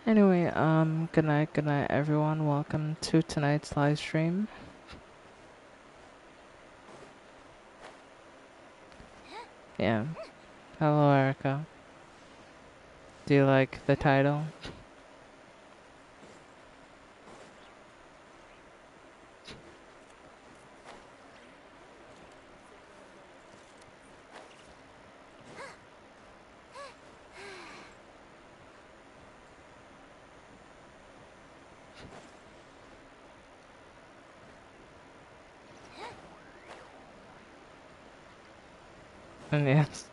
Anyway, good night, everyone. Welcome to tonight's live stream. Yeah. Hello, Erica. Do you like the title? And yes.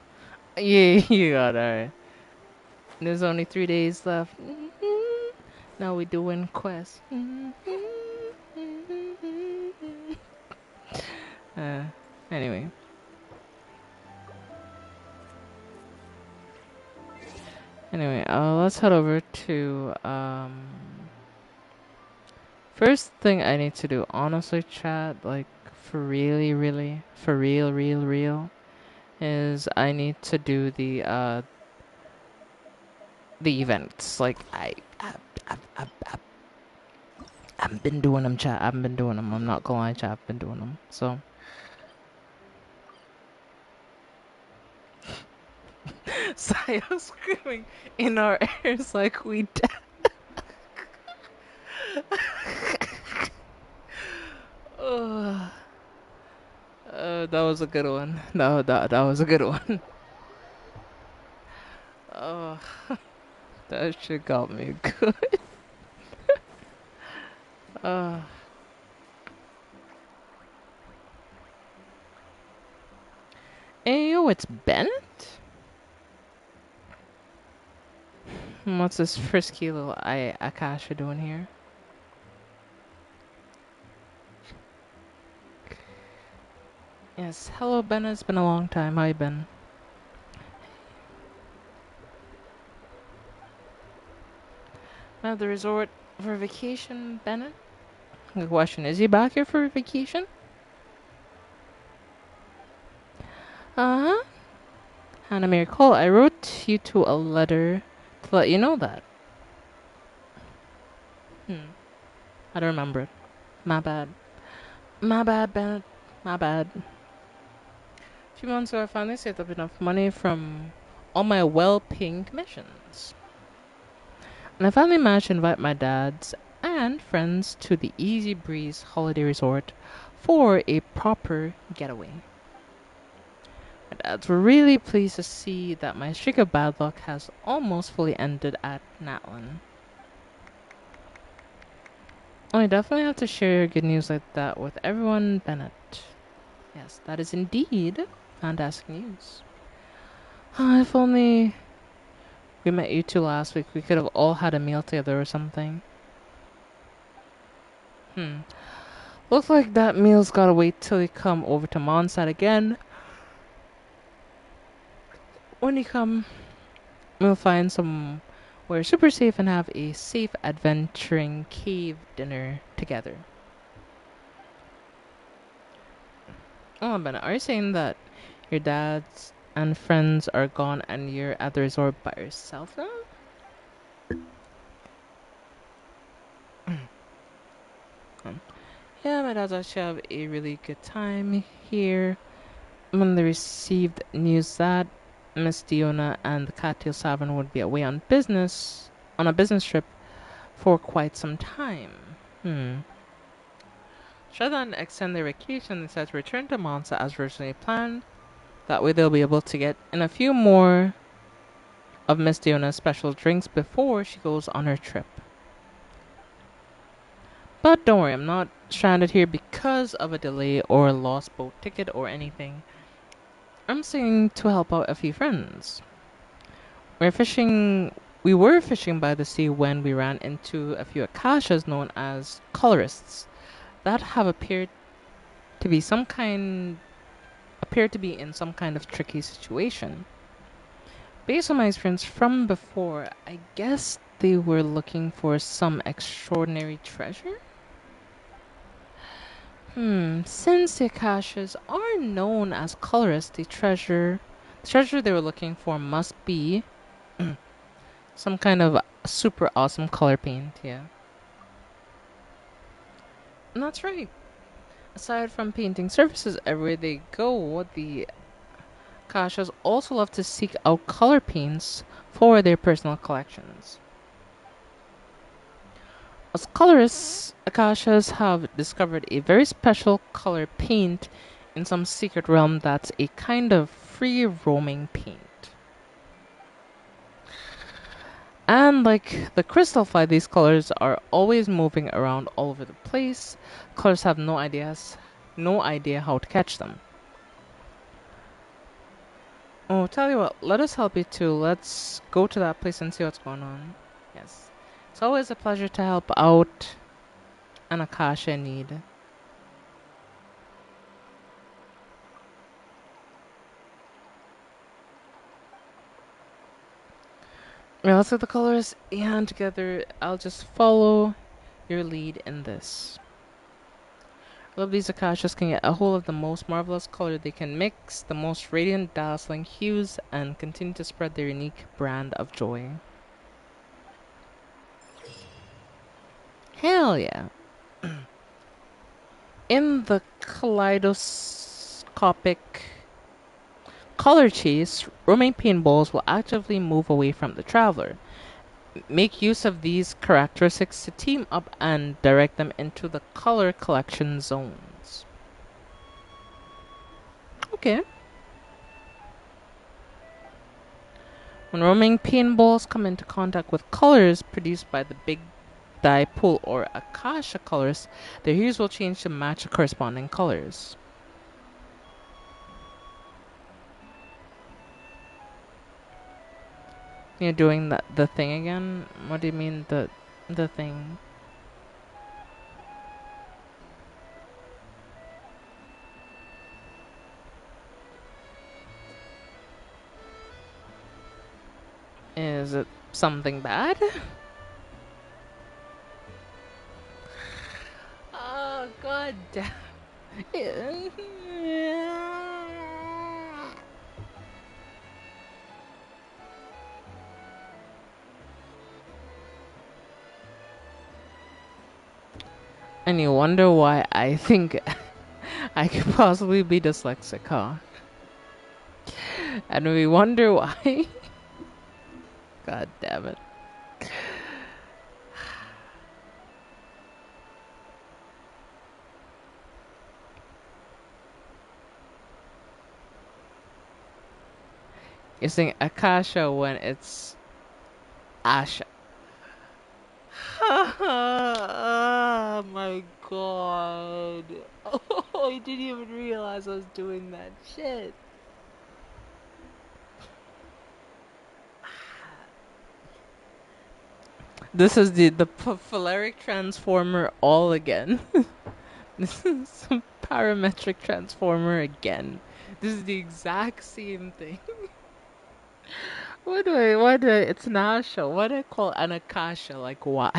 Yeah, you got it. Alright. There's only 3 days left. Now we doing quests. Uh, anyway. Anyway, let's head over to, first thing I need to do, honestly, chat, like, for real, is I need to do the events. Like, I've been doing them, chat. I've been doing them. I'm not gonna lie, chat. I've been doing them. So, Saya screaming in our ears like we dead. Oh, that was a good one. That was a good one. Oh, that shit got me good. Uh, hey, yo, it's Bennett? What's this frisky little Akasha doing here? Yes, hello, Bennett. It's been a long time. How you been? At the resort for vacation, Bennett? Good question. Is he back here for vacation? Uh-huh. Hannah Mary Cole, I wrote you to a letter to let you know that. I don't remember it. My bad. My bad, Bennett. My bad. A few months ago, I finally saved up enough money from all my well-paying commissions. And I finally managed to invite my dads and friends to the Easy Breeze Holiday Resort for a proper getaway. My dads were really pleased to see that my streak of bad luck has almost fully ended at Natlin. Oh, I definitely have to share good news like that with everyone, Bennett. Yes, that is indeed fantastic news. If only we met you two last week, we could have all had a meal together or something. Looks like that meal's gotta wait till you come over to Mondstadt again. When you come, we'll find somewhere super safe and have a safe adventuring cave dinner together. Oh, Bennett, are you saying that your dads and friends are gone and you're at the resort by yourself now? Yeah, my dads actually have a really good time here. When they received news that Miss Diona and the Cattail Savin would be away on a business trip for quite some time. Rather than extend their vacation, they decided to return to Monza as originally planned. That way they'll be able to get in a few more of Miss Diona's special drinks before she goes on her trip. But don't worry, I'm not stranded here because of a delay or a lost boat ticket or anything. I'm staying to help out a few friends. We were fishing by the sea when we ran into a few akashas known as colorists that have appeared to be in some kind of tricky situation. Based on my experience from before, I guess they were looking for some extraordinary treasure? Since the Akashas are known as colorists, the treasure they were looking for must be Some kind of super awesome color paint, yeah. And that's right. Aside from painting surfaces everywhere they go, the Akashas also love to seek out color paints for their personal collections. As colorists, Akashas have discovered a very special color paint in some secret realm that's a kind of free roaming paint. And like the crystal fly, these colors are always moving around all over the place. Colors have no idea how to catch them. Oh, tell you what, let us help you too. Let's go to that place and see what's going on. Yes. It's always a pleasure to help out an Akasha in need. Now let's get the colors and together I'll just follow your lead in this. I love these Akashas can get a hold of the most marvelous color they can mix, the most radiant dazzling hues, and continue to spread their unique brand of joy. Hell yeah. In the kaleidoscopic color chase, roaming paintballs will actively move away from the traveler. Make use of these characteristics to team up and direct them into the color collection zones. Okay. When roaming paintballs come into contact with colors produced by the big dipole or Akasha colors, their hues will change to match the corresponding colors. You're doing the thing again? What do you mean the thing? Is it something bad? Oh god damn. And you wonder why I think I could possibly be dyslexic, huh? And we wonder why. God damn it. You're saying Akasha when it's Asha. Oh my god. Oh, I didn't even realize I was doing that shit. This is the Phaleric transformer all again. This is some parametric transformer again. This is the exact same thing. It's an Asha. Why do I call an Akasha? Like, why?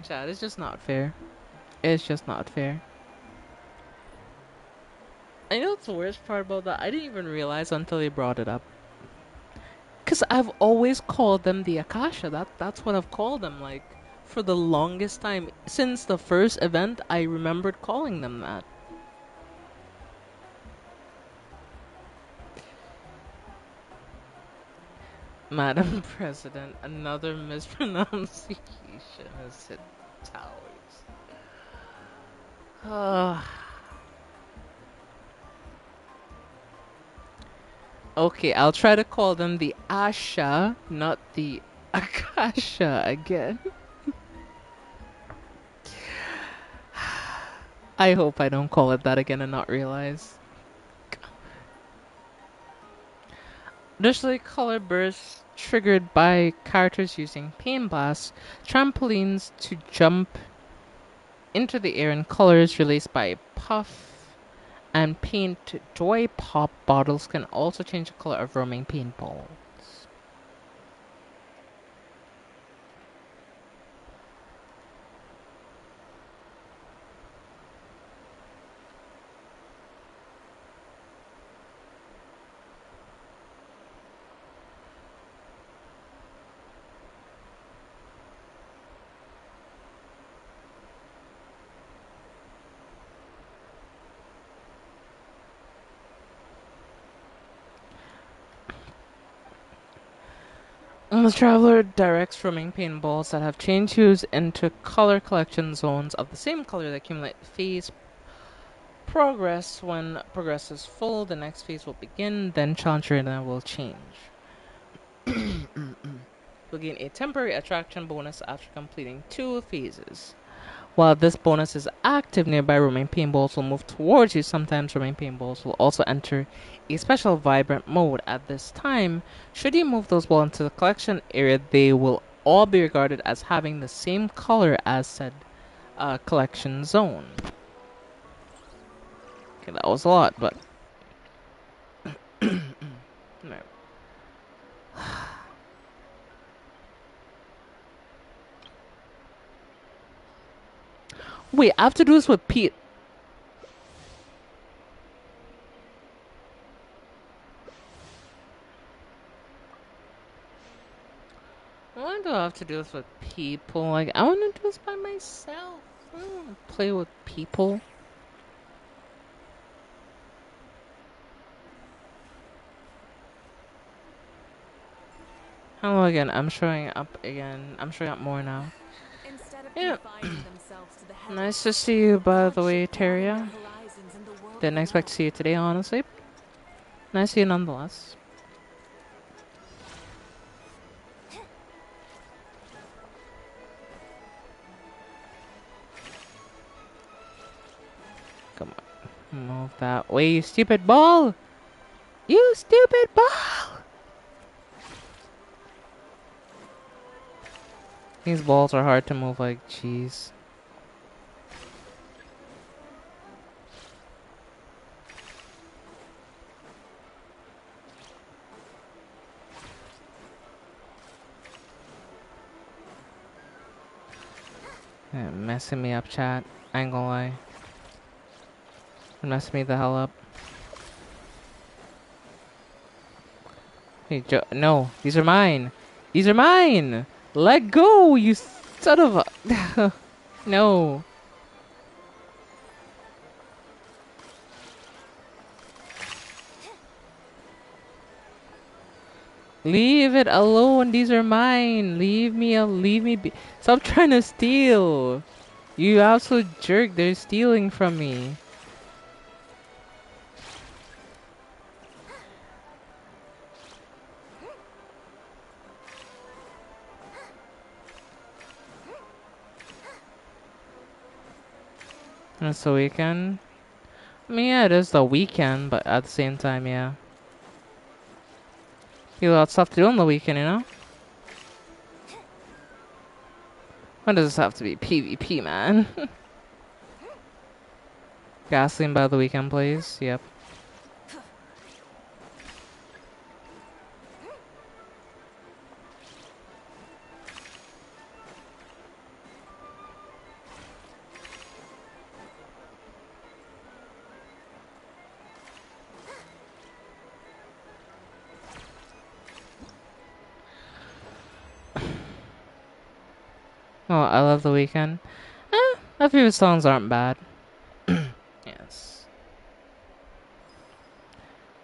Chad, it's just not fair. It's just not fair. I know what's the worst part about that? I didn't even realize until you brought it up. Because I've always called them the Akasha. That's what I've called them, like, for the longest time. Since the first event, I remembered calling them that. Madam President, another mispronunciation is hit towers. Okay, I'll try to call them the Asha, not the Akasha again. I hope I don't call it that again and not realize. Additionally, color bursts triggered by characters using pain blasts, trampolines to jump into the air, and colors released by puff and paint joy pop bottles can also change the color of roaming paintballs. The traveler directs roaming paintballs that have changed hues into color collection zones of the same color that accumulate phase progress. When progress is full, the next phase will begin, then challenge arena will change. You'll gain a temporary attraction bonus after completing 2 phases. While this bonus is active, nearby roaming paintballs will move towards you. Sometimes roaming paintballs will also enter a special vibrant mode. At this time, should you move those balls into the collection area, they will all be regarded as having the same color as said collection zone. Okay, that was a lot, but... no. Wait, I have to do this with Pete. Why do I have to do this with people? Like, I want to do this by myself. I don't want to play with people. Hello again. I'm showing up again. I'm showing up more now. Yeah. Nice to see you, by the way, Teria. Didn't expect to see you today, honestly. Nice to see you nonetheless. Come on. Move that way, you stupid ball! You stupid ball! These balls are hard to move like cheese. Yeah, messing me up, chat. I ain't gonna lie. Messing me the hell up. Hey, no, these are mine. These are mine. Let go, you son of a... no. Leave it alone. These are mine. Leave me be. Stop trying to steal. You absolute jerk. They're stealing from me. And it's the weekend. I mean, yeah, it is the weekend, but at the same time, yeah. You got stuff to do on the weekend, you know? When does this have to be PvP, man? Gasoline by the weekend, please. Yep. Oh, I love the weekend. My favorite songs aren't bad. Yes.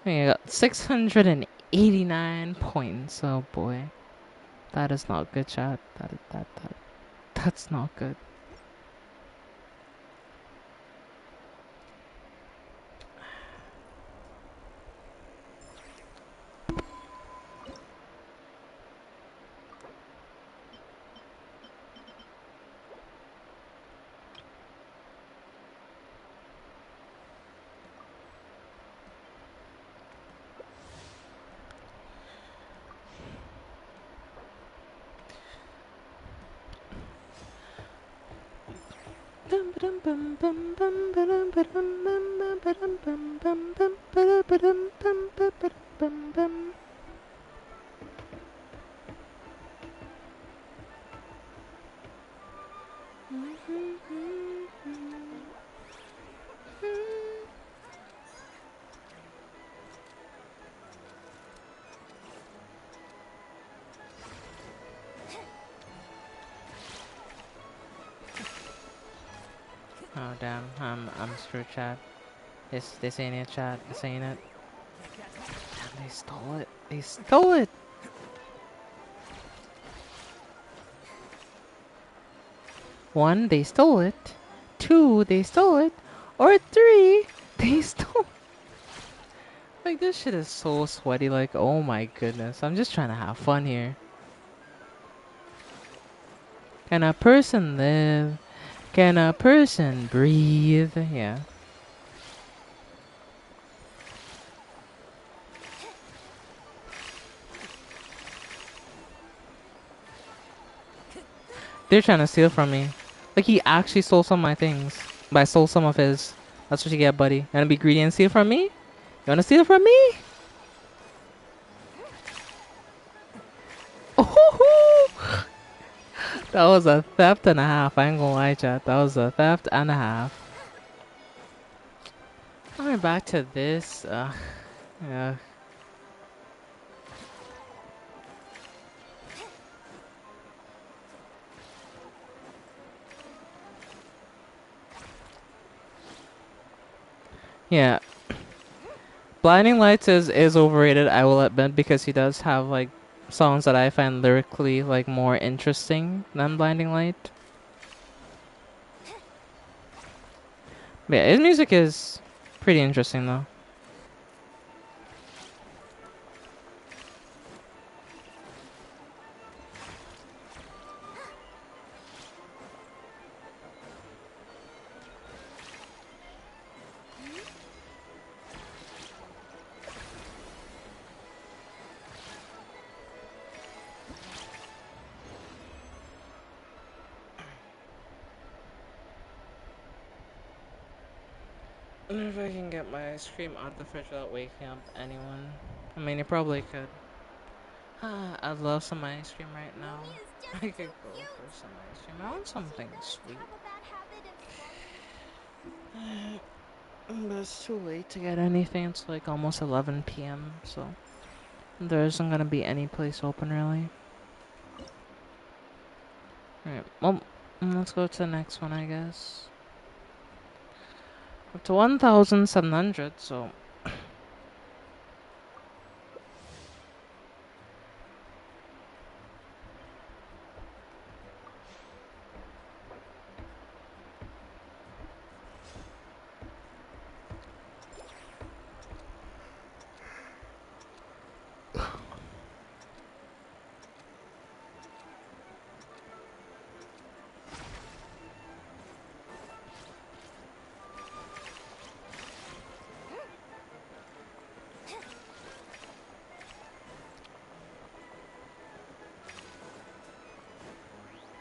I got 689 points. Oh boy. That is not good, chat. That's not good. Oh damn, I'm screwed, chat. This ain't it, chat. This ain't it. Damn, they stole it. They stole it. 1, they stole it. 2, they stole it. Or 3, they stole. Like, this shit is so sweaty. Like, oh my goodness. I'm just trying to have fun here. Can a person live? Can a person breathe? Yeah. They're trying to steal from me. Like, he actually stole some of my things. But I stole some of his. That's what you get, buddy. You wanna be greedy and steal from me? You wanna steal from me? Oh, that was a theft and a half. I ain't gonna lie, chat. That was a theft and a half. Alright, back to this. Yeah. Yeah. Blinding Lights is overrated, I will admit, because he does have like songs that I find lyrically like more interesting than Blinding Light. But yeah, his music is pretty interesting though. I wonder if I can get my ice cream out of the fridge without waking up anyone. I mean, you probably could. I'd love some ice cream right now. I could go for some ice cream. I want something sweet. But it's too late to get anything. It's like almost 11 p.m. So there isn't gonna be any place open really. Alright, well, let's go to the next one, I guess. Up to 1,700, so...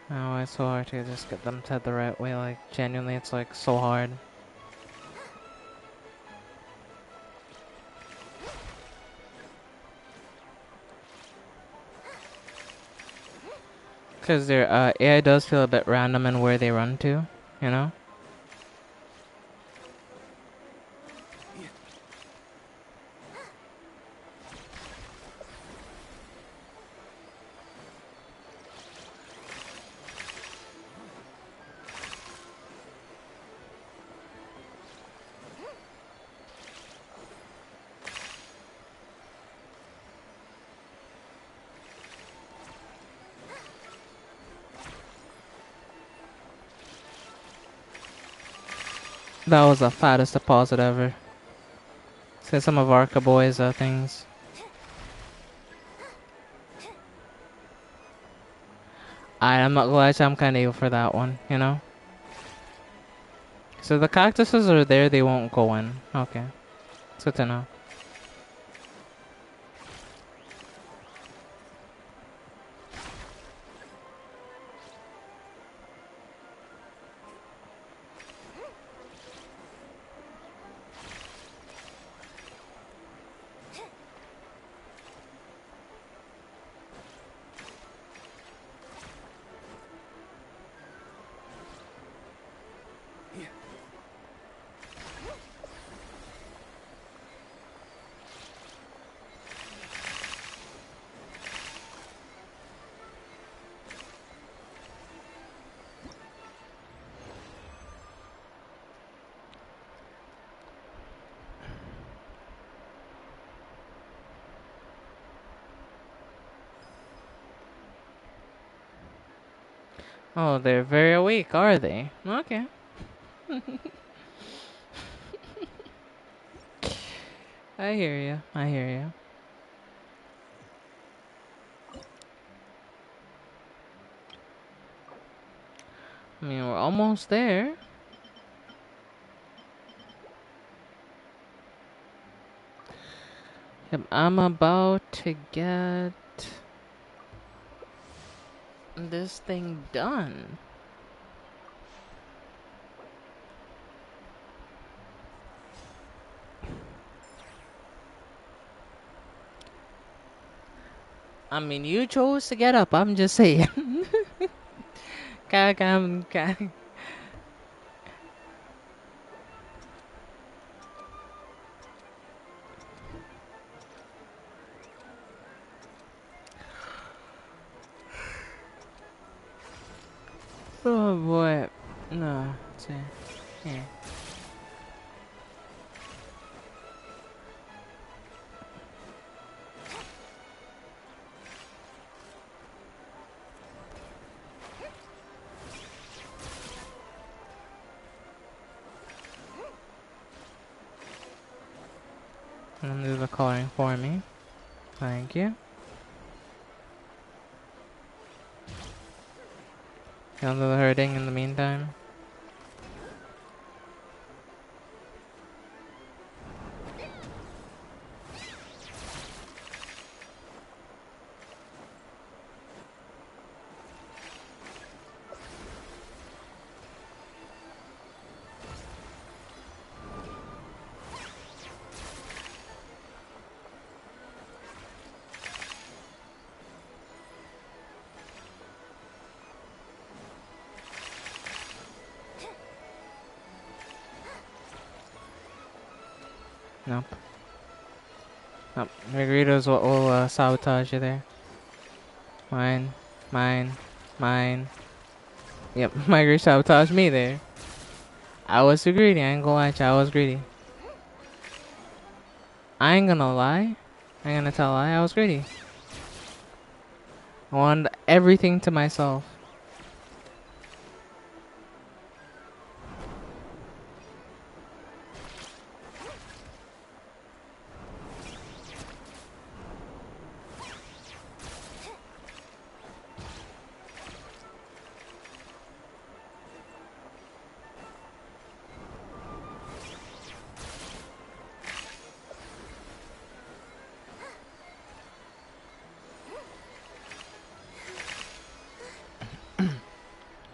Oh, it's so hard to just get them to head the right way, like, genuinely, it's like, so hard. Because their AI does feel a bit random in where they run to, you know? That was the fattest deposit ever. Say some of Arca Boy's things. I'm not glad I'm kind of able for that one, you know? So the cactuses are there, they won't go in. Okay. It's good to know. Oh, they're very awake, are they? Okay. I hear you. I hear you. I mean, we're almost there. Yep, I'm about to get this thing done. I mean, you chose to get up. I'm just saying. Okay. Oh boy. No. See. Here. And do the coloring for me. Thank you. You'll do the herding in the meantime. Nope. Nope. Margaritas will sabotage you there. Mine. Mine. Mine. Yep. Margarita sabotaged me there. I was too greedy. I ain't gonna lie to you. I was greedy. I ain't gonna lie. I ain't gonna tell a lie. I was greedy. I wanted everything to myself.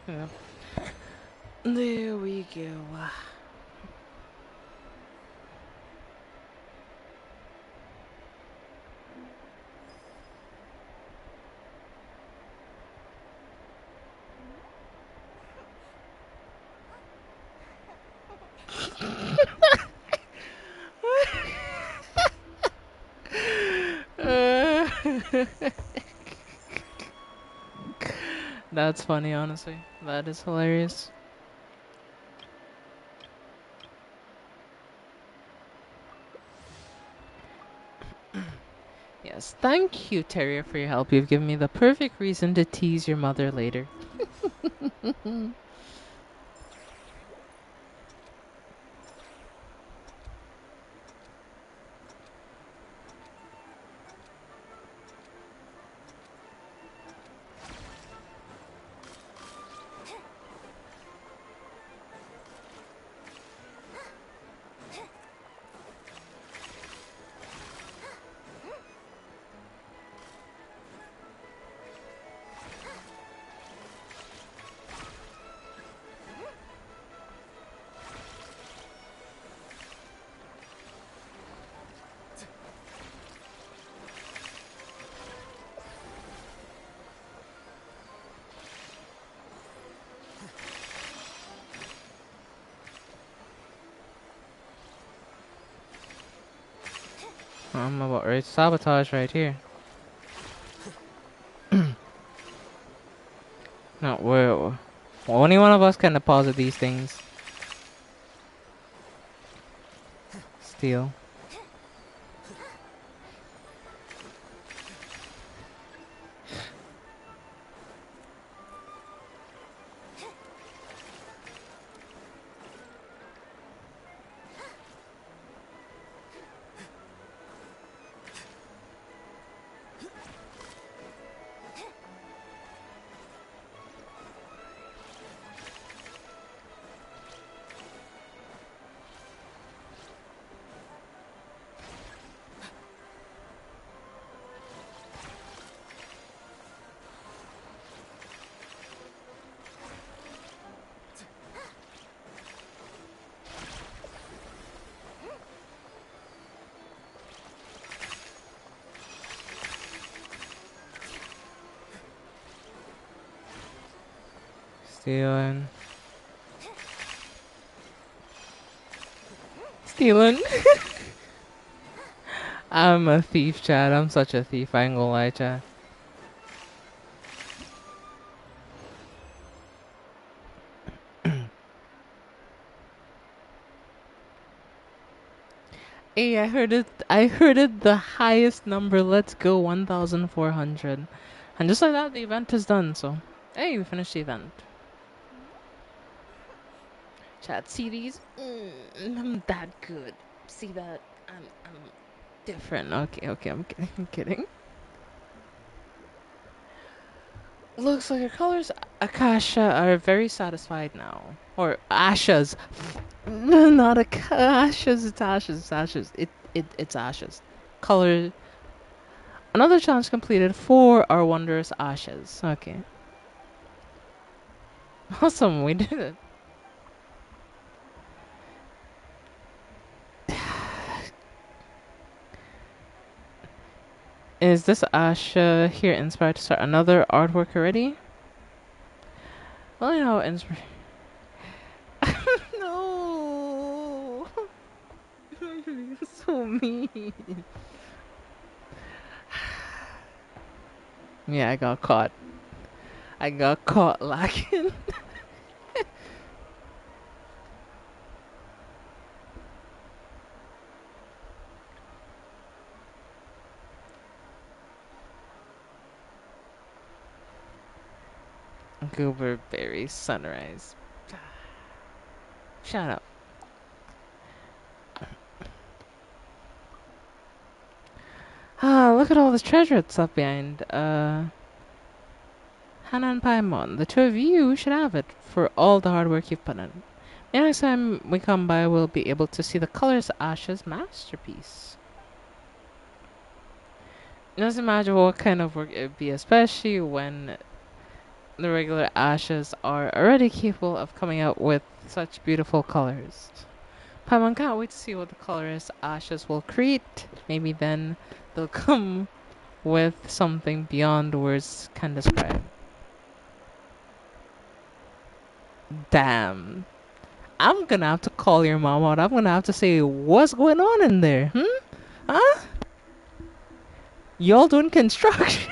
Yep. There we go. That's funny, honestly. That is hilarious. Yes, thank you, Terrier, for your help. You've given me the perfect reason to tease your mother later. I'm about ready to sabotage right here. No, we're only one of us can deposit these things. Steal. Stealing. Stealing. I'm a thief, Chad. I'm such a thief. I ain't gonna lie, Chad. Hey, I heard it. I heard it. The highest number. Let's go. 1,400. And just like that, the event is done. So, hey, we finished the event. Chat, see these? I'm that good. See that? I'm different. Okay, okay. I'm kidding. I'm kidding. Looks like your colors, Akasha, are very satisfied now. Or Asha's. No, not Akasha's. It's Asha's. It's Asha's. It's Asha's. Color. Another challenge completed for our wondrous Ashes. Okay. Awesome, we did it. Is this Asha here inspired to start another artwork already? Well, you know, no. You're so mean. Yeah, I got caught. I got caught lacking. Goober Berry Sunrise. Shut up. Ah, look at all this treasure it's up behind. Hannah and Paimon, the two of you should have it for all the hard work you've put in. Maybe next time we come by, we'll be able to see the colors Asha's masterpiece. Just imagine what kind of work it would be, especially when the regular Ashas are already capable of coming out with such beautiful colors. Paimon can't wait to see what the colorist Ashas will create. Maybe then they'll come with something beyond words can describe. Damn. I'm gonna have to call your mom out. I'm gonna have to say, what's going on in there? Huh? Y'all doing construction?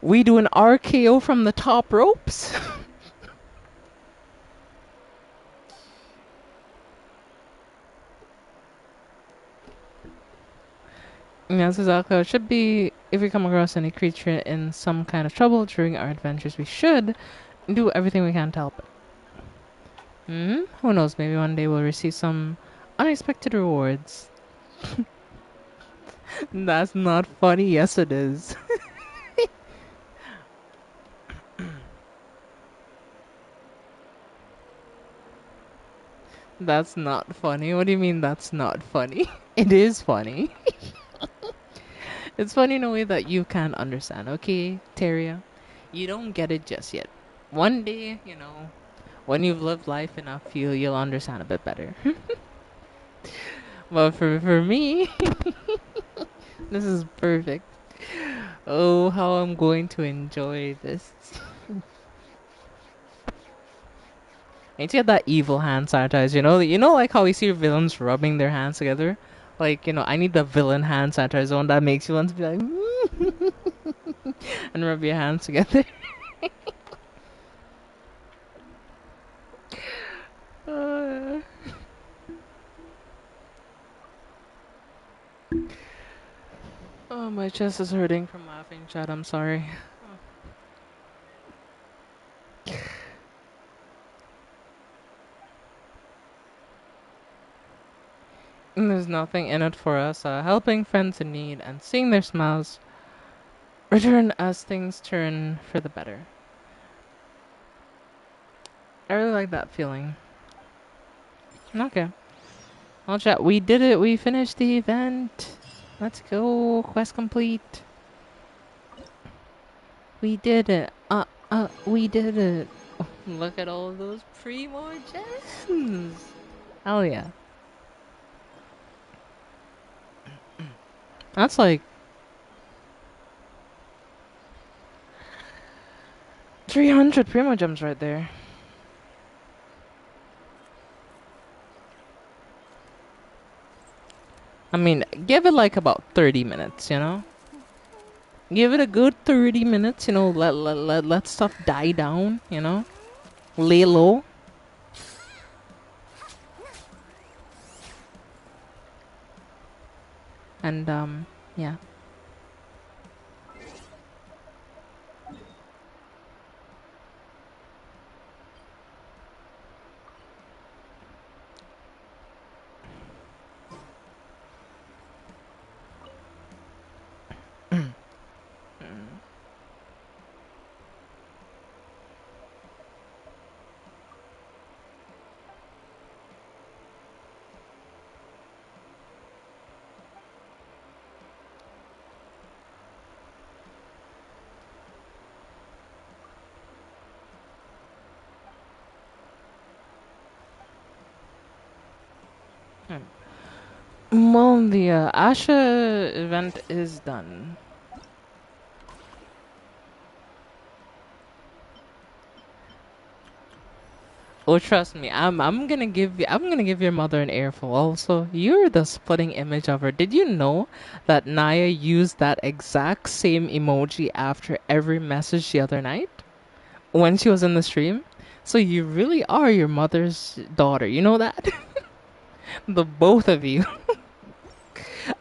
We doing RKO from the top ropes? Yes, exactly how it should be. If we come across any creature in some kind of trouble during our adventures, we should do everything we can to help it. Who knows, maybe one day we'll receive some unexpected rewards. That's not funny. Yes, it is. That's not funny. What do you mean that's not funny? It is funny. It's funny in a way that you can't understand, okay, Teria? You don't get it just yet. One day, when you've lived life enough, you'll understand a bit better. But for me, this is perfect. Oh, how I'm going to enjoy this. I need to get that evil hand sanitizer. Like how we see villains rubbing their hands together. Like, I need the villain hand sanitizer one that makes you want to be like, and rub your hands together. uh, oh, my chest is hurting from laughing, Chad. I'm sorry. There's nothing in it for us. Helping friends in need and seeing their smiles return as things turn for the better. I really like that feeling. Okay. Well, chat, we did it. We finished the event. Let's go. Quest complete. We did it. We did it. Look at all those primo gems. Hell yeah. That's like 300 Primo Gems right there. I mean, give it like about 30 minutes, you know? Give it a good 30 minutes, you know, let stuff die down, you know? Lay low. And, yeah. Well, the Asha event is done. Oh, trust me, I'm gonna give your mother an earful. Also, you're the splitting image of her. Did you know that Naya used that exact same emoji after every message the other night when she was in the stream? So you really are your mother's daughter. You know that? The both of you.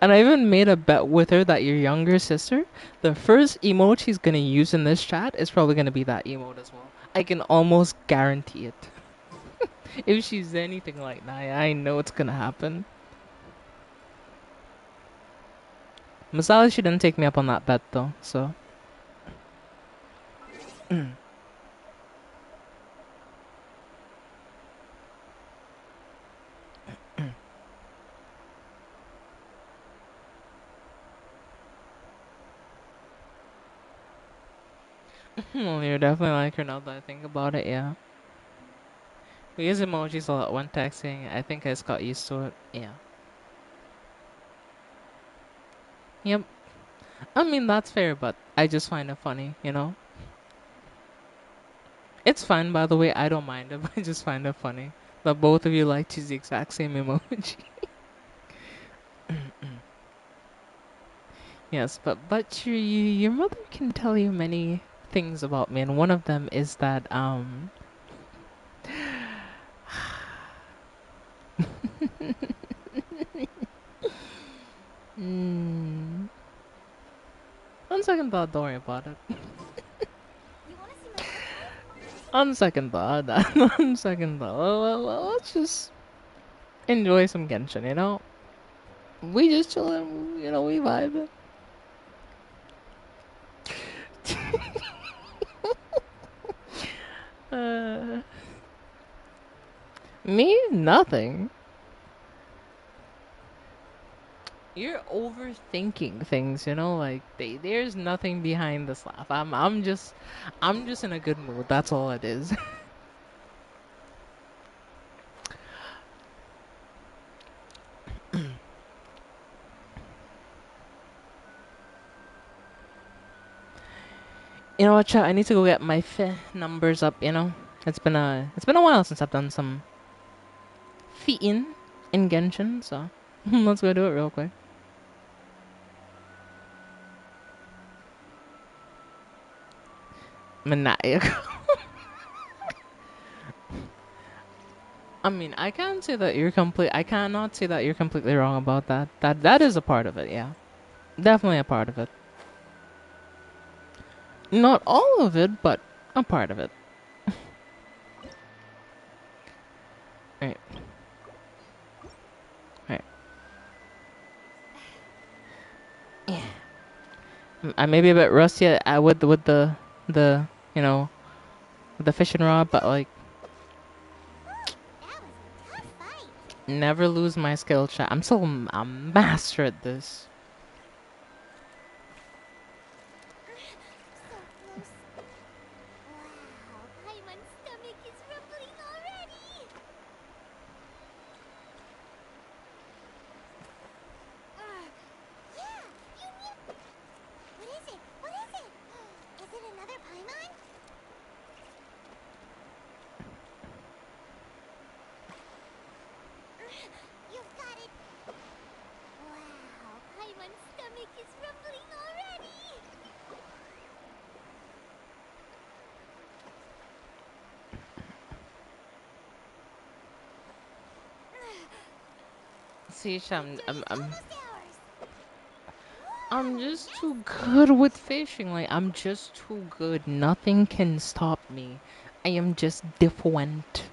And I even made a bet with her that your younger sister, the first emote she's gonna use in this chat is probably gonna be that emote as well. I can almost guarantee it. If she's anything like Naya, I know it's gonna happen. Masala, she didn't take me up on that bet though, so. Well, you're definitely like her now that I think about it, yeah. We use emojis a lot when texting. I think I just got used to it, yeah. Yep. I mean, that's fair, but I just find it funny, you know? It's fine, by the way. I don't mind it, but I just find it funny that both of you like to use the exact same emoji. Yes, but your mother can tell you many things about me, and one of them is that mm, on second thought, don't worry about it. On second thought, on second thought, let's just enjoy some Genshin. You know, we just chillin'. You know, we vibing. Uh, me nothing. You're overthinking things, you know. Like there's nothing behind this laugh. I'm just in a good mood. That's all it is. You know what, chat? I need to go get my numbers up. You know, it's been a while since I've done some in Genshin. So let's go do it real quick. Maniacal. I mean, I can't say that you're complete. I cannot say that you're completely wrong about that. That is a part of it. Yeah, definitely a part of it. Not all of it, but a part of it. Right. Right. Yeah. I may be a bit rusty with the you know with the fishing rod, but like never lose my skill, chat. I'm still a master at this. stomach is rumbling already. See, Sham, Victory is almost ours. I'm Whoa, just nice. too good with fishing. Like, I'm just too good. Nothing can stop me. I am just different.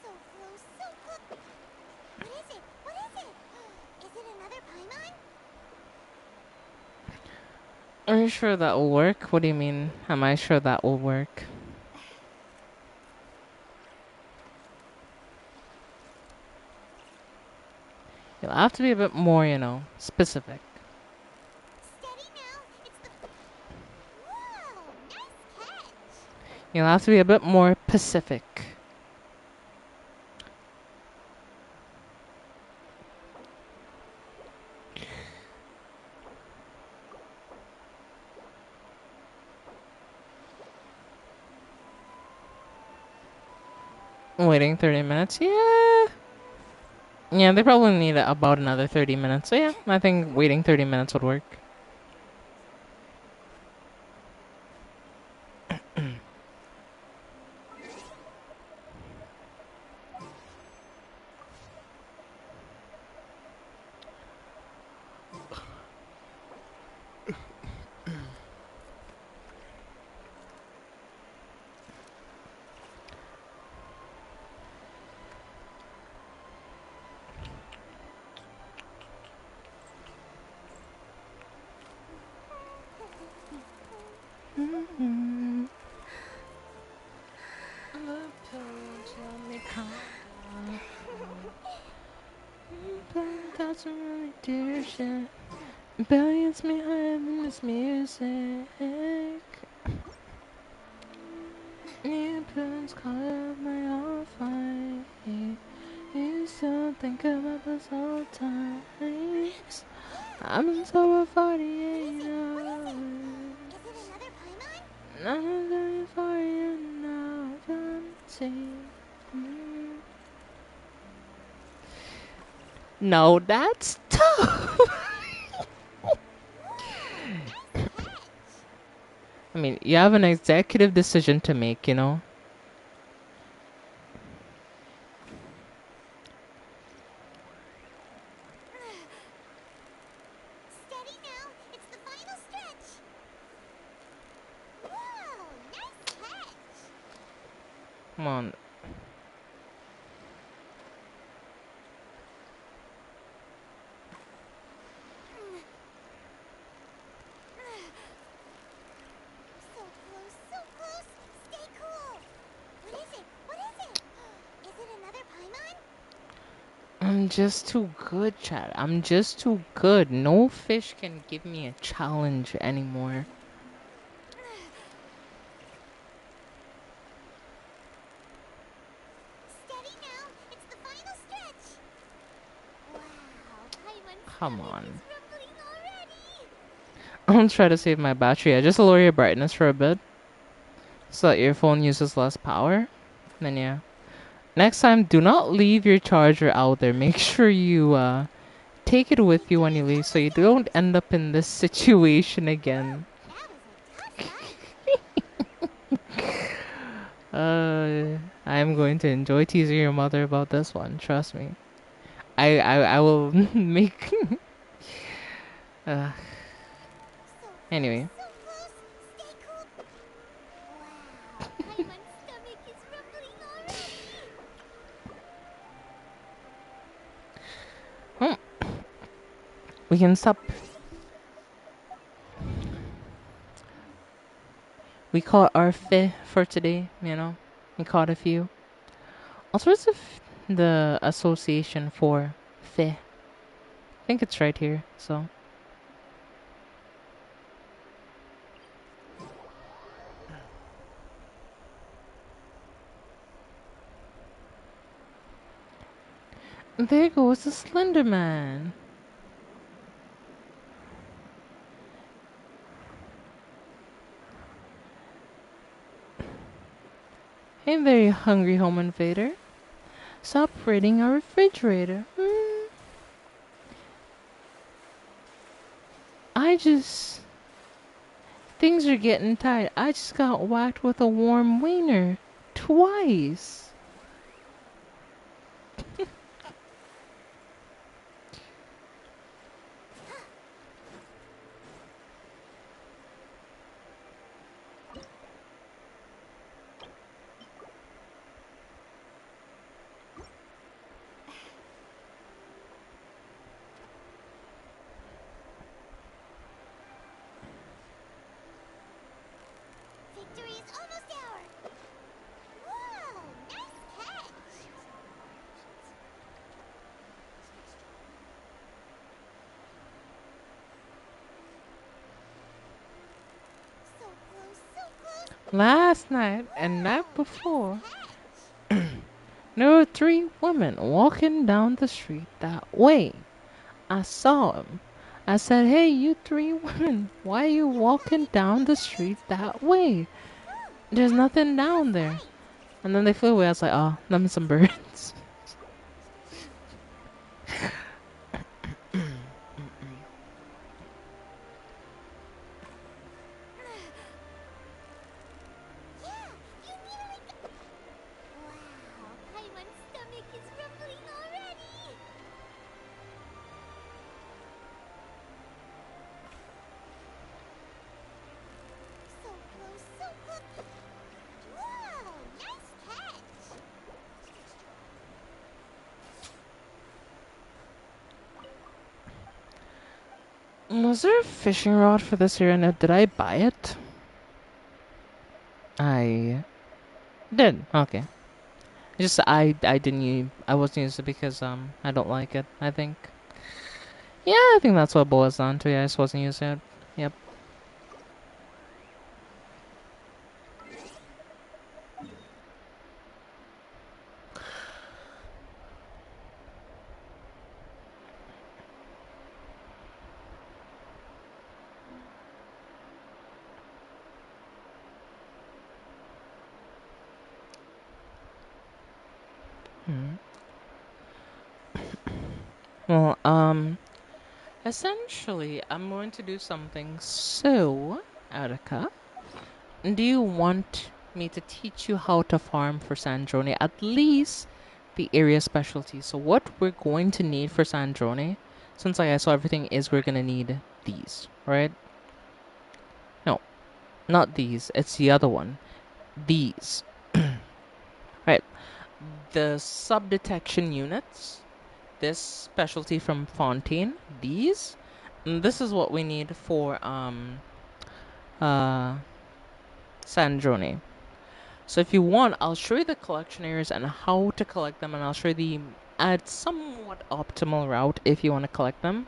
So close, so close. What is it? What is it? Is it another Paimon? Are you sure that will work? What do you mean? Am I sure that will work? You'll have to be a bit more, specific. Steady now. It's the. Whoa, nice catch. You'll have to be a bit more Pacific. Waiting 30 minutes? Yeah. Yeah, they probably need about another 30 minutes. So yeah, I think waiting 30 minutes would work. Doesn't really do shit. Billions me higher than this music. New tunes call up my own fight. You still think about those old times. I've been sober 48 hours. Is it another Paimon? None of them is for you now. Don't see. No, that's tough. Whoa, nice catch. I mean, you have an executive decision to make. Steady now. It's the final stretch. Whoa, nice catch. Come on. So close, so close. Stay cool. What is it? What is it? Is it another Paimon? I'm just too good, Chad. I'm just too good. No fish can give me a challenge anymore. Steady now. It's the final stretch. Wow, Paimon's Come stomach is on. rumbling already. I'll try to save my battery. I just lower your brightness for a bit so that your phone uses less power. Then yeah. Next time, do not leave your charger out there. Make sure you take it with you when you leave so you don't end up in this situation again. That was a tough fight. I'm going to enjoy teasing your mother about this one. Trust me. I will make. uh, So close, anyway. so close. Stay cool. Wow, Paimon's stomach is rumbling already. Hmm. We can stop. We caught our fifth for today. We caught a few. Also, what's the association for fifth? I think it's right here. So. There goes the Slender Man. Hey there, you hungry home invader. He's operating a refrigerator. I just... Things are getting tight. I just got whacked with a warm wiener. Twice. Victory is almost ours! Whoa! Nice catch! So close, so close! Last night and night Whoa! before, Nice there were 3 women walking down the street that way. I saw them. I said, hey, you 3 women, why are you catch! You got walking it! down You the got street it! that way? Whew! There's That nothing was down there. nice! And then they flew away. I was like, oh, them some birds. Yeah! You nearly got... Wow! Paimon's stomach is rumbling already! So close, so close! Whoa! Nice catch! Was there a fishing rod for this here? And did I buy it? I did. Okay. Just I didn't use I wasn't used it because I don't like it. I think. Yeah, I think that's what it boils down to. Yeah, I just wasn't using it. Yep. Hmm. Well, essentially, I'm going to do something. So, Erica, do you want me to teach you how to farm for Sandrone? At least the area specialty. So, what we're going to need for Sandrone, since like I saw everything, is we're gonna need these, right? No, not these. It's the other one. These, right? The sub detection units. This specialty from Fontaine. These. And this is what we need for uh Sandrone. So if you want, I'll show you the collection areas and how to collect them, and I'll show you the somewhat optimal route if you want to collect them.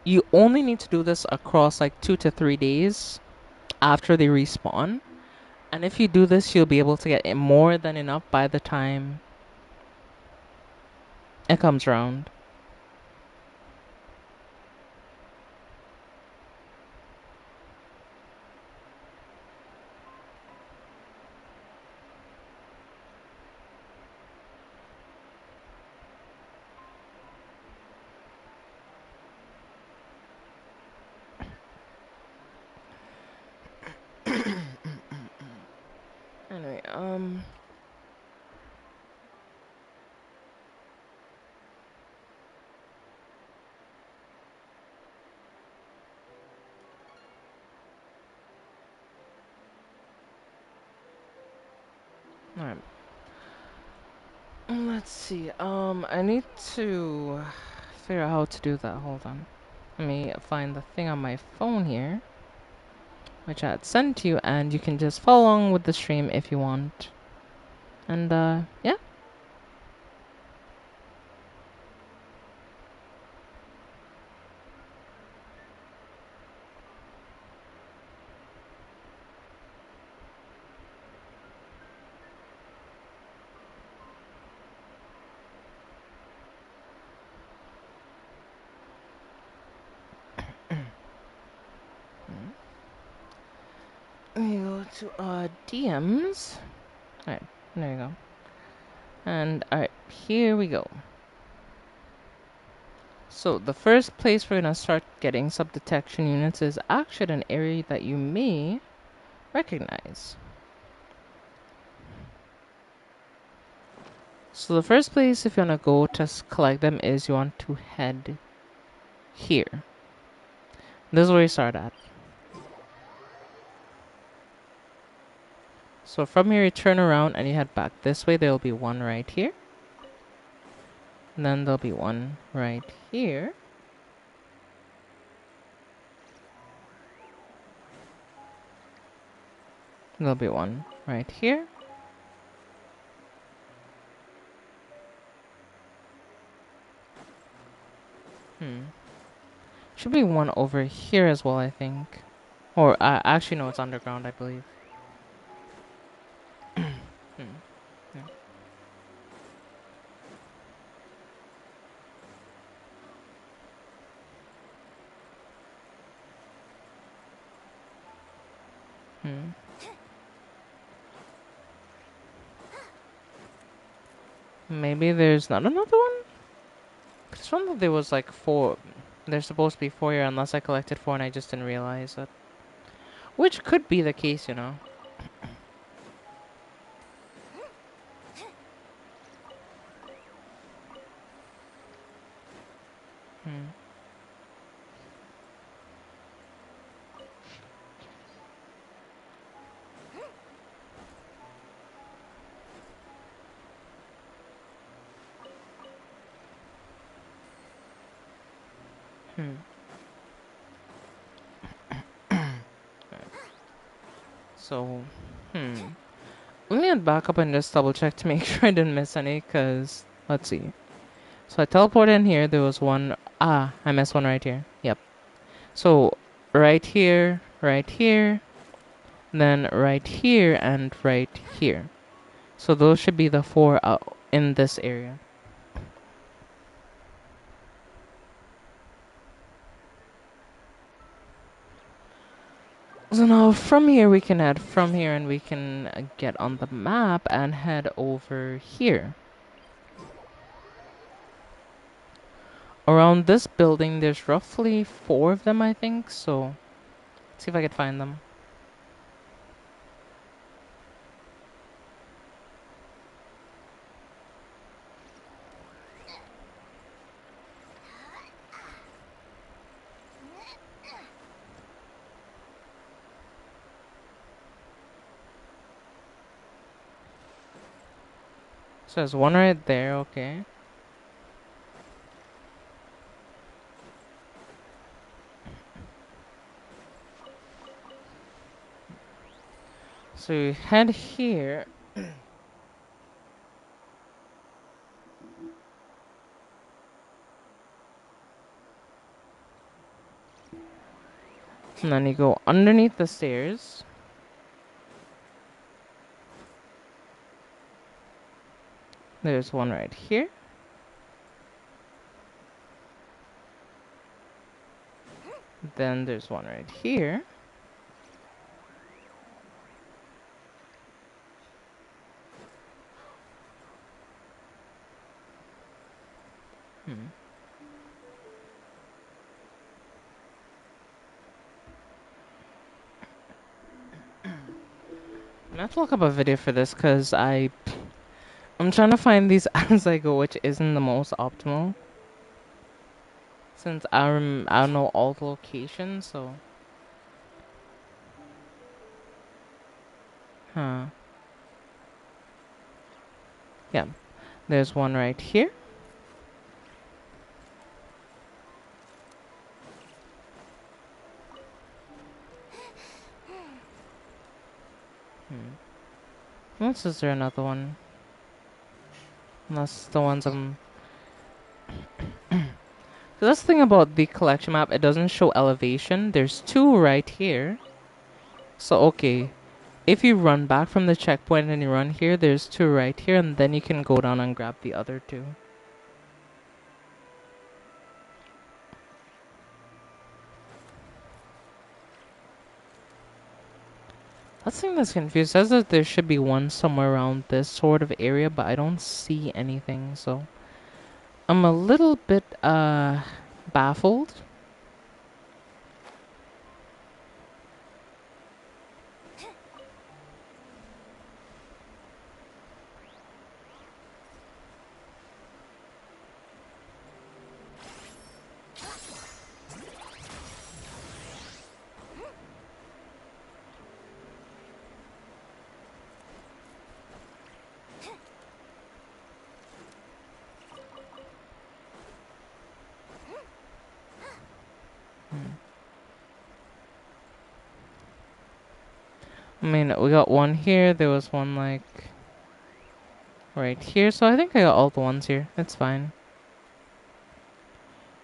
You only need to do this across like 2 to 3 days after they respawn. And if you do this, you'll be able to get more than enough by the time it comes around. Anyway, alright. Let's see. I need to figure out how to do that. Hold on. Let me find the thing on my phone here, which I had sent to you, and you can just follow along with the stream if you want. And, yeah. We go to, DMs. Alright, there you go. And alright, here we go. So the first place we're gonna start getting sub-detection units is actually an area that you may recognize. So the first place if you wanna go to collect them is you want to head here. This is where you start at. So from here you turn around and you head back this way. There'll be one right here. And then there'll be one right here. There'll be one right here. Should be one over here as well, I think. Or actually no, it's underground, I believe. Yeah. Maybe there's not another one? It's one that there was like 4. There's supposed to be 4 here unless I collected 4 and I just didn't realize it. Which could be the case, you know. So, let me head back up and just double check to make sure I didn't miss any, because, let's see. So I teleported in here, there was one, I missed one right here, yep. So, right here, then right here, and right here. So those should be the 4 in this area. So now from here we can head from here and we can get on the map and head over here. Around this building there's roughly 4 of them, I think, so let's see if I can find them. So there's one right there, okay. So you head here. And then you go underneath the stairs. There's one right here. Then there's one right here. I'm gonna have to look up a video for this because I'm trying to find these as I go, which isn't the most optimal. Since I don't know all the locations, so. Huh. Yeah. There's one right here. Unless is there another one? Unless the ones I'm. So that's the thing about the collection map. It doesn't show elevation. There's 2 right here. So okay, if you run back from the checkpoint and you run here, there's 2 right here, and then you can go down and grab the other 2. That's the thing that's confused. It says that there should be one somewhere around this sort of area, but I don't see anything, so I'm a little bit baffled. I mean, we got one here. There was one like right here, so I think I got all the ones here. It's fine.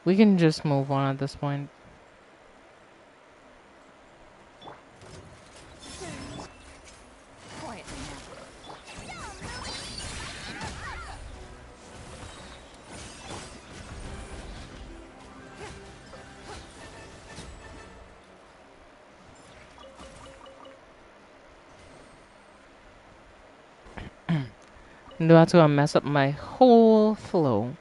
We can just move on at this point. Quietly That's gonna mess up my whole flow.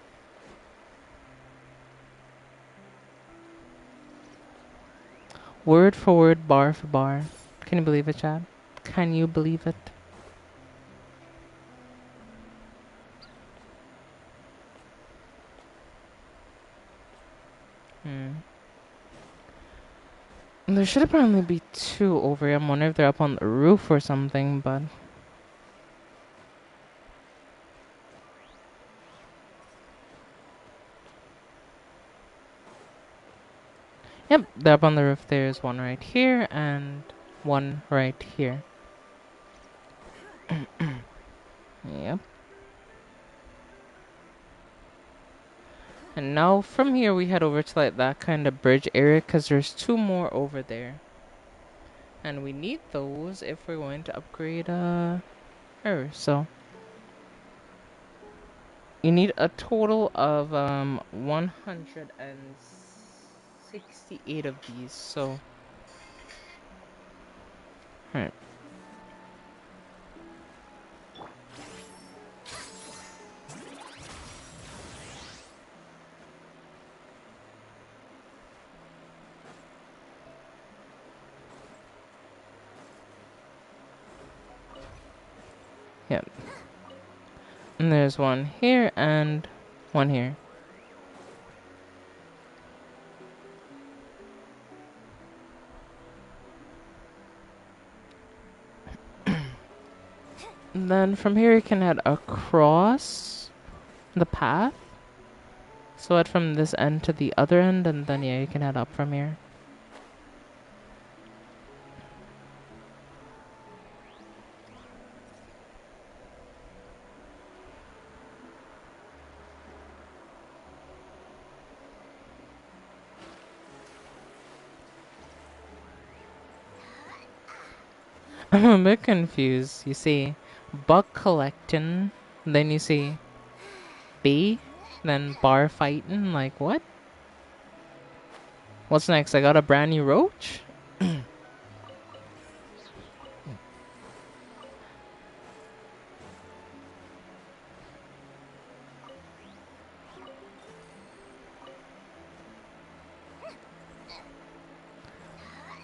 Word for word, bar for bar. Can you believe it, Chad? Can you believe it? There should apparently be two over here. I'm wondering if they're up on the roof or something, but... Yep, they're up on the roof. There's one right here and one right here. Yep. And now from here we head over to like that kind of bridge area because there's two more over there. And we need those if we're going to upgrade her. So you need a total of 168 of these. So alright. Yep. And there's one here and one here. And then from here you can head across the path. So head from this end to the other end, and then yeah, you can head up from here. I'm a bit confused. You see buck collecting, then you see B, then bar fighting. Like, what? What's next? I got a brand new roach? I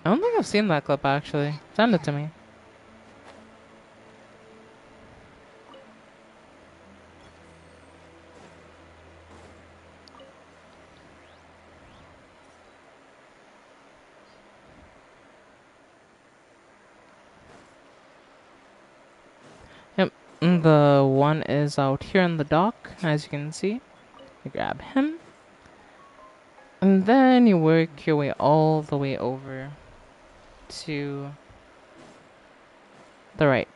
don't think I've seen that clip actually. Send it to me. Yep, the one is out here in the dock, as you can see. You grab him. And then you work your way all the way over to the right.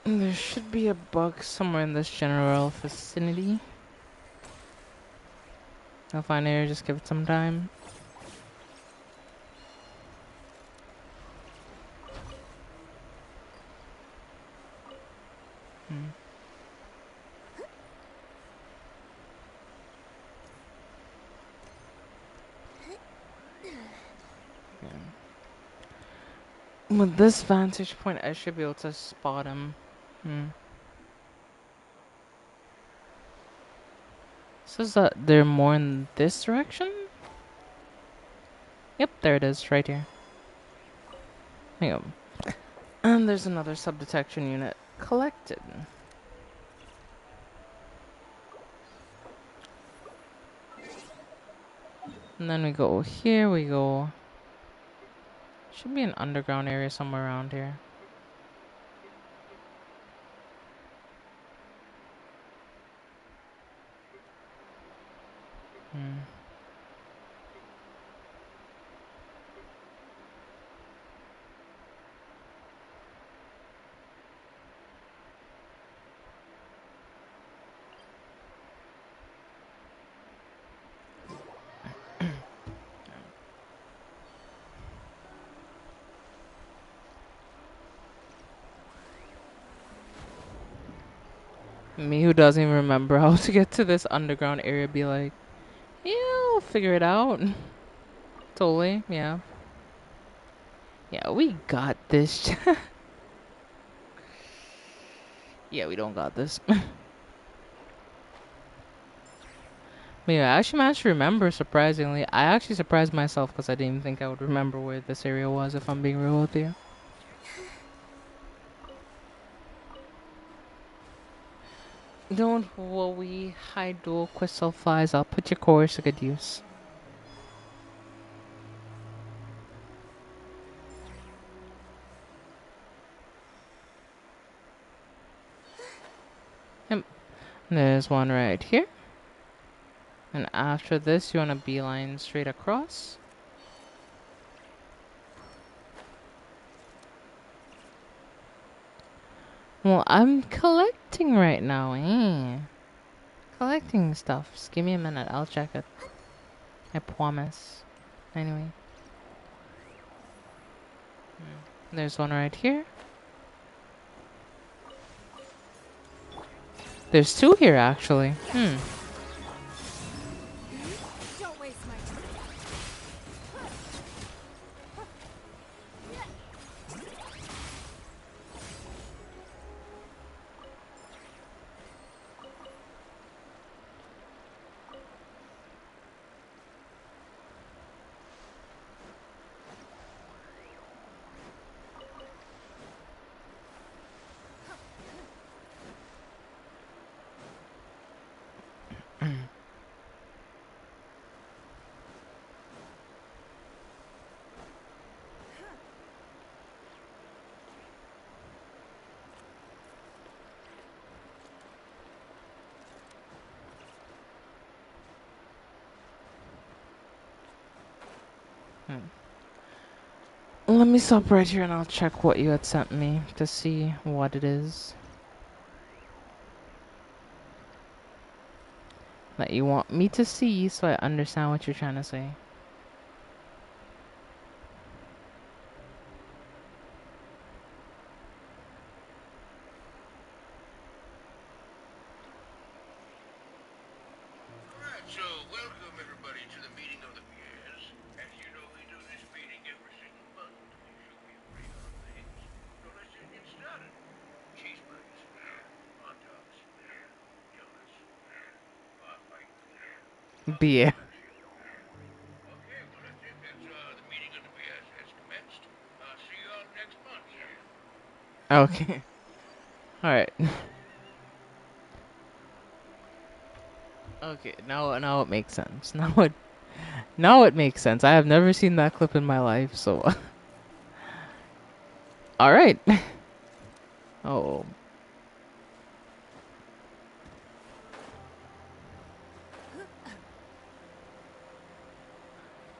There should be a bug somewhere in this general vicinity. I'll find it. Just give it some time. Hmm. Yeah. With this vantage point, I should be able to spot him. Hmm. Says that they're more in this direction? Yep, there it is, right here. Hang on. And there's another sub-detection unit collected. And then we go here, we go... Should be an underground area somewhere around here. Hmm. Me who doesn't even remember how to get to this underground area be like, yeah, I'll figure it out. Totally, yeah. Yeah, we got this. Yeah, we don't got this. But yeah, I actually managed to remember, surprisingly. I actually surprised myself because I didn't even think I would remember where this area was, if I'm being real with you. Don't worry, hydro crystal flies. I'll put your cores to good use. Yep. There's one right here. And after this, you want to beeline straight across. Well, I'm collecting right now, eh? Collecting stuff. Just give me a minute. I'll check it. I promise. Anyway. There's one right here. There's two here, actually. Don't waste my time. Let me stop right here and I'll check what you had sent me to see what it is that you want me to see so I understand what you're trying to say. Alright, so welcome everybody to the meeting of the peers. As you know, we do this meeting every single month to make sure we agree on things. So let's just get started. Cheese bites, hot dogs, donuts, bar fight, Beer. Okay, well that's it. That's the meeting of the peers has commenced. See you all next month. Okay. Alright. Okay, now it makes sense. Now it makes sense. I have never seen that clip in my life, so alright. Oh.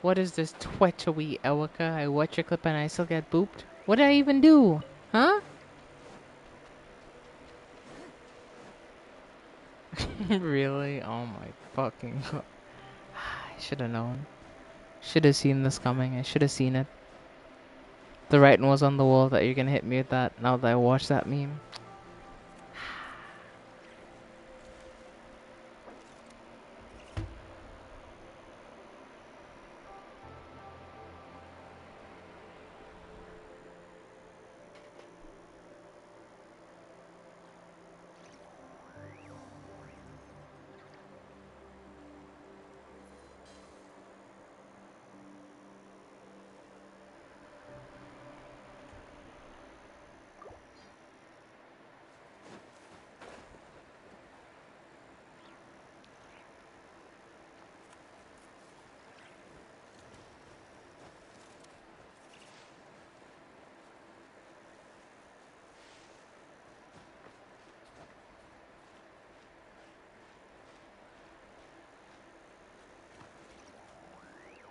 What is this twitchery, Erica? I watch your clip and I still get booped? What did I even do? Huh? Really? Oh my fucking god. I should have known. Should have seen this coming. I should have seen it. The writing was on the wall that you're gonna hit me with that now that I watched that meme.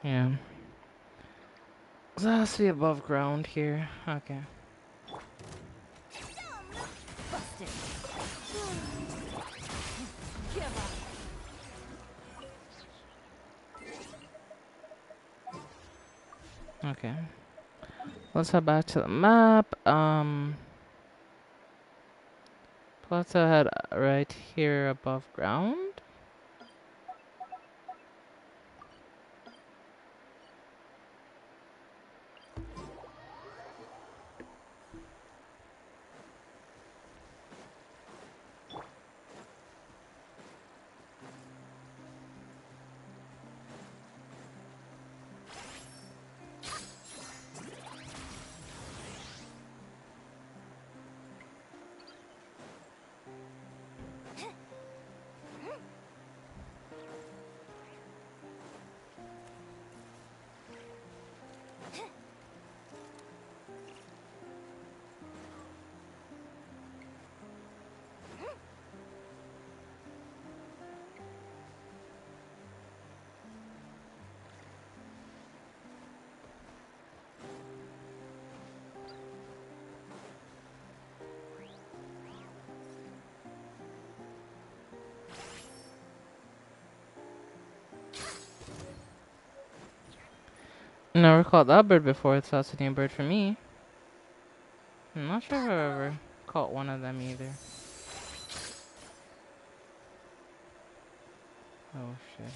Yeah. So it has to be above ground here. Okay. Busted. Give up. Okay. Let's head back to the map. Let's head right here above ground. Never caught that bird before, so that's a new bird for me. I'm not sure if I've ever caught one of them either. Oh shit.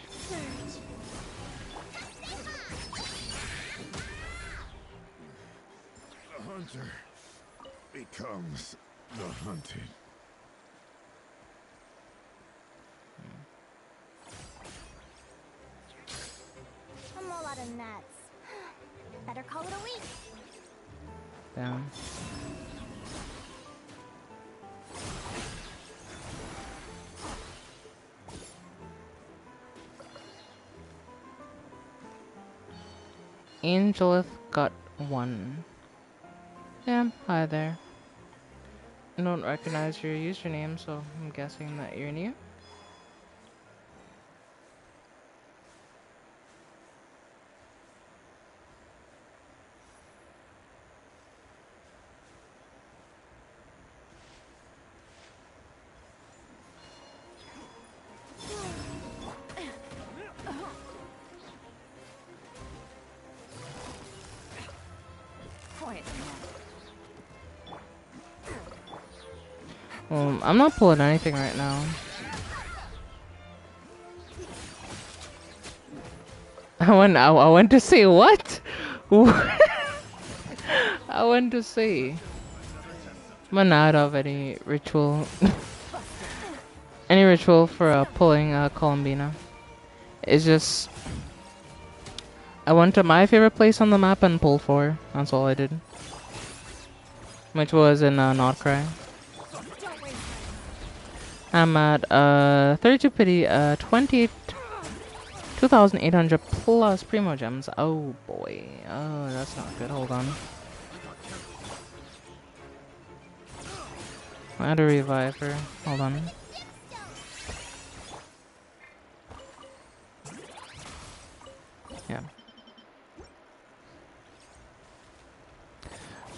Surge. The hunter becomes the hunted. I'm all out of nuts. Better call it a week. Down. Angelith got one. Yeah, hi there. I don't recognize your username, so I'm guessing that you're new. Quiet I'm not pulling anything right now. I went to say what? I went to say. I'm not of any ritual. Any ritual for pulling Columbina. It's just I went to my favorite place on the map and pulled for her. That's all I did. Which was in Notcry. I'm at 32 pity, 2,800 plus primo gems. Oh boy. Oh, that's not good. Hold on. I had to revive her. Hold on. Yeah.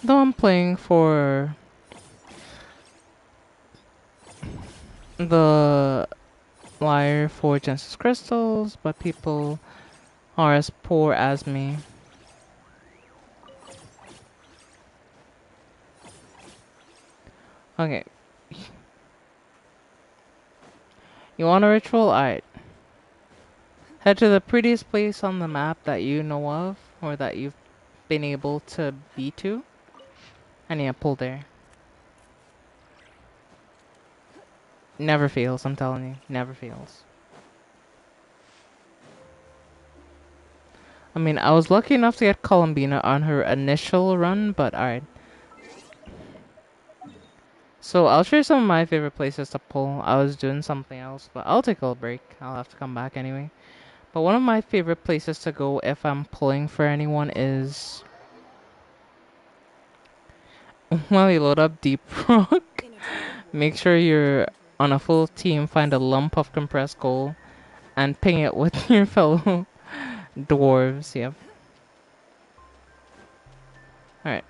Though I'm playing for the lyre for Genesis crystals, but people are as poor as me. Okay. You want a ritual? Alright. Head to the prettiest place on the map that you know of, or that you've been able to be to. And yeah, pull there. Never fails, I'm telling you. Never fails. I mean, I was lucky enough to get Columbina on her initial run, but alright. So I'll share some of my favorite places to pull. I was doing something else, but I'll take a little break. I'll have to come back anyway. But one of my favorite places to go if I'm pulling for anyone is... While you load up Deep Rock, make sure you're on a full team, find a lump of compressed gold, and ping it with your fellow dwarves. Yep. Alright.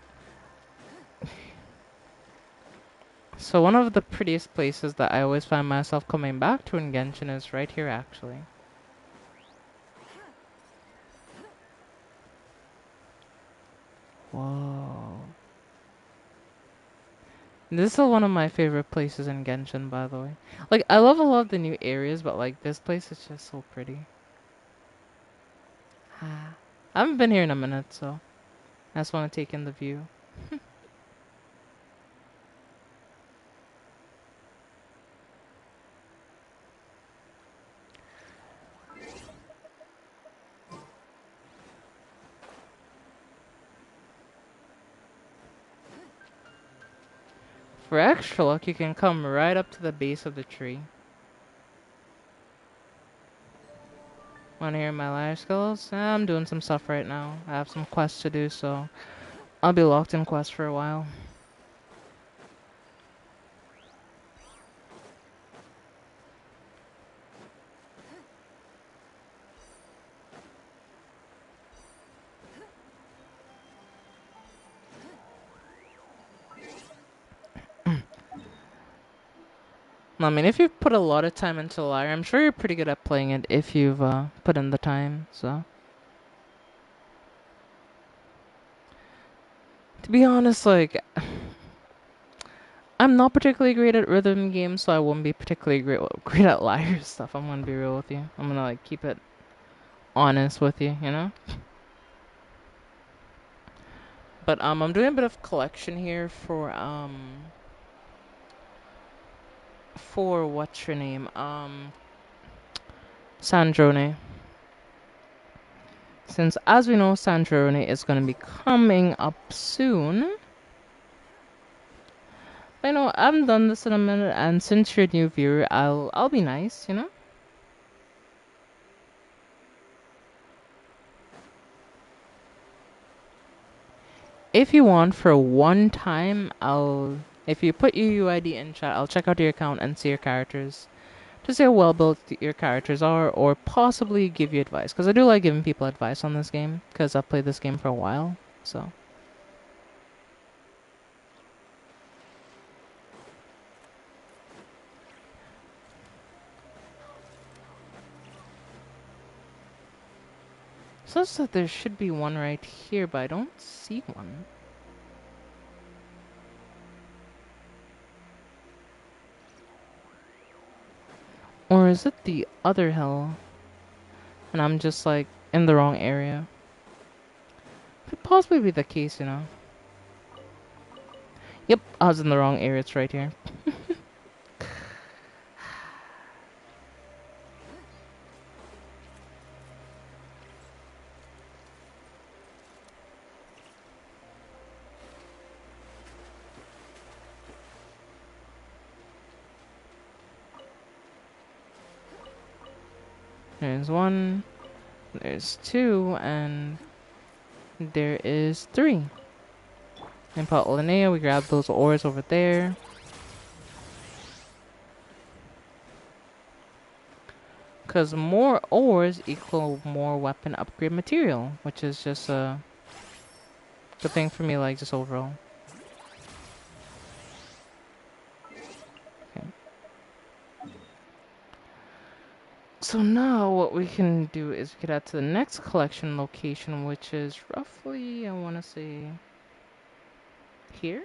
So one of the prettiest places that I always find myself coming back to in Genshin is right here, actually. Whoa. This is one of my favorite places in Genshin, by the way. Like, I love a lot of the new areas, but like, this place is just so pretty. I haven't been here in a minute, so I just want to take in the view. For extra luck, you can come right up to the base of the tree. Wanna hear my life skills? I'm doing some stuff right now. I have some quests to do, so I'll be locked in quests for a while. I mean, if you've put a lot of time into Lyre, I'm sure you're pretty good at playing it if you've put in the time, so. To be honest, like, I'm not particularly great at rhythm games, so I won't be particularly great at Lyre stuff. I'm gonna be real with you. I'm gonna, like, keep it honest with you, you know? But, I'm doing a bit of collection here for what's your name? Sandrone. Since, as we know, Sandrone is going to be coming up soon. I know I haven't done this in a minute, and since you're a new viewer, I'll be nice, you know. If you want, for one time, if you put your UID in chat, I'll check out your account and see your characters to see how well built your characters are, or possibly give you advice. Because I do like giving people advice on this game, because I've played this game for a while, so. Says that there should be one right here, but I don't see one. Or is it the other hill? And I'm just like in the wrong area. Could possibly be the case, you know. Yep, I was in the wrong area. It's right here. There's one, there's two, and there is three. In Port Linnea, we grab those ores over there. Because more ores equal more weapon upgrade material, which is just a good thing for me, like, just overall. Okay. So now what we can do is we could add to the next collection location, which is roughly, I want to say, here?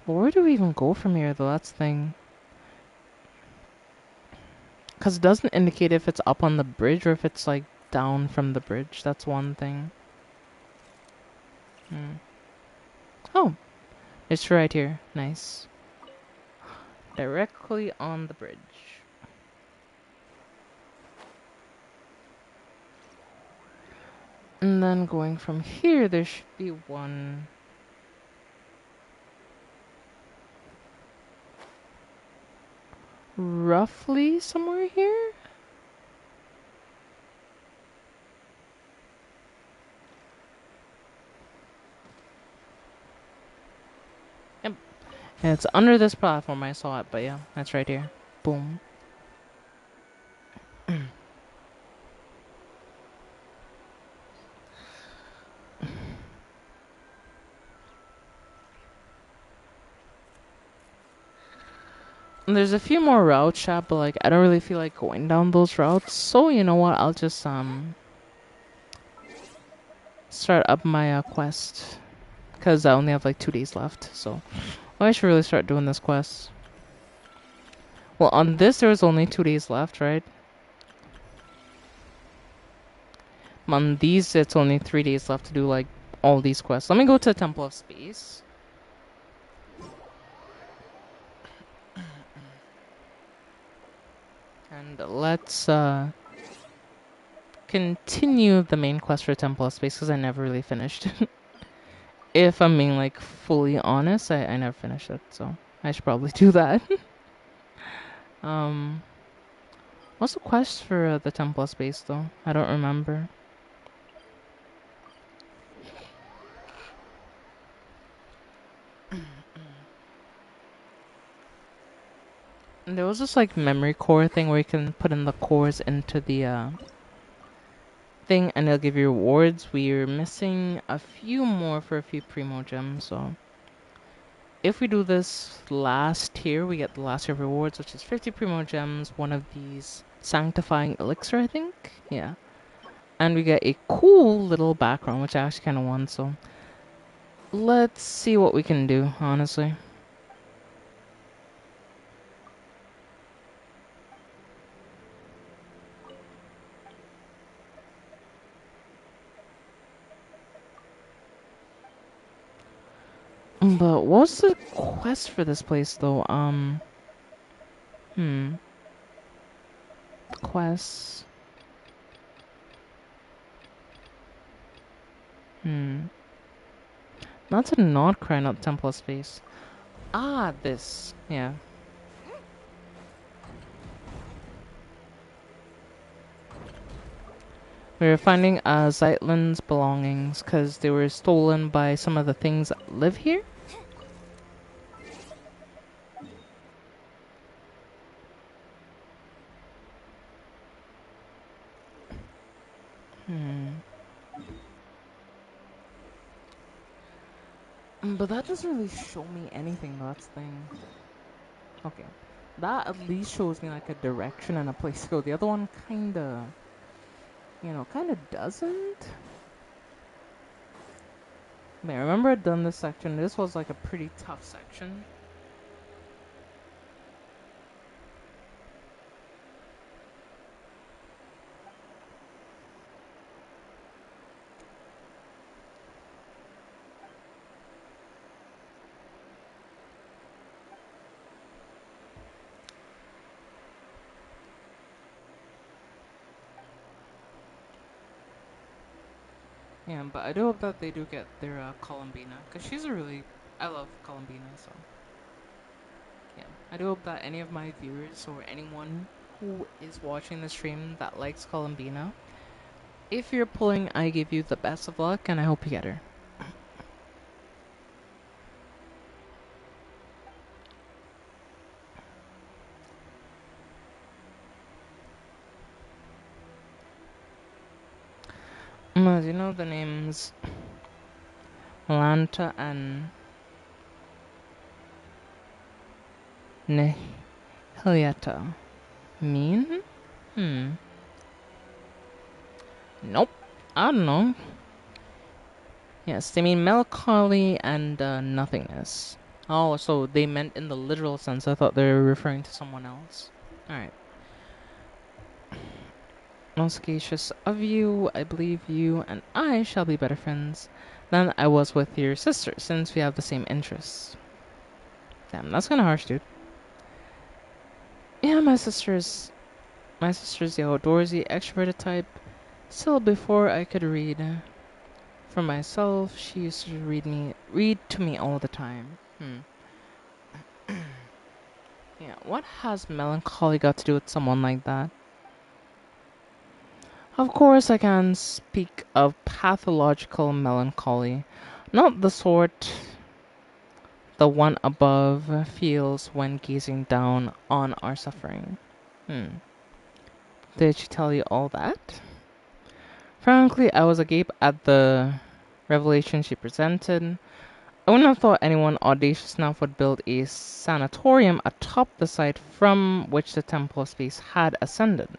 But where do we even go from here, though? That's the thing. Because it doesn't indicate if it's up on the bridge or if it's, like, down from the bridge. That's one thing. Oh, it's right here. Nice. Directly on the bridge. And then going from here, there should be one. Roughly somewhere here? Yep. And it's under this platform. I saw it, but yeah, that's right here. Boom. And there's a few more routes, chat, but like I don't really feel like going down those routes. So you know what? I'll just start up my quest because I only have like 2 days left. So I should really start doing this quest. Well, on this there's only 2 days left, right? On these it's only 3 days left to do like all these quests. Let me go to Temple of Space. And let's continue the main quest for Temple of Space because I never really finished. If I'm being like fully honest, I never finished it, so I should probably do that. um, what's the quest for the Temple of Space though? I don't remember. And there was this like memory core thing where you can put in the cores into the thing and it'll give you rewards. We're missing a few more for a few primo gems, so if we do this last tier, we get the last tier of rewards, which is 50 primo gems, one of these sanctifying elixir, I think. Yeah. And we get a cool little background, which I actually kind of want, so let's see what we can do, honestly. But what's the quest for this place, though? Quests. Not to not cry out Temple of Space. Ah, this. Yeah. We were finding Zeitlin's belongings because they were stolen by some of the things that live here. But that doesn't really show me anything, though. That's the thing. Okay. That at least shows me like a direction and a place to go. The other one kinda, kinda doesn't. Man, I remember I'd done this section. This was like a pretty tough section. Yeah, but I do hope that they do get their Columbina. Because she's a really... I love Columbina, so... Yeah, I do hope that any of my viewers or anyone who is watching the stream that likes Columbina, if you're pulling, I give you the best of luck and I hope you get her. As you know, the names Lanta and Nihiliata mean? Nope. I don't know. Yes, they mean melancholy and nothingness. Oh, so they meant in the literal sense. I thought they were referring to someone else. Alright. Most sagacious of you, I believe you and I shall be better friends than I was with your sister, since we have the same interests. Damn, that's kinda harsh, dude. Yeah, my sister's the outdoorsy, extroverted type. Still, before I could read for myself, she used to read to me all the time. Yeah, what has melancholy got to do with someone like that? Of course, I can speak of pathological melancholy, not the sort the one above feels when gazing down on our suffering. Did she tell you all that? Frankly, I was agape at the revelation she presented. I wouldn't have thought anyone audacious enough would build a sanatorium atop the site from which the Temple of Space had ascended.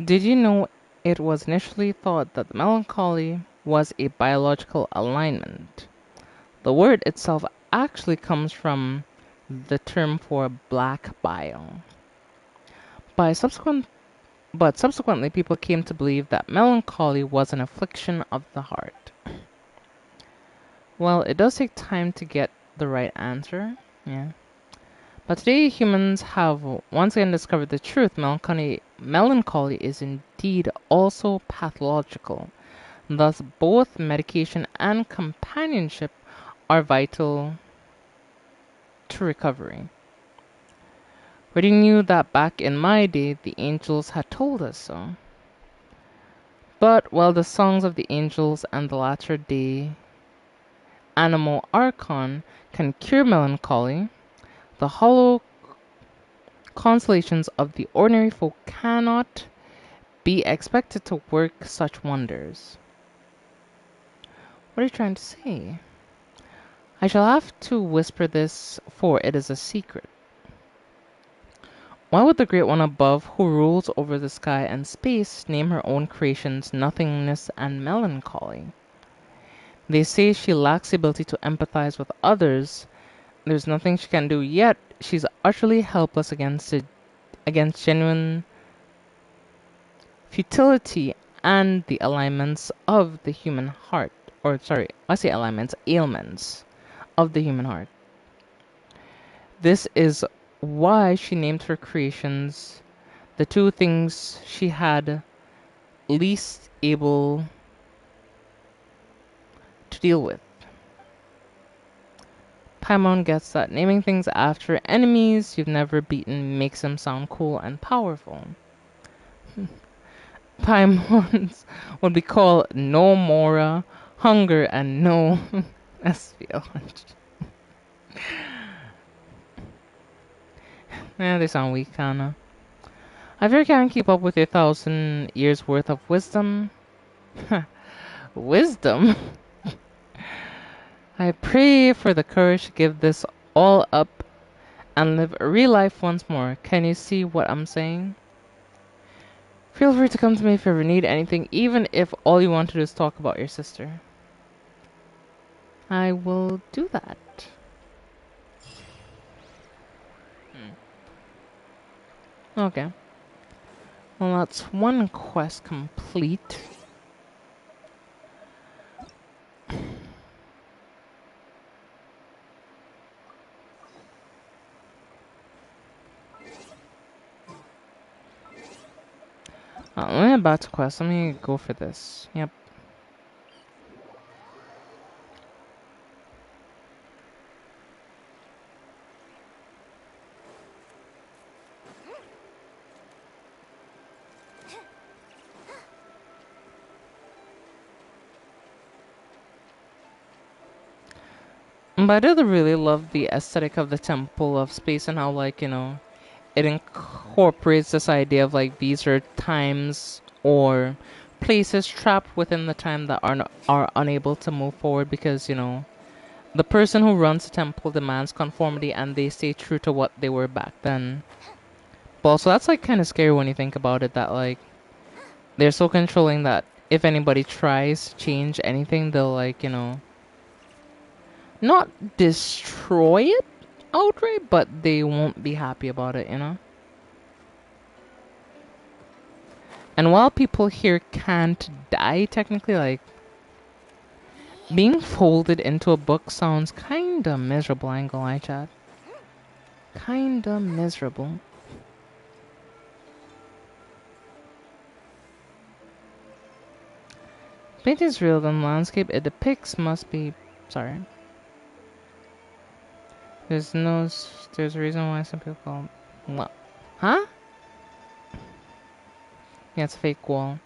Did you know it was initially thought that melancholy was a biological alignment? The word itself actually comes from the term for black bile. By subsequently people came to believe that melancholy was an affliction of the heart. Well, it does take time to get the right answer. Yeah. But today humans have once again discovered the truth. Melancholy is indeed also pathological. Thus, both medication and companionship are vital to recovery. Already knew that back in my day, the angels had told us so. But while the songs of the angels and the latter day animal archon can cure melancholy, the hollow consolations of the ordinary folk cannot be expected to work such wonders. What are you trying to say? I shall have to whisper this, for it is a secret. Why would the Great One above, who rules over the sky and space, name her own creations nothingness and melancholy? They say she lacks the ability to empathize with others. There's nothing she can do, yet she's utterly helpless against genuine futility and the alignments of the human heart. Or, sorry, I say alignments, ailments of the human heart. This is why she named her creations the two things she had least able to deal with. Paimon gets that naming things after enemies you've never beaten makes them sound cool and powerful. Paimons would be called No Mora, Hunger, and No SPL. Yeah, they sound weak, kinda. I fear I can't keep up with your 1,000 years worth of wisdom. Wisdom? I pray for the courage to give this all up and live a real life once more. Can you see what I'm saying? Feel free to come to me if you ever need anything, even if all you want to do is talk about your sister. I will do that. Okay. Well, that's one quest complete. Let me back to quest. Let me go for this. Yep. But I did really love the aesthetic of the Temple of Space and how, like, it incorporates this idea of, like, these are times or places trapped within the time that are unable to move forward because, you know, the person who runs the temple demands conformity and they stay true to what they were back then. But also that's like kind of scary when you think about it, that like they're so controlling that if anybody tries to change anything, they'll like, you know, not destroy it outright, but they won't be happy about it, you know? And while people here can't die technically, like being folded into a book sounds kinda miserable, I ain't gonna lie, chat. Kinda miserable. Painting's real, then landscape it depicts must be... Sorry. There's there's a reason why some people call it... What? Huh? Yeah, it's a fake wall.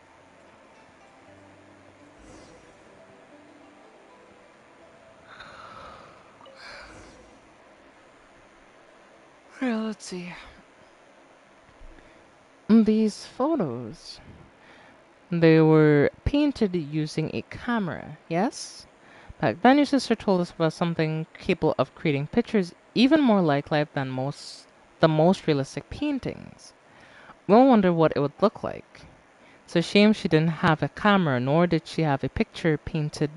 Here, let's see. These photos, they were painted using a camera, yes? Back then your sister told us about something capable of creating pictures even more like life than the most realistic paintings. We'll wonder what it would look like. It's a shame she didn't have a camera, nor did she have a picture painted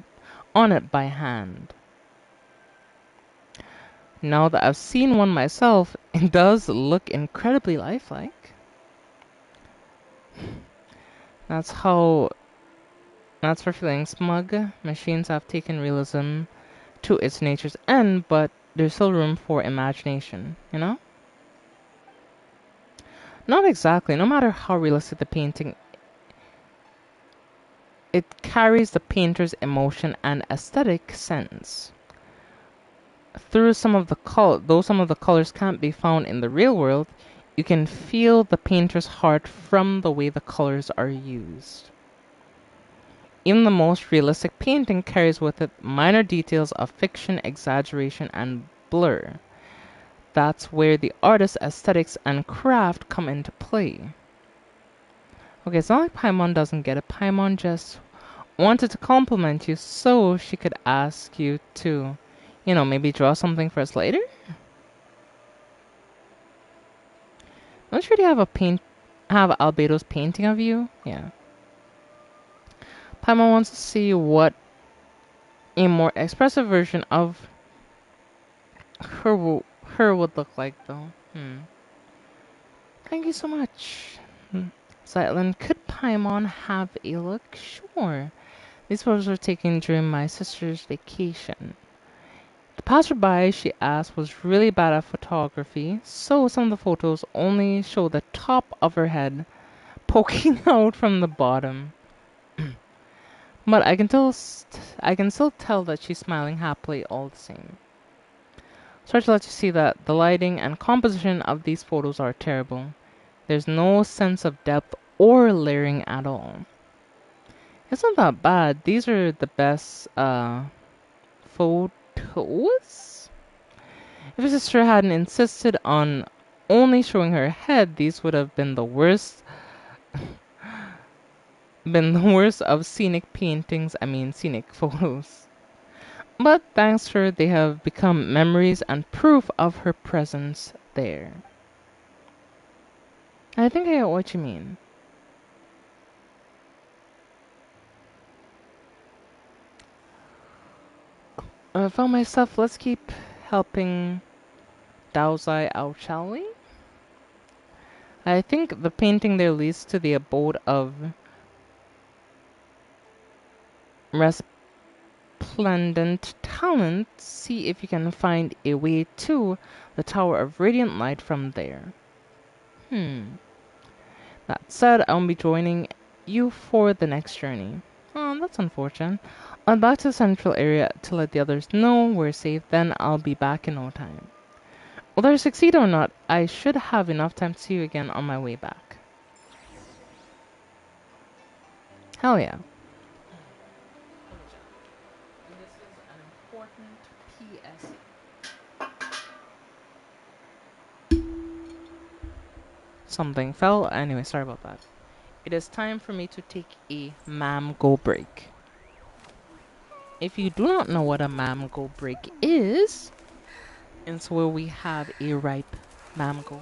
on it by hand. Now that I've seen one myself, it does look incredibly lifelike. That's how... That's for feeling smug. Machines have taken realism to its nature's end, but there's still room for imagination, you know? Not exactly. No matter how realistic the painting, it carries the painter's emotion and aesthetic sense. Though some of the colors can't be found in the real world, you can feel the painter's heart from the way the colors are used. Even the most realistic painting carries with it minor details of fiction, exaggeration, and blur. That's where the artist's aesthetics and craft come into play. Okay, it's not like Paimon doesn't get it. Paimon just wanted to compliment you so she could ask you to, you know, maybe draw something for us later? Don't you already have Albedo's painting of you? Yeah. Paimon wants to see what a more expressive version of her would look like, though. Thank you so much. Zytlin, could Paimon have a look? Sure. These photos were taken during my sister's vacation. The passerby she asked was really bad at photography, so some of the photos only show the top of her head poking out from the bottom. But I can still tell that she's smiling happily all the same. Sorry to let you see that the lighting and composition of these photos are terrible. There's no sense of depth or layering at all. It's not that bad. These are the best photos? If your sister hadn't insisted on only showing her head, these would have been the worst of scenic paintings, scenic photos. But thanks to her, they have become memories and proof of her presence there. I think I get what you mean. I found myself, let's keep helping Daozai out, shall we? I think the painting there leads to the abode of resplendent talent. See if you can find a way to the Tower of Radiant Light from there. That said, I won't be joining you for the next journey. Oh, that's unfortunate. I'll back to the central area to let the others know we're safe, then I'll be back in no time. Whether I succeed or not, I should have enough time to see you again on my way back. Hell yeah. This is an important PSA. Something fell. Anyway, sorry about that. It is time for me to take a mango break. If you do not know what a mango break is, it's where we have a ripe mango.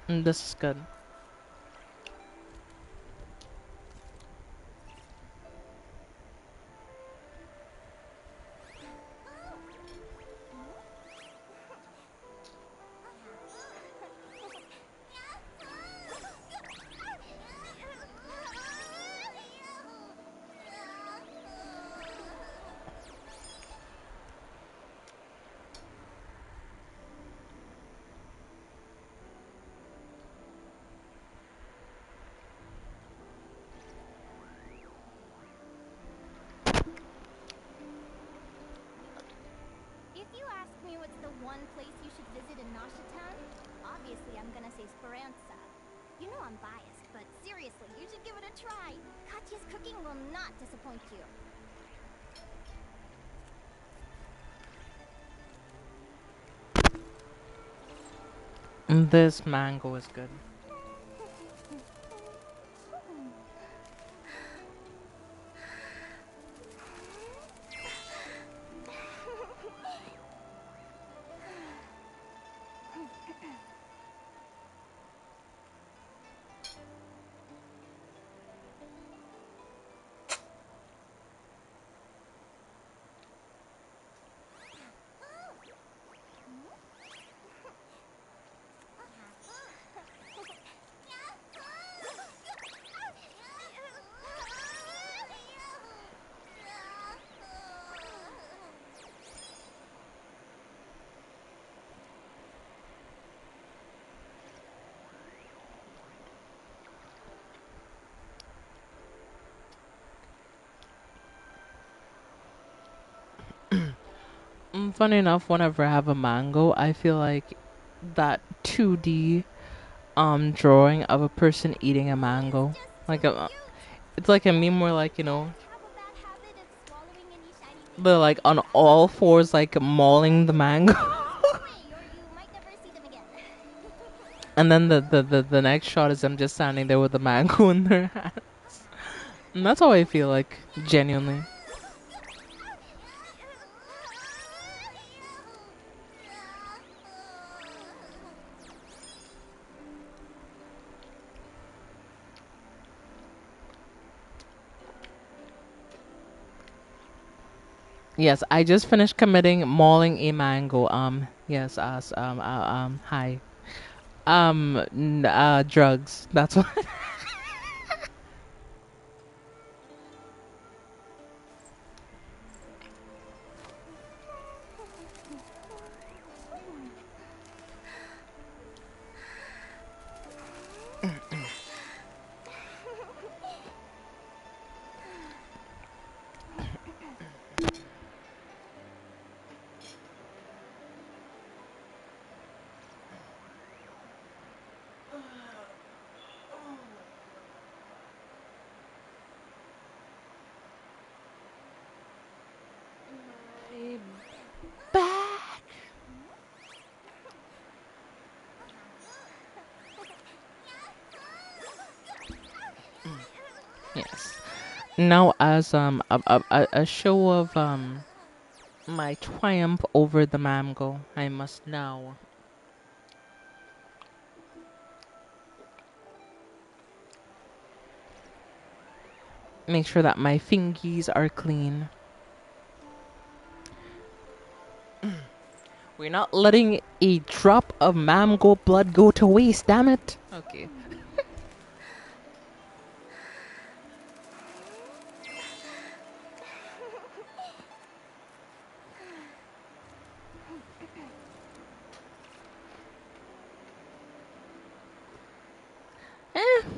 And this is good. If you ask me what's the one place you should visit in Nashatan, obviously I'm gonna say Speranza. You know I'm biased, but seriously, you should give it a try. Katya's cooking will not disappoint you. And this mango is good. Funny enough, whenever I have a mango, I feel like that 2D drawing of a person eating a mango. Like it's like a meme where like, you know, Have a bad habit of swallowing any shiny things. they're like on all fours like mauling the mango. Away, or you might never see them again. And then the next shot is them just standing there with the mango in their hand. And that's how I feel like, genuinely. Yes, I just finished committing mauling a mango. Yes, hi. Drugs. That's what. Back. Yes. Now, as a show of my triumph over the mango, I must now make sure that my fingies are clean. We're not letting a drop of mango blood go to waste, damn it. Okay.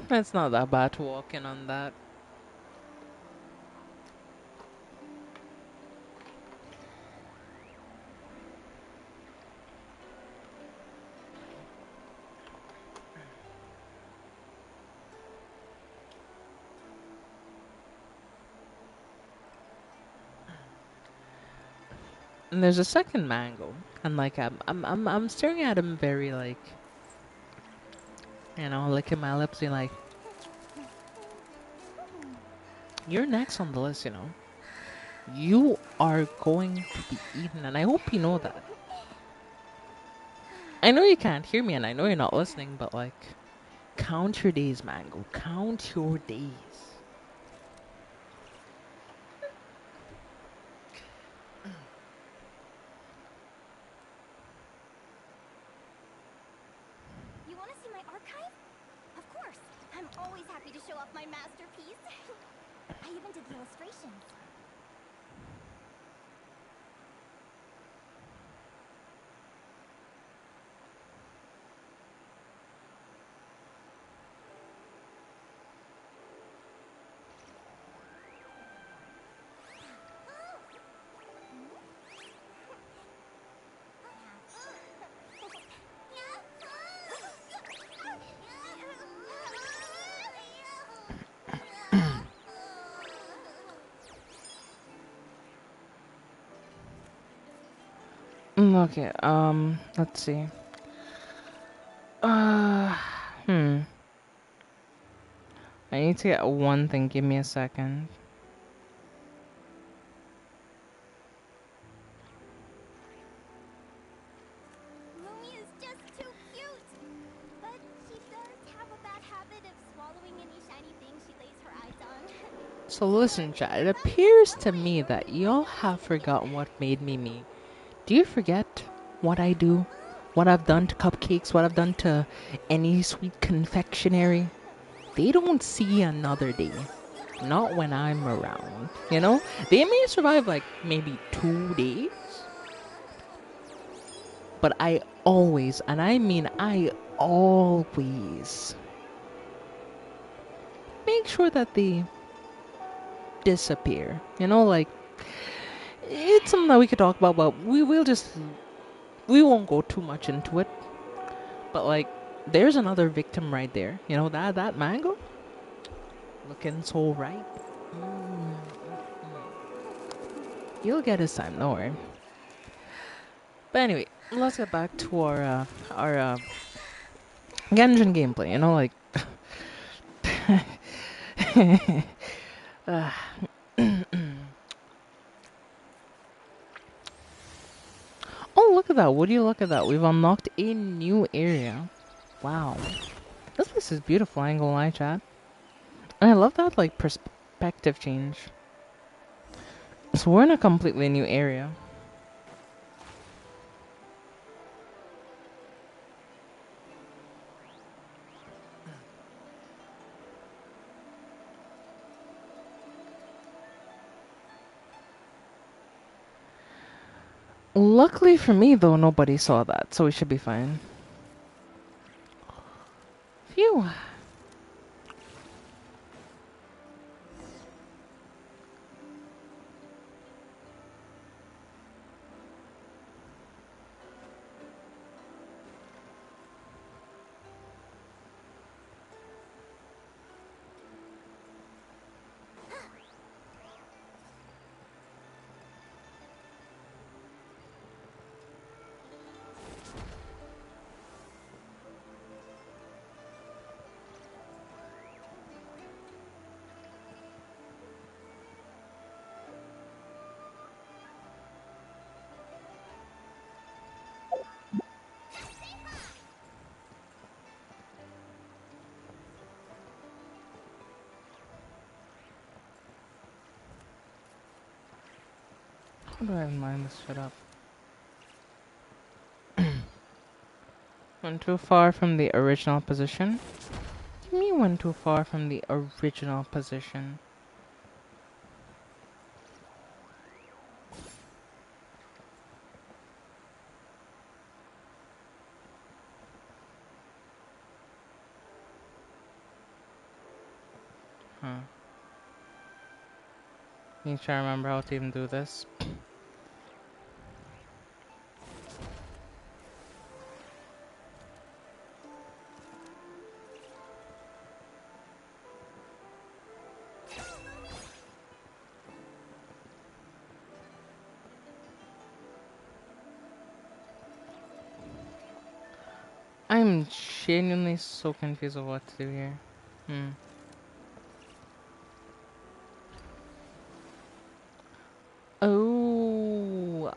It's not that bad to walk in on that. And there's a second mango, and like I'm staring at him very like, licking my lips, and like, you're next on the list, You are going to be eaten, and I hope you know that. I know you can't hear me, and I know you're not listening, but like, count your days, Mango. Count your days. You want to see my archive? Of course. I'm always happy to show off my masterpiece. I even did the illustrations. Okay, let's see. Uh, hmm. I need to get one thing. Give me a second. Lumi is just too cute. But she does have a bad habit of swallowing any shiny thing she lays her eyes on. So listen, chat. It appears to me that y'all have forgotten what made me me. Do you forget what I do? What I've done to cupcakes? What I've done to any sweet confectionery? They don't see another day. Not when I'm around. They may survive like maybe 2 days. But I always, and I mean I always, make sure that they disappear. Like, it's something that we could talk about, but we won't go too much into it. But like, there's another victim right there. That mango? Looking so ripe. Mm. You'll get his time, don't worry. But anyway, let's get back to our Genshin gameplay. Like, oh, look at that! Would you look at that? We've unlocked a new area. Wow, this place is beautiful. I ain't gonna lie, chat. And I love that like perspective change. So we're in a completely new area. Luckily for me, though, nobody saw that, so we should be fine. Phew. How do I line this shit up? Went too far from the original position? What do you mean went too far from the original position? Huh. Need to remember how to even do this. I'm genuinely so confused of what to do here. Oh,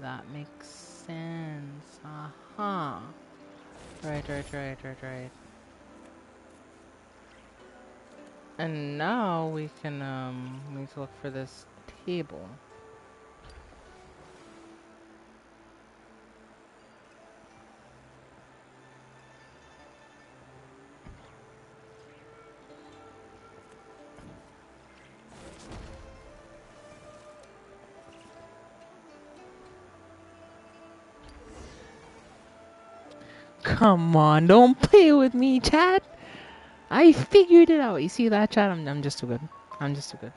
that makes sense. Uh-huh. Right. And now we need to look for this table. Come on, don't play with me, Chad. I figured it out. You see that, Chad? I'm just too good. I'm just too good.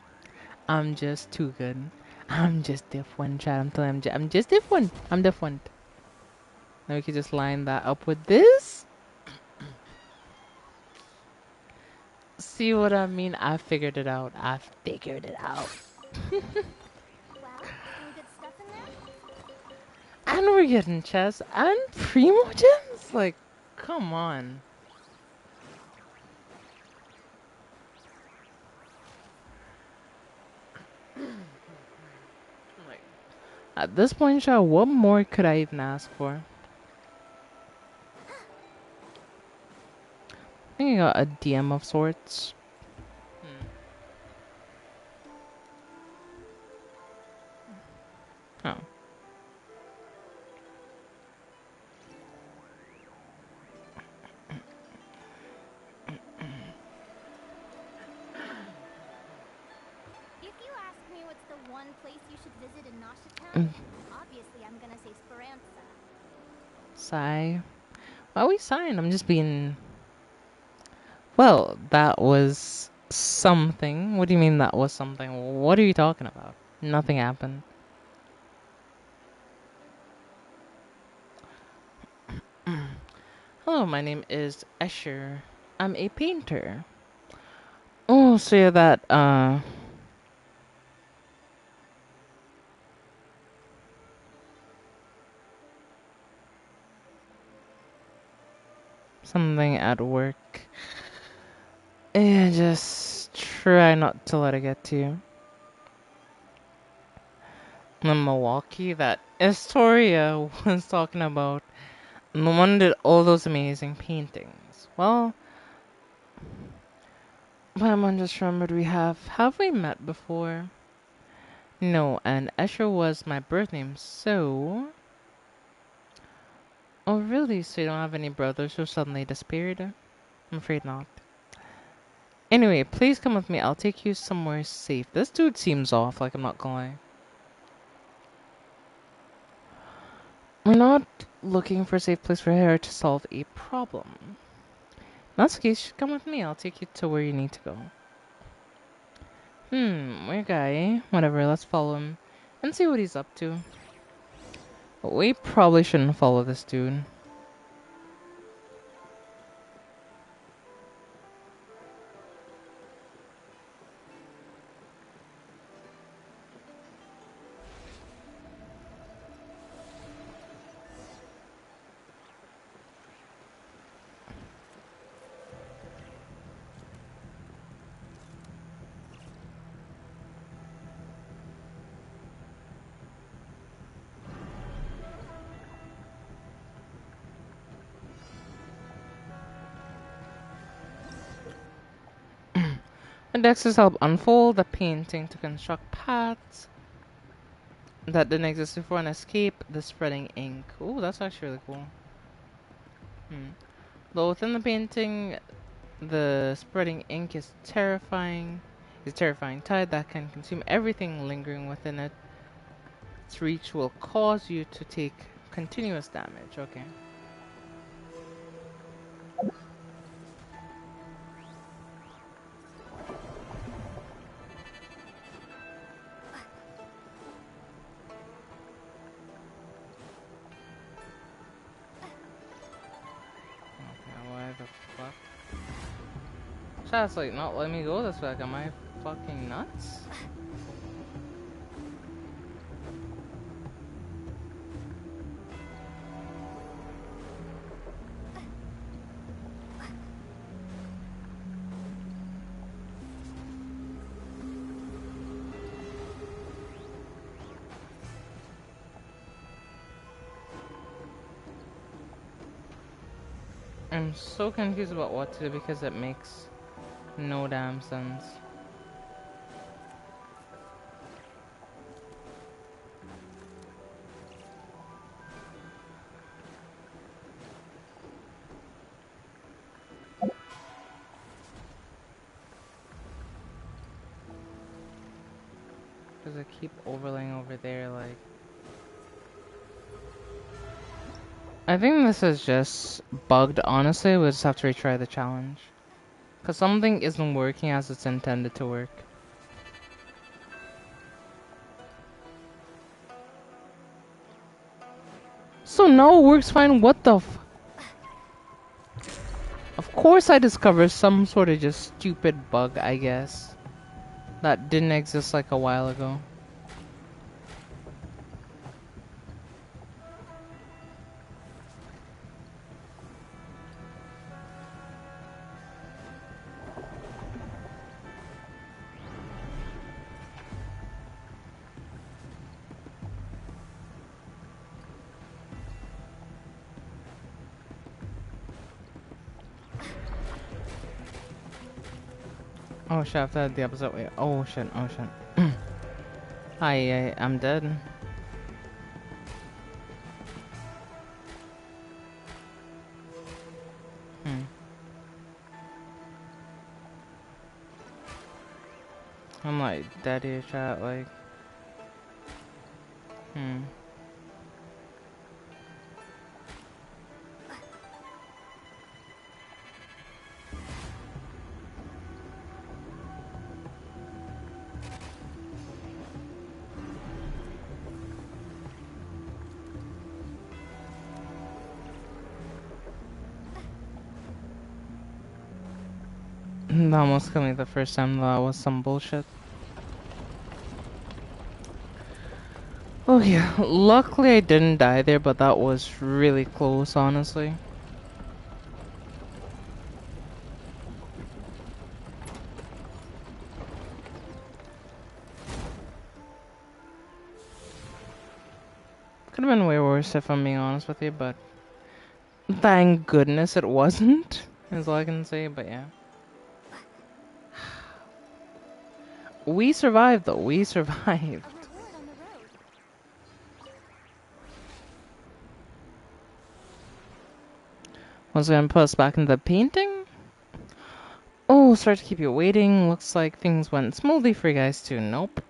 I'm just too good. I'm just different, Chad. I'm telling you, I'm just different. I'm different. Now we can just line that up with this. See what I mean? I figured it out. I figured it out. Well, some good stuff in there? And we're getting chests and primogens? Like, come on. Like, at this point, Chad, what more could I even ask for? I think I got a DM of sorts. Oh. If you ask me what's the one place you should visit in Nasha obviously I'm gonna say Speranza. Sigh. Why are we sighing? I'm just being... Well, that was something. What do you mean that was something? What are you talking about? Nothing happened. Hello, my name is Escher. I'm a painter. Oh, so you're that, something at work. Yeah, just try not to let it get to you. The Milwaukee that Astoria was talking about. And the one did all those amazing paintings. Well, Paimon just remembered have we met before? No, and Escher was my birth name, so... Oh really? So you don't have any brothers who suddenly disappeared? I'm afraid not. Anyway, please come with me. I'll take you somewhere safe. This dude seems off, like I'm not gonna lie. We're not looking for a safe place for her to solve a problem. In that case, come with me. I'll take you to where you need to go. Weird guy. Whatever, let's follow him and see what he's up to. But we probably shouldn't follow this dude. And Dexter's help unfold the painting to construct paths that didn't exist before and escape the spreading ink. Ooh, that's actually really cool. Though within the painting, the spreading ink is terrifying. Is a terrifying tide that can consume everything lingering within it. Its reach will cause you to take continuous damage. Okay. Okay, why the fuck? Chat's like not letting me go this way. Like, am I fucking nuts? I'm so confused about what to do because it makes no damn sense. Because I keep overlaying over there, like... I think this is just bugged, honestly. We'll just have to retry the challenge. Because something isn't working as it's intended to work. So now it works fine, what the f... Of course I discovered some sort of just stupid bug, I guess. That didn't exist like a while ago. Oh shit, I have to have the opposite way. Oh shit, oh shit. I'm dead. Hmm. I'm like dead here, chat, like... Hmm. That almost killed me the first time. That was some bullshit. Oh yeah, luckily I didn't die there, but that was really close, honestly. Could have been way worse if I'm being honest with you, but thank goodness it wasn't, is all I can say, but yeah. We survived though, we survived. A reward on the road. Was gonna put us back in the painting? Oh, sorry to keep you waiting. Looks like things went smoothly for you guys too. Nope.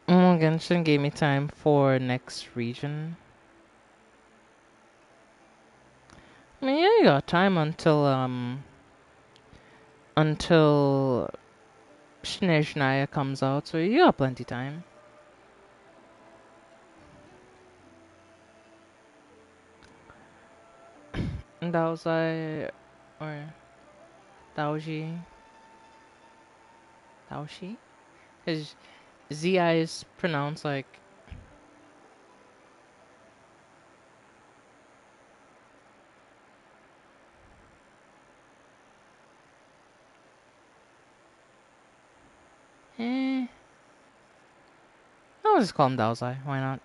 Genshin gave me time for next region. I mean, yeah, you got time until Snezhnaya comes out, so you got plenty time. Daozai or Daoji. Daoshi? Because ZI is pronounced like... Eh. I'll just call him Daozai. Why not?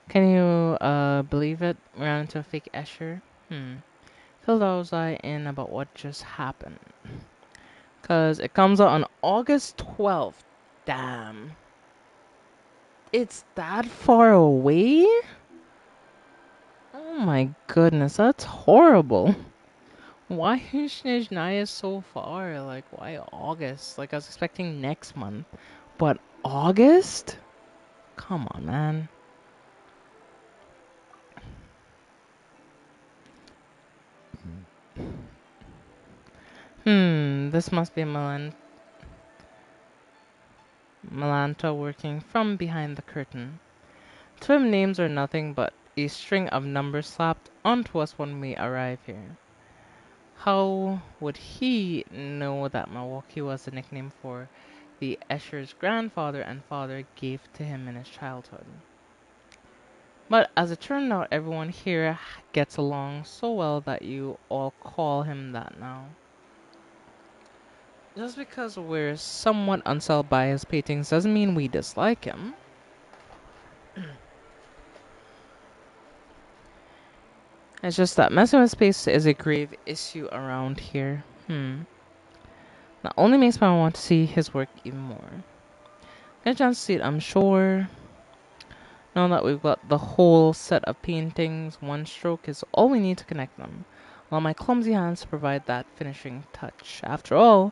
Can you believe it? Ran into a fake Escher? Fill Daozai in about what just happened. Because it comes out on August 12th. Damn. It's that far away? Oh my goodness, that's horrible. Why is Snezhnaya so far? Like, why August? Like, I was expecting next month. But August? Come on, man. This must be Malanta working from behind the curtain. Twin names are nothing but a string of numbers slapped onto us when we arrive here. How would he know that Milwaukee was the nickname for the Escher's grandfather and father gave to him in his childhood? But as it turned out, everyone here gets along so well that you all call him that now. Just because we're somewhat unsettled by his paintings doesn't mean we dislike him. It's just that messing with space is a grave issue around here. That only makes me want to see his work even more. Get a chance to see it, I'm sure. Now that we've got the whole set of paintings, one stroke is all we need to connect them. Allow my clumsy hands to provide that finishing touch. After all,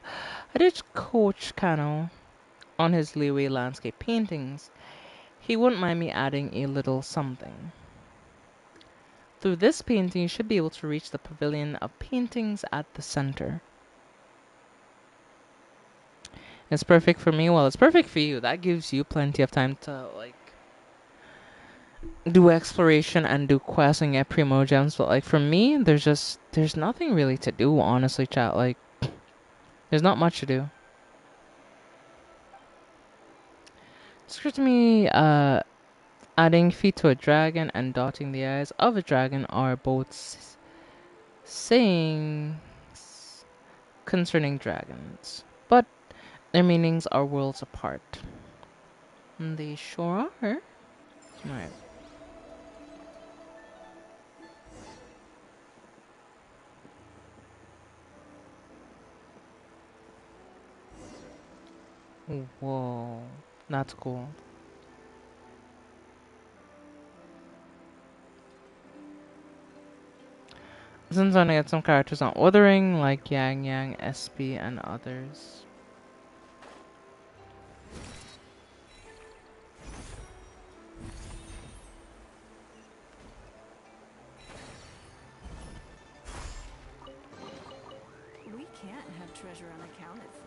I did coach Kano on his leeway landscape paintings. He wouldn't mind me adding a little something. Through this painting, you should be able to reach the pavilion of paintings at the center. It's perfect for me. Well, it's perfect for you. That gives you plenty of time to, like, do exploration and do quests and get primo gems. But, like, for me, there's nothing really to do, honestly, chat. Like, there's not much to do. It's clear to me, adding feet to a dragon and dotting the eyes of a dragon are both sayings concerning dragons, but their meanings are worlds apart. And they sure are. Alright. Whoa. That's cool. Since I get some characters on ordering, like Yang Yang, SP, and others. We can't have treasure unaccounted for.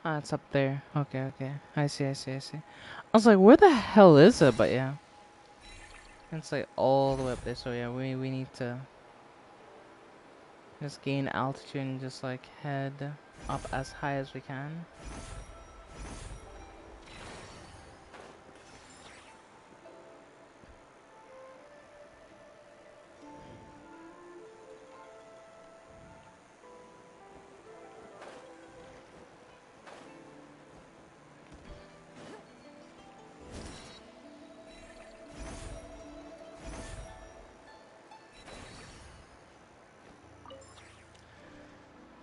Ah, it's up there. Okay, okay. I see, I see, I see. I was like, where the hell is it? But yeah. It's like all the way up there. So yeah, we need to just gain altitude and just like head up as high as we can.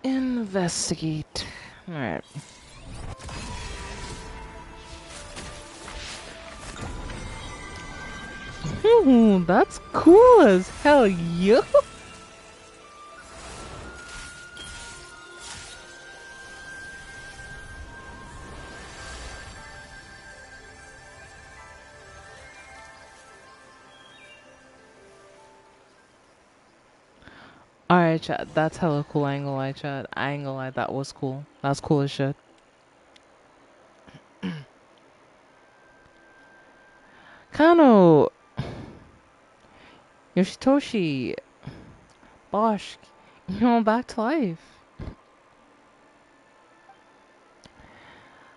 Investigate. Alright. That's cool as hell, yo. Alright, chat. That's hella cool. I ain't gonna lie, chat. I ain't gonna lie. That was cool. That's cool as shit. Kano, Yoshitoshi, Bosch, back to life.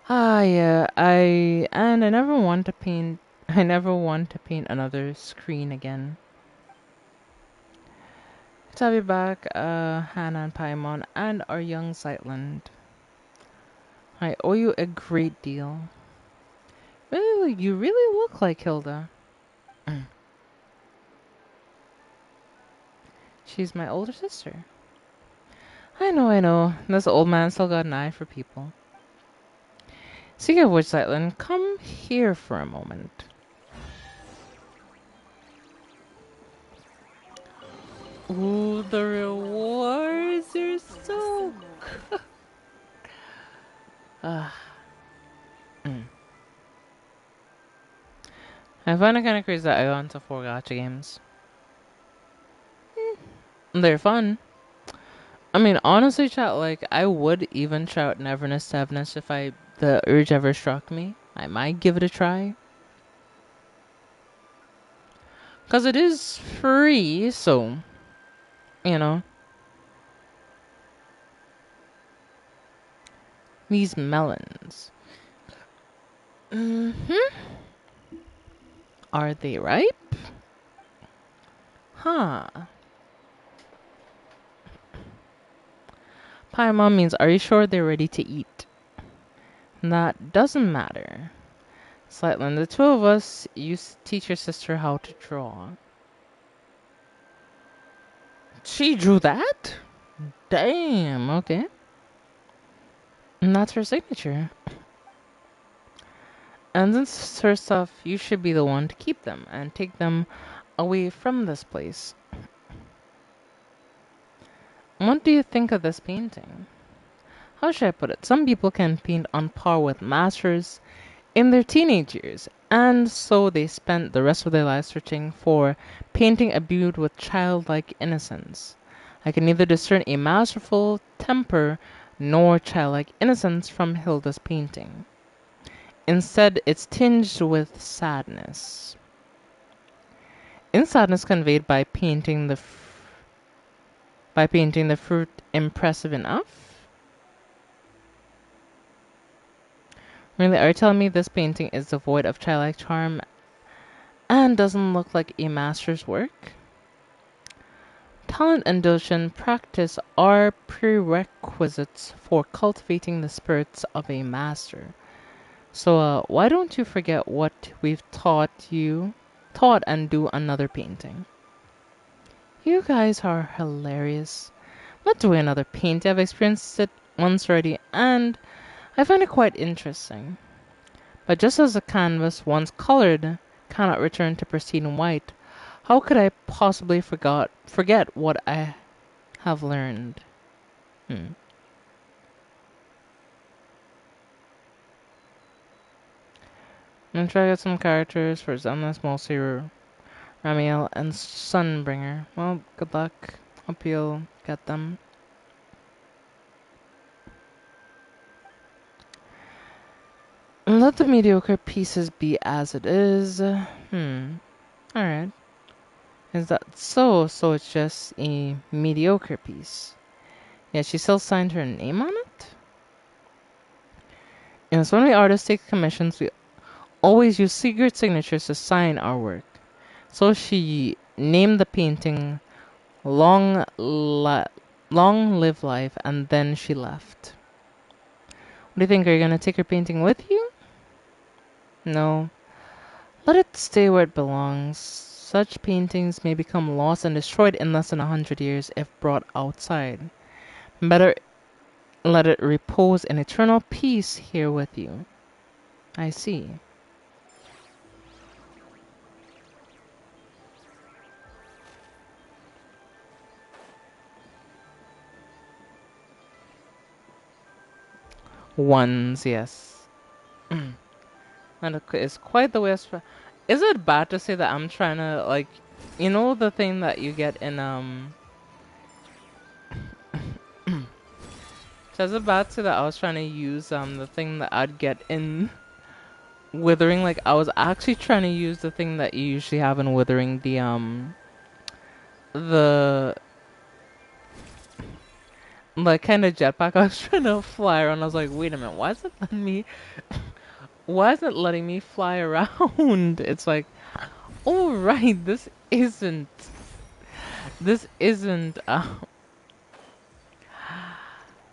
Ah, yeah. I never want to paint. I never want to paint another screen again. To have you back, Hannah and Paimon, and our young Sightland. I owe you a great deal. Really, you really look like Hilda. She's my older sister. I know, I know. This old man still got an eye for people. Speaking of which, Sightland, come here for a moment. Ooh, the rewards are so good. I find it kind of crazy that I got into 4 gacha games. They're fun. I mean, honestly, chat, like, I would even try out Neverness to Heaviness if the urge ever struck me. I might give it a try. Because it is free, so, you know. These melons. Are they ripe? Huh. Paimon means, are you sure they're ready to eat? That doesn't matter. Slightland, the two of us, teach your sister how to draw. She drew that? Damn, okay. And that's her signature. And since it's her stuff, you should be the one to keep them and take them away from this place. What do you think of this painting? How should I put it? Some people can paint on par with masters in their teenage years, and so they spent the rest of their lives searching for painting imbued with childlike innocence. I can neither discern a masterful temper nor childlike innocence from Hilda's painting. Instead, it's tinged with sadness. In sadness conveyed by painting the fruit impressive enough? Really, are you telling me this painting is devoid of childlike charm and doesn't look like a master's work? Talent and diligent practice are prerequisites for cultivating the spirits of a master. So, why don't you forget what we've taught and do another painting? You guys are hilarious. Let's do another paint. I've experienced it once already, and I find it quite interesting. But just as a canvas once colored cannot return to pristine white, how could I possibly forget what I have learned? I'm gonna try to get some characters for Zemnis, Molsir, Ramiel, and Sunbringer. Well, good luck. Hope you'll get them. Let the mediocre pieces be as it is. Alright. Is that so? So it's just a mediocre piece. Yeah, she still signed her name on it? So when we artists take commissions, we always use secret signatures to sign our work. So she named the painting Long Live Life, and then she left. What do you think? Are you gonna take her painting with you? No. Let it stay where it belongs. Such paintings may become lost and destroyed in less than 100 years if brought outside. Better let it repose in eternal peace here with you. I see. Ones, yes. That is quite the way. Is it bad to say that I'm trying to, like, you know, the thing that you get in So is it bad to say that I was trying to use the thing that I'd get in Withering? Like, I was actually trying to use the thing that you usually have in Withering, the like kind of jetpack. I was trying to fly around. I was like, wait a minute, why is it letting me fly around? It's like, oh right, this isn't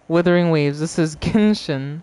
Withering Waves. This is Genshin.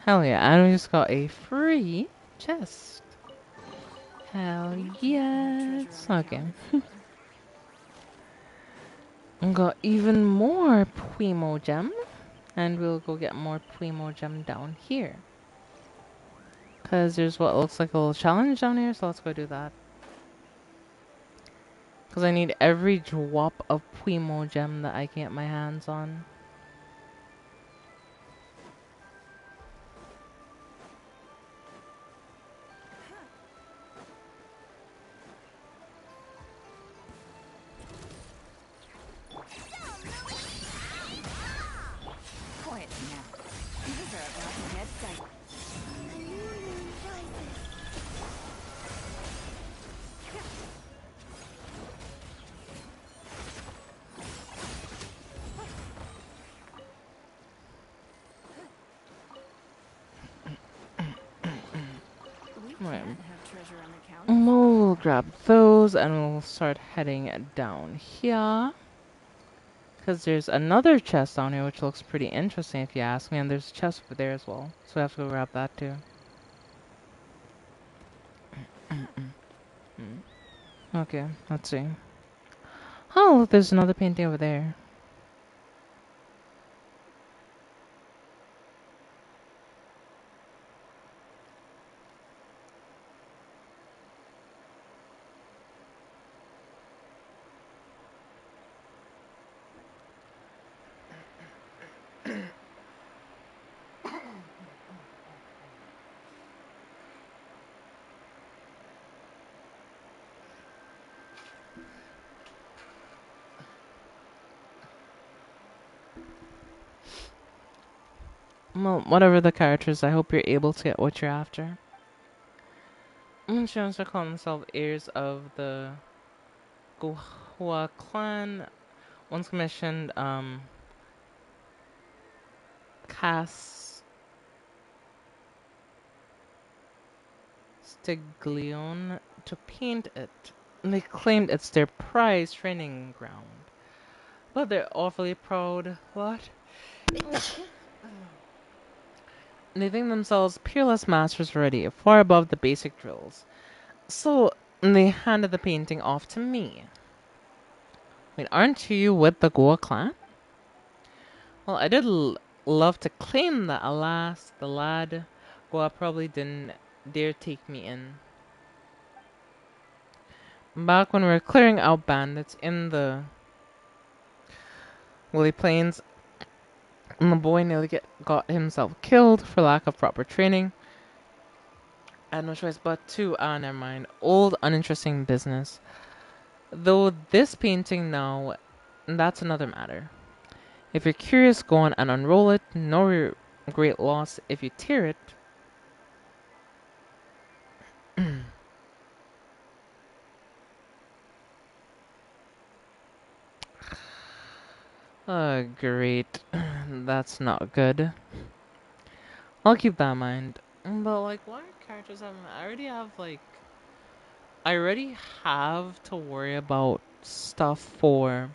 Hell yeah, and we just got a free chest. Hell We can't have yes. treasure Okay. unaccounted for. We got even more Primo Gem. And we'll go get more Primo Gem down here. Because there's what looks like a little challenge down here, so let's go do that. Because I need every drop of Primo Gem that I can get my hands on. Quiet now. These are about to get dicey. We Right. can't have treasure unaccounted for. We'll grab those and we'll start heading down here. Because there's another chest down here which looks pretty interesting if you ask me. And there's a chest over there as well. So we have to go grab that too. Okay, let's see. Oh, look, there's another painting over there. Well, whatever the characters, I hope you're able to get what you're after. Shows are calling themselves heirs of the Guhua clan. Once commissioned, Castiglione to paint it. They claimed it's their prize training ground. But they're awfully proud. What? They think themselves peerless masters already, far above the basic drills. So they handed the painting off to me. Wait, aren't you with the Goa clan? Well, I did love to claim that. Alas, the lad Goa probably didn't dare take me in. Back when we were clearing out bandits in the Willy Plains, and the boy nearly got himself killed for lack of proper training. I had no choice but to, never mind, old uninteresting business. Though this painting now, that's another matter. If you're curious, go on and unroll it. No great loss if you tear it. Great. That's not good. I'll keep that in mind. But, like, why are characters having... I already have to worry about stuff for...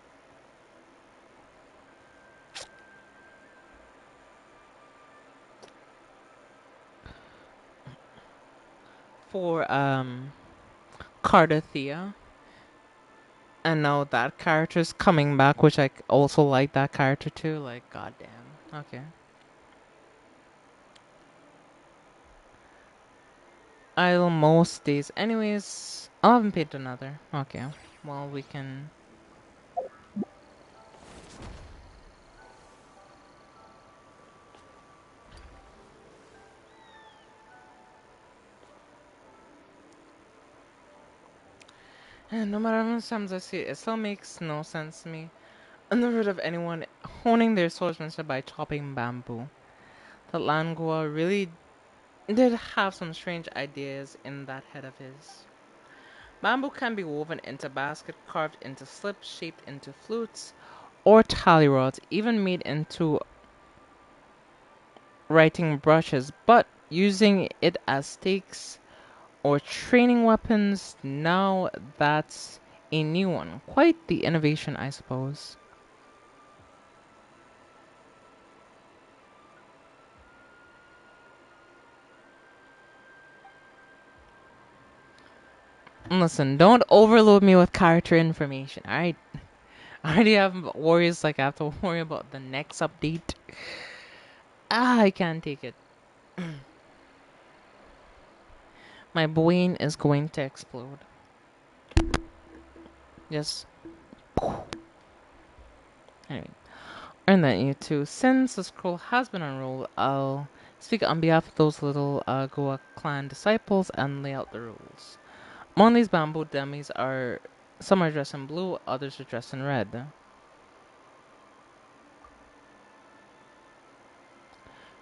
Cardathea. And now that character's coming back, which I also like that character too. Like, goddamn. Okay. I'll most days. Anyways, I haven't paid another. Okay. Well, we can... And no matter how many times I see it, it still makes no sense to me. I've never heard of anyone honing their swordsmanship by chopping bamboo. That Langua really did have some strange ideas in that head of his. Bamboo can be woven into baskets, carved into slips, shaped into flutes, or tally rods, even made into writing brushes, but using it as stakes or training weapons, now that's a new one. Quite the innovation, I suppose. Listen, don't overload me with character information, alright? I already have worries like I have to worry about the next update. I can't take it. My brain is going to explode. Just anyway. Earn that you too. Since the scroll has been unrolled, I'll speak on behalf of those little Goa clan disciples and lay out the rules. Among these bamboo dummies are some are dressed in blue, others are dressed in red.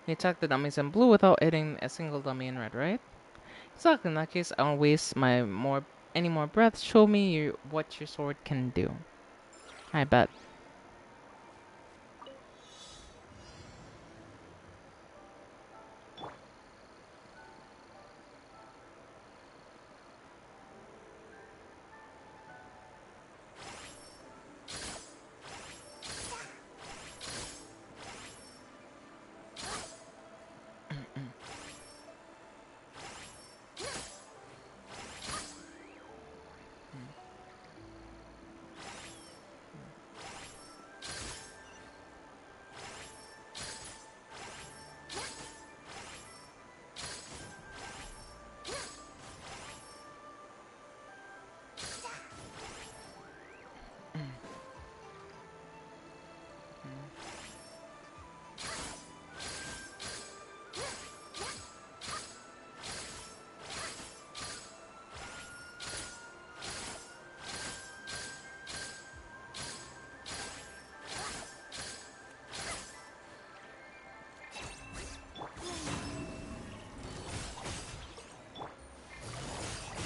You attack the dummies in blue without hitting a single dummy in red, right? Exactly. In that case, I won't waste any more breath. Show me what your sword can do. I bet.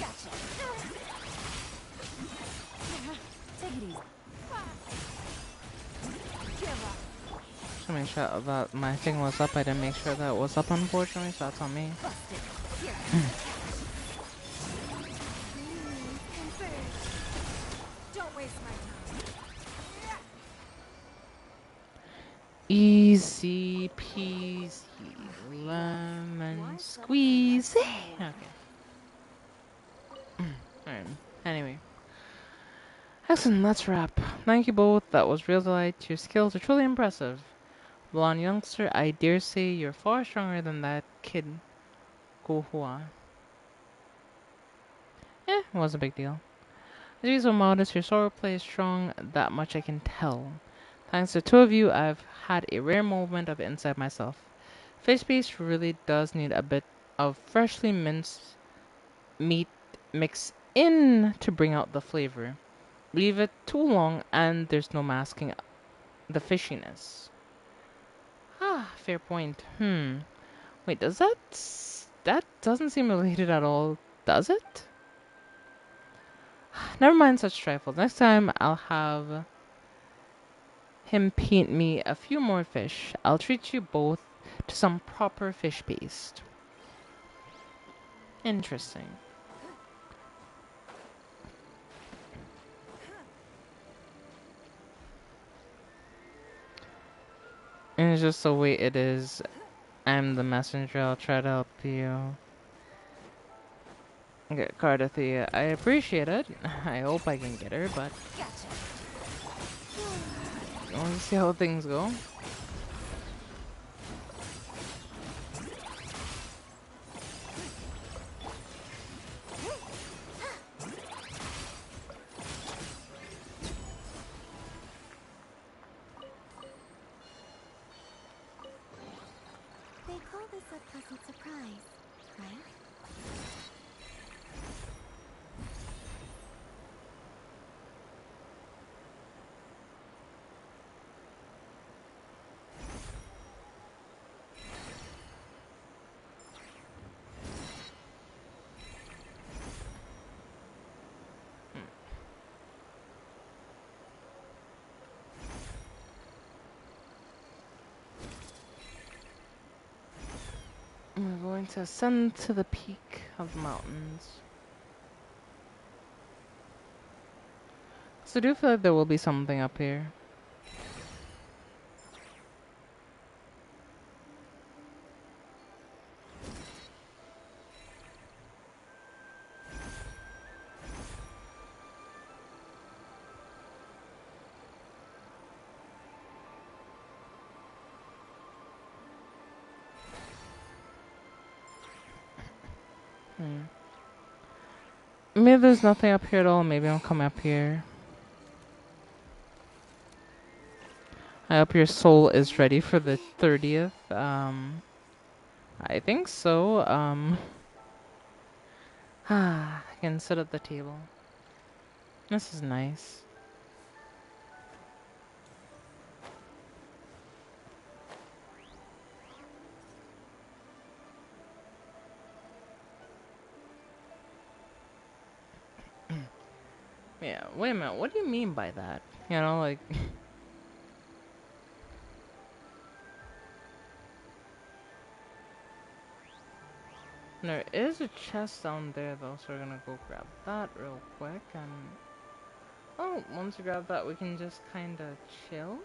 Gotcha. Take it easy. Give up. Just to make sure that my thing was up, I didn't make sure that it was up, unfortunately, so that's on me. Busted. Here. Don't waste my time. Easy peasy lemon Why squeeze. something Okay. Alright. Anyway. Excellent, let's wrap. Thank you both. That was real delight. Your skills are truly impressive. Blonde youngster, I dare say you're far stronger than that kid, Guhua. It was a big deal. As you so modest, your swordplay is strong, that much I can tell. Thanks to two of you, I've had a rare moment of insight myself. Fish paste really does need a bit of freshly minced meat mixed in to bring out the flavor. Leave it too long and there's no masking the fishiness. Ah, fair point. Wait, that doesn't seem related at all, does it? Never mind such trifles. Next time I'll have him paint me a few more fish. I'll treat you both to some proper fish paste. Interesting. And it's just the way it is. I'm the messenger. I'll try to help you. Get Cardathea. I appreciate it. I hope I can get her, but Gotcha. we'll see how things go. They call this a pleasant surprise, right? We're going to ascend to the peak of the mountains. So I do feel like there will be something up here. Hmm. Maybe there's nothing up here at all. Maybe I'll come up here. I hope your soul is ready for the 30th. I think so. I can sit at the table. This is nice. Yeah, wait a minute. What do you mean by that? You know, like... There is a chest down there, though, so we're gonna go grab that real quick, and... Oh, once we grab that, we can just kinda chill,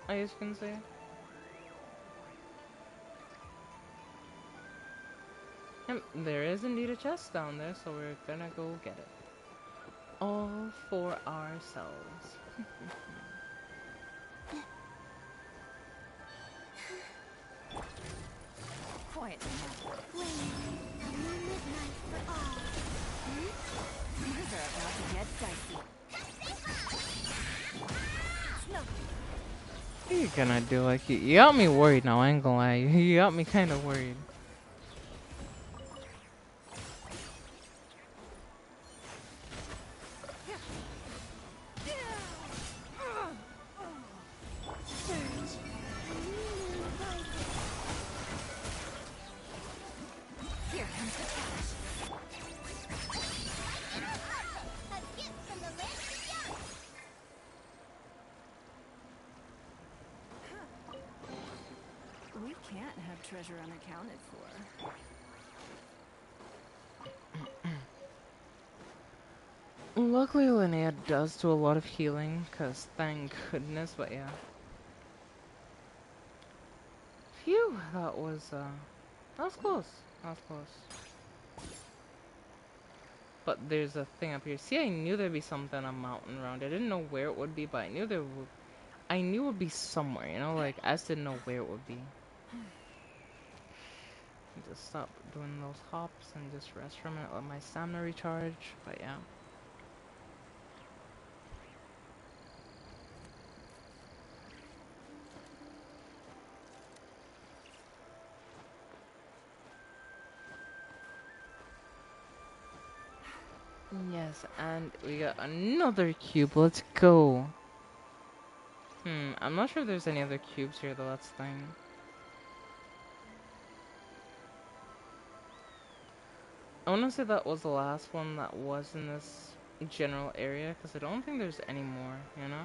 I guess you can say. Yep, there is indeed a chest down there, so we're gonna go get it. All for ourselves. Quiet now. Flame, a moonlit night for all. Things are about to get dicey. No. What are you gonna do? Like, you got me worried now, I ain't gonna lie. You got me kinda worried. Here comes the cash. A gift from the land beyond. We can't have treasure unaccounted for. Luckily, Linnea does do a lot of healing, cause thank goodness, but yeah. Phew, that was close. That was close. But there's a thing up here. See, I knew there'd be something on a mountain around. I didn't know where it would be, but I knew I knew it would be somewhere, you know? Like, I just didn't know where it would be. Just stop doing those hops and just rest for a minute, let my stamina recharge, but yeah. Yes, and we got another cube. Let's go. I'm not sure if there's any other cubes here, though. That's the thing. I want to say that was the last one that was in this general area, because I don't think there's any more, you know?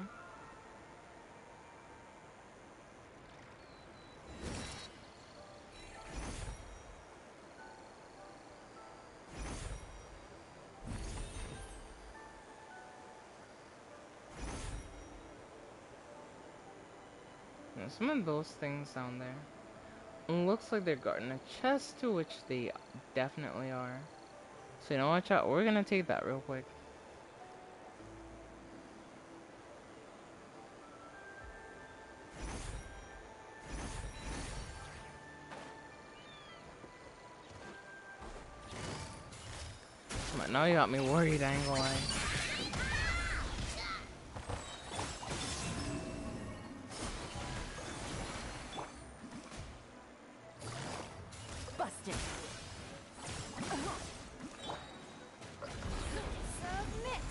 Yeah, some of those things down there. Looks like they're guarding a chest, to which they definitely are. So you know what, chat? We're gonna take that real quick. Come on, now you got me worried, I ain't gonna lie. Busted. Submit.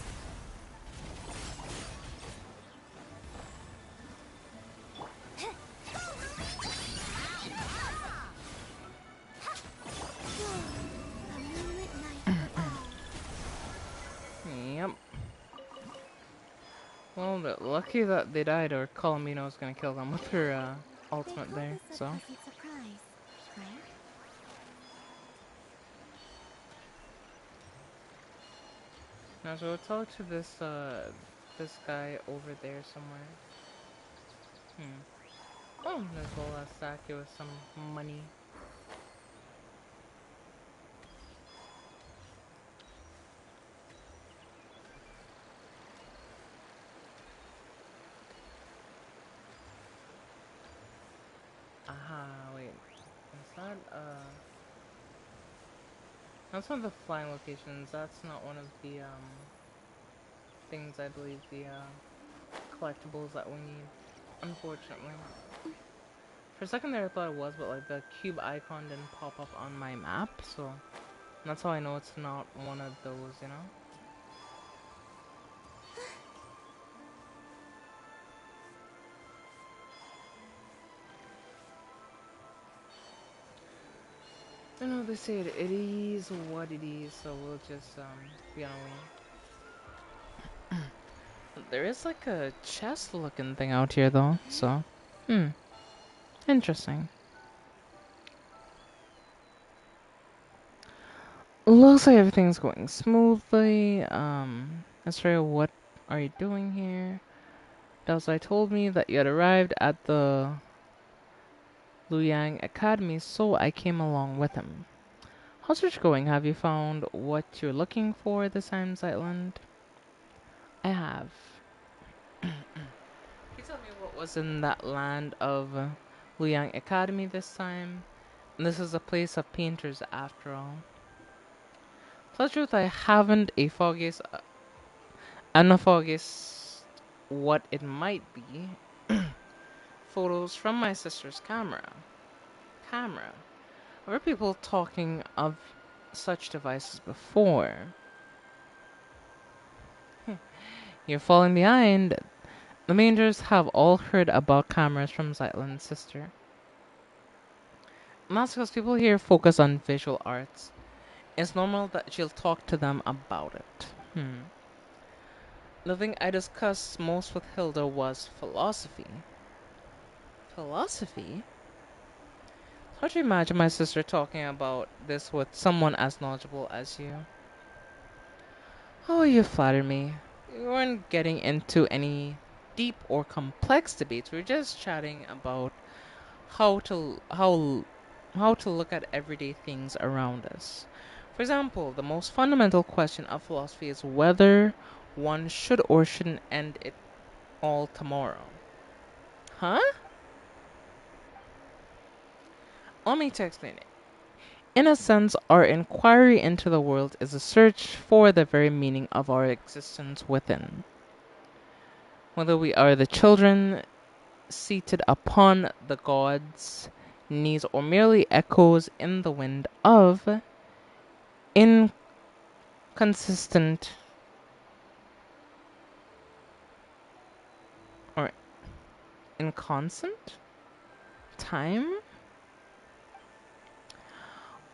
A moonlit night for all. Yep. Well, they're lucky that they died, or Colomino was gonna kill them with her They ultimate call there, this a so. pleasant surprise, right? Now, so we'll talk to this guy over there somewhere. Oh, there's a little stack here with some money. Aha, wait. Is that, That's one of the flying locations. That's not one of the things I believe the collectibles that we need. Unfortunately. For a second there I thought it was, but like the cube icon didn't pop up on my map, so that's how I know it's not one of those, you know? I know they say it is what it is, so we'll just be on our way. There is like a chest looking thing out here though, so interesting. Looks like everything's going smoothly. Astrea, what are you doing here? Dalsai told me that you had arrived at the Luyang Academy, so I came along with him. How's search going? Have you found what you're looking for this time, Zeitland? I have. Can you tell me what was in that land of Luyang Academy this time? This is a place of painters after all. To tell the truth, I haven't a foggiest Anaphagus what it might be. Photos from my sister's camera. Camera. I've heard people talking of such devices before. You're falling behind. The Mangers have all heard about cameras from Zeitland's sister. And that's because people here focus on visual arts. It's normal that she'll talk to them about it. The thing I discussed most with Hilda was philosophy. Philosophy? Hard to imagine my sister talking about this with someone as knowledgeable as you. Oh, you flatter me. We weren't getting into any deep or complex debates. We were just chatting about how to how how to look at everyday things around us. For example, the most fundamental question of philosophy is whether one should or shouldn't end it all tomorrow. Huh? Allow me to explain it. In a sense, our inquiry into the world is a search for the very meaning of our existence within. Whether we are the children seated upon the gods' knees or merely echoes in the wind of inconsistent or inconstant time,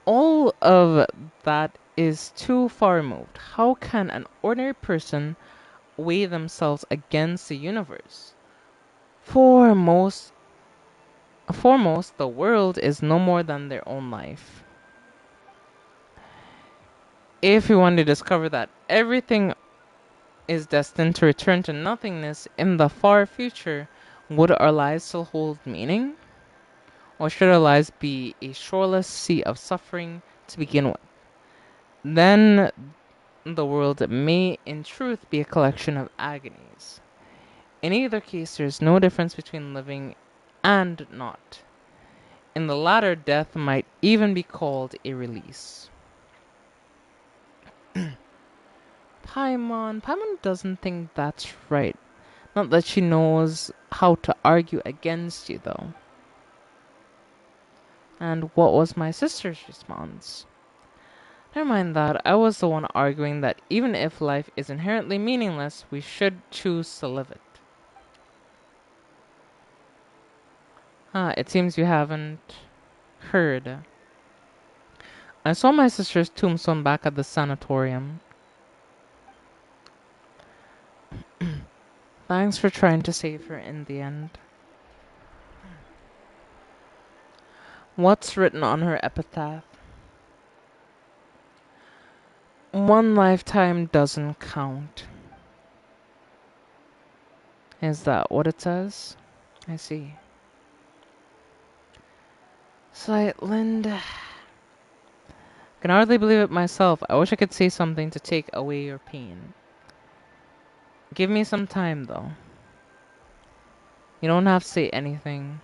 all of that is too far removed. How can an ordinary person weigh themselves against the universe? Foremost, the world is no more than their own life. If we want to discover that everything is destined to return to nothingness in the far future, would our lives still hold meaning? Or should our lives be a shoreless sea of suffering to begin with? Then the world may in truth be a collection of agonies. In either case, there is no difference between living and not. In the latter, death might even be called a release. Paimon doesn't think that's right. Not that she knows how to argue against you, though. And what was my sister's response? Never mind that. I was the one arguing that even if life is inherently meaningless, we should choose to live it. It seems you haven't heard. I saw my sister's tombstone back at the sanatorium. Thanks for trying to save her in the end. What's written on her epitaph? One lifetime doesn't count. Is that what it says? I see. Sightland. Can hardly believe it myself. I wish I could say something to take away your pain. Give me some time, though. You don't have to say anything.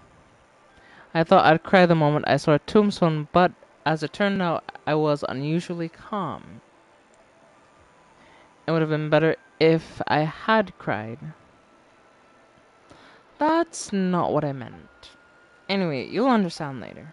I thought I'd cry the moment I saw a tombstone, but as it turned out, I was unusually calm. It would have been better if I had cried. That's not what I meant. Anyway, you'll understand later.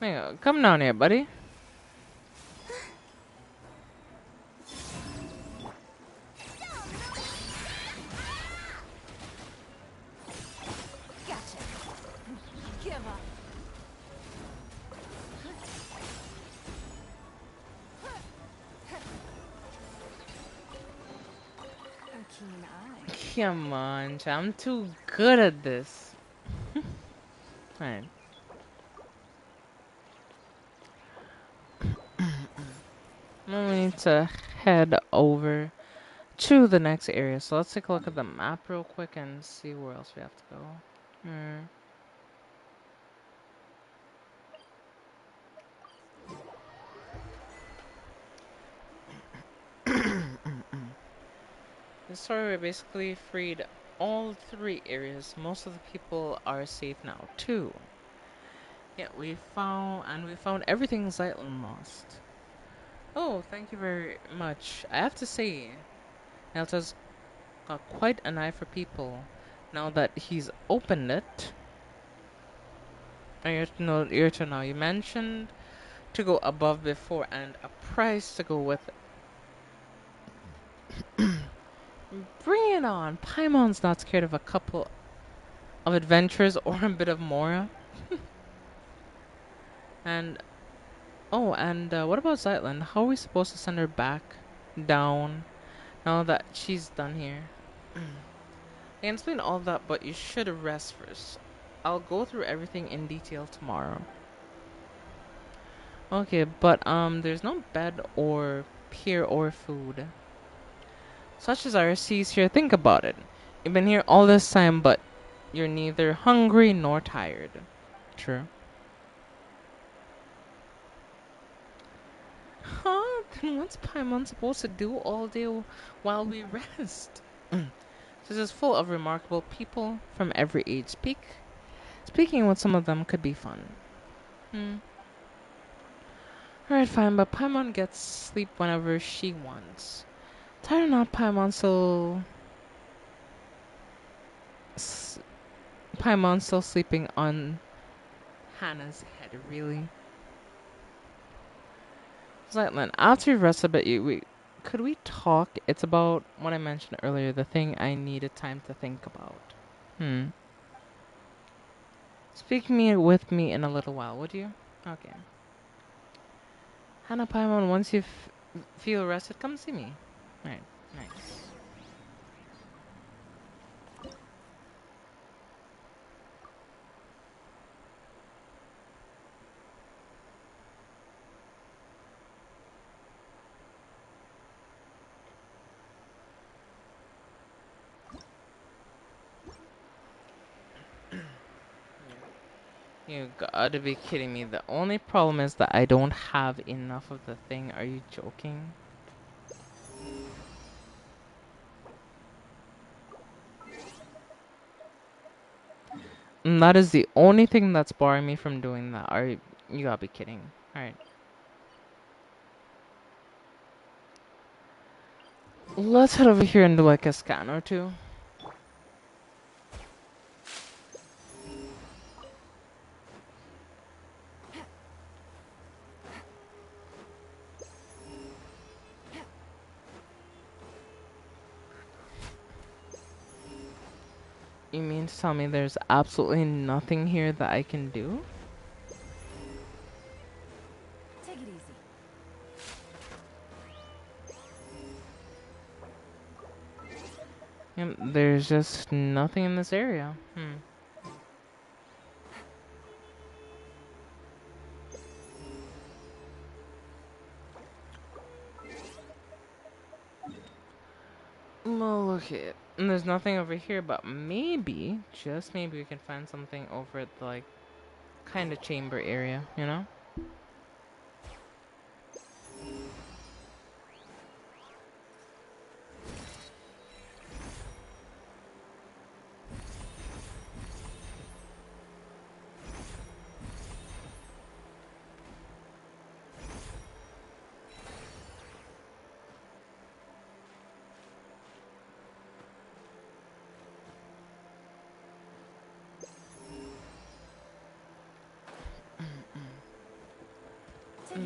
Hey, come down here, buddy. Gotcha. Give up. A keen eye. Come on, I'm too good at this. Alright. Now we need to head over to the next area. So let's take a look at the map real quick and see where else we have to go. This story we basically freed all 3 areas. Most of the people are safe now too. Yeah, we found everything Zeitlin lost. Oh, thank you very much. I have to say, Nelta's got quite an eye for people. Now that he's opened it, your turn now. You mentioned to go above before and a price to go with it. Bring it on. Paimon's not scared of a couple of adventures or a bit of Mora. And what about Zeitlin? How are we supposed to send her back down now that she's done here? I can explain all that, but you should rest first. I'll go through everything in detail tomorrow. Okay, but there's no bed or pier or food. Such as our seas here, think about it. You've been here all this time, but you're neither hungry nor tired. True. Huh? Then what's Paimon supposed to do all day while we rest? This is full of remarkable people from every age. Speaking with some of them could be fun. Alright, fine, but Paimon gets sleep whenever she wants. Tired or not, Paimon still sleeping on Hannah's head, really? Zeitlin, after you've rested a bit, could we talk? It's about what I mentioned earlier, the thing I needed time to think about. Speak with me in a little while, would you? Okay. Hannah Paimon, once you feel rested, come see me. Alright, nice. You gotta be kidding me. The only problem is that I don't have enough of the thing. Are you joking? And that is the only thing that's barring me from doing that. You gotta be kidding. Alright. Let's head over here and do like a scan or two. You mean to tell me there's absolutely nothing here that I can do? Take it easy. There's just nothing in this area. Well, okay. And there's nothing over here, but maybe, just maybe, we can find something over at the, like, kind of chamber area, you know? Take it easy.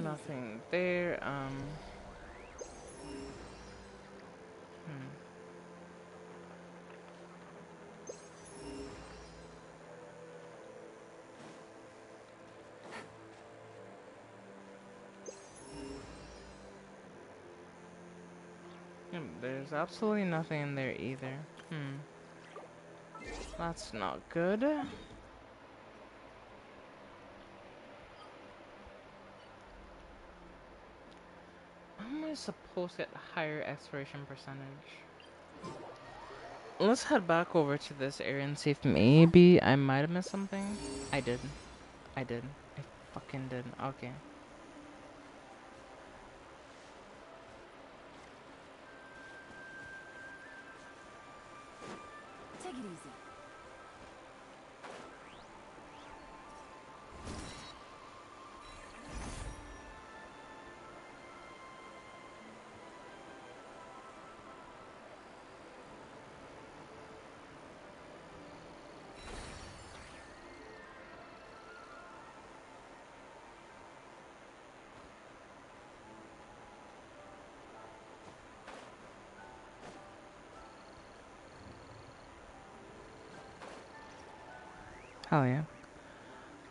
Nothing there. There's absolutely nothing in there either. That's not good. How am I supposed to get higher exploration percentage? Let's head back over to this area and see if maybe I might have missed something. I did. I did. I fucking did. Okay. Take it easy. Hell yeah.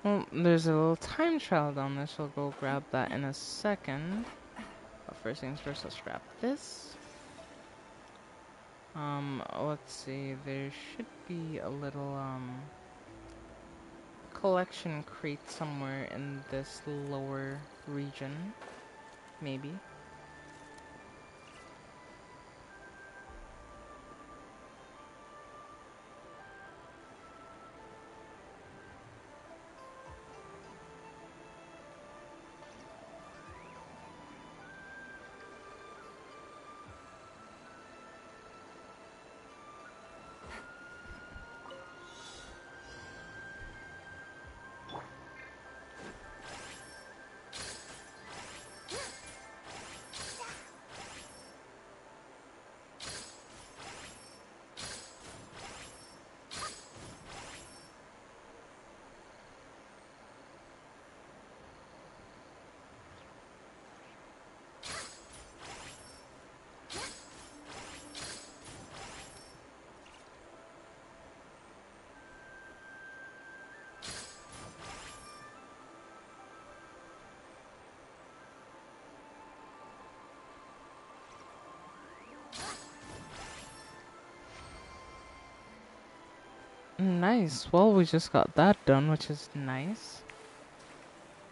Well, there's a little time trial down there, so I'll go grab that in a second. But first things first, let's grab this. Let's see, there should be a little, collection crate somewhere in this lower region. Maybe. Nice. Well, we just got that done, which is nice.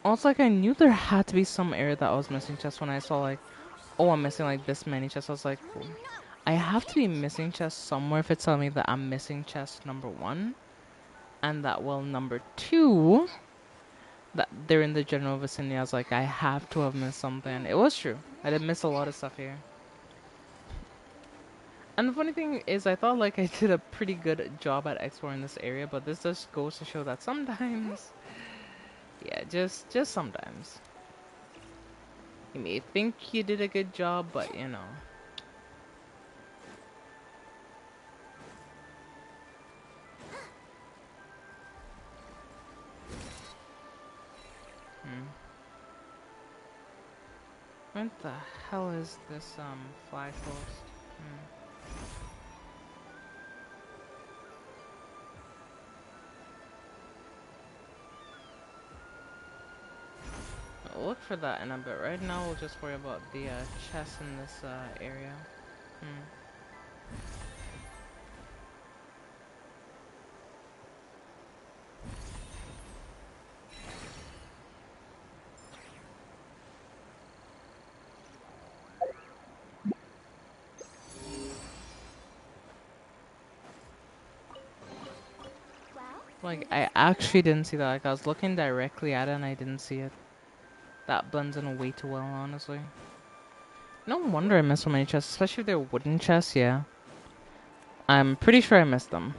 Also, like, I knew there had to be some area that I was missing chests when I saw, like, oh, I'm missing, like, this many chests. I was like, Coming up. I have to be missing chests somewhere if it's telling me that I'm missing chest number 1. And that, well, number 2, that they're in the general vicinity. I was like, I have to have missed something. It was true. I did miss a lot of stuff here. And the funny thing is, I thought, like, I did a pretty good job at exploring this area, but this just goes to show that sometimes, yeah, just sometimes. You may think you did a good job, but, you know. What the hell is this, flag post? I'll look for that in a bit. Right now, we'll just worry about the, chest in this, area. Like, I actually didn't see that. Like, I was looking directly at it and I didn't see it. That blends in way too well, honestly. No wonder I missed so many chests, especially if they're wooden chests, yeah. I'm pretty sure I missed them.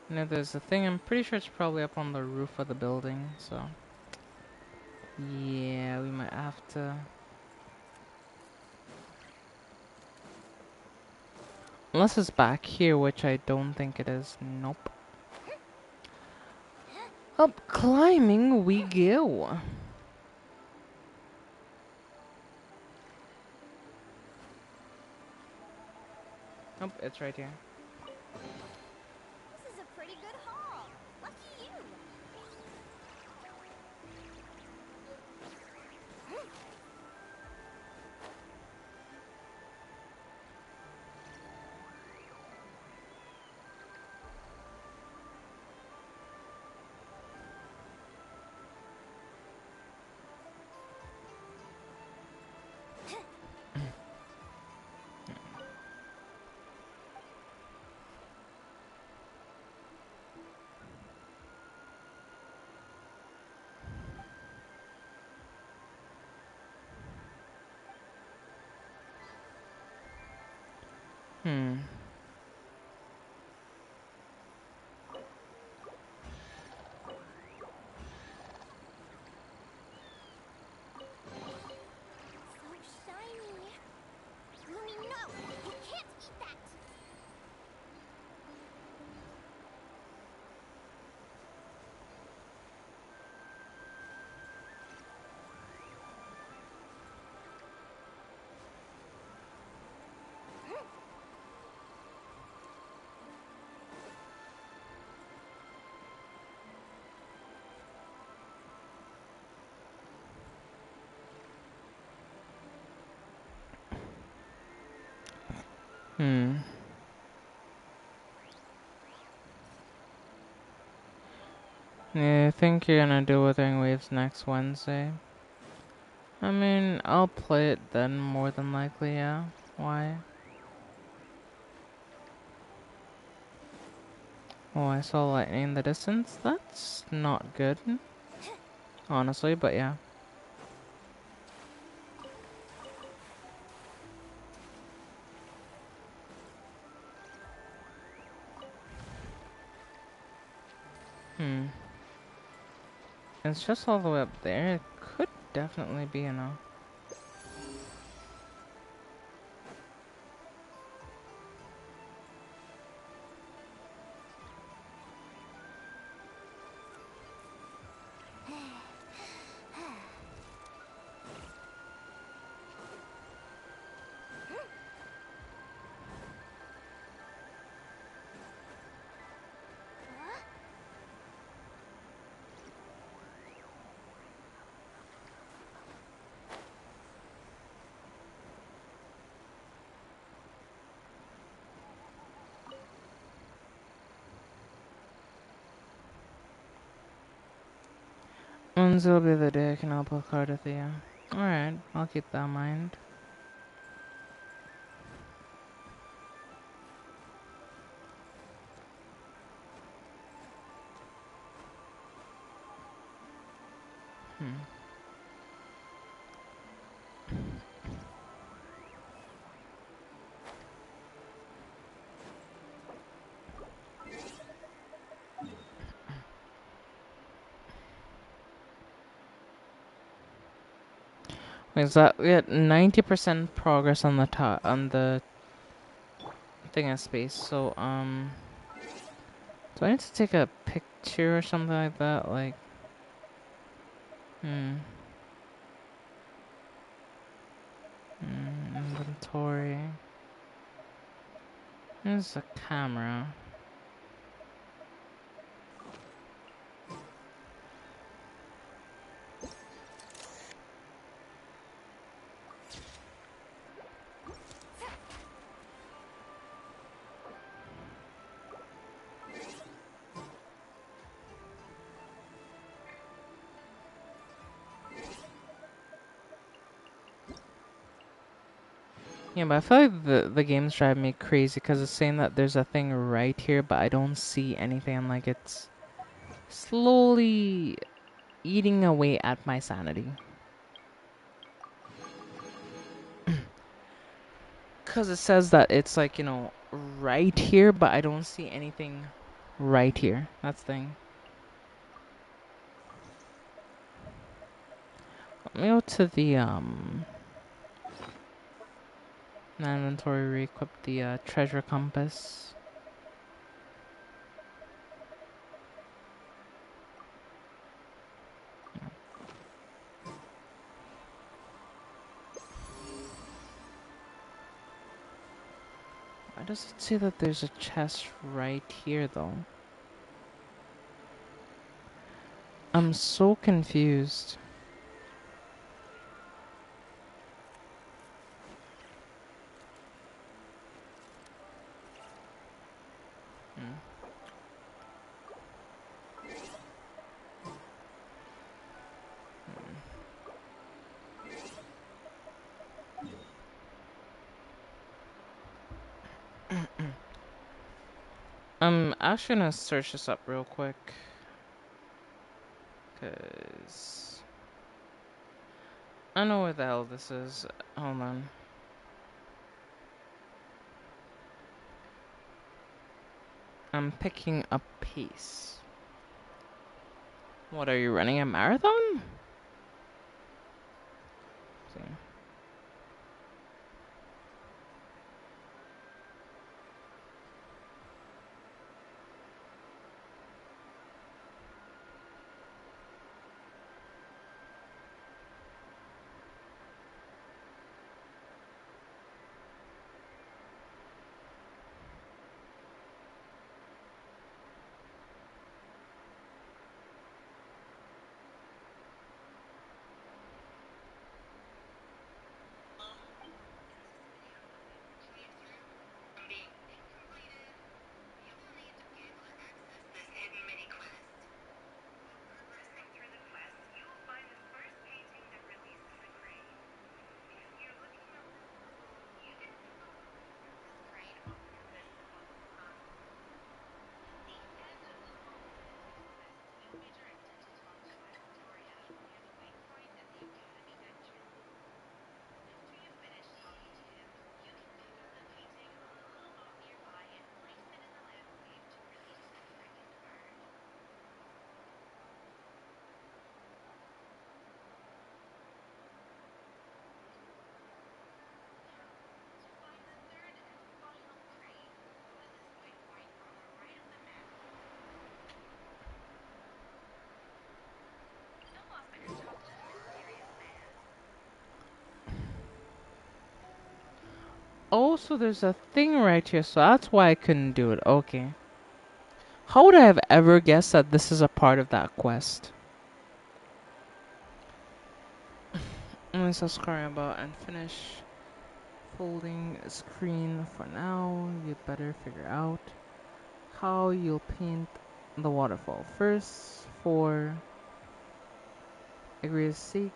You know, there's a thing, I'm pretty sure it's probably up on the roof of the building, so... Yeah, we might have to... Unless it's back here, which I don't think it is. Nope. Up climbing we go. Nope, it's right here. This is a pretty good haul. Lucky you. Hmm. So shiny. Lumi, no! You can't eat that! Hmm. Yeah, I think you're gonna do Wuthering Waves next Wednesday. I mean, I'll play it then, more than likely, yeah. Why? Oh, I saw lightning in the distance. That's not good, honestly, but yeah. Hmm. It's just all the way up there. It could definitely be, you know. Wednesday will be the day I can help with Cardathia. Alright, I'll keep that in mind. Hmm. Is that we had 90% progress on the top on the thing in space, so do I need to take a picture or something like that? Like inventory. There's a camera. Yeah, but I feel like the game's driving me crazy because it's saying that there's a thing right here, but I don't see anything. Like it's slowly eating away at my sanity. Because it says that it's like, right here, but I don't see anything right here. That's the thing. Let me go to the inventory, re-equip the treasure compass. Why does it say that there's a chest right here, though? I'm so confused. Hmm. I'm actually gonna search this up real quick. Because I know where the hell this is. Hold on. I'm picking up pace. What, are you running a marathon? See. Oh, so there's a thing right here, so that's why I couldn't do it. Okay. How would I have ever guessed that this is a part of that quest? Let me stop scrolling about and finish folding a screen for now. You'd better figure out how you'll paint the waterfall. First, for agree's sake,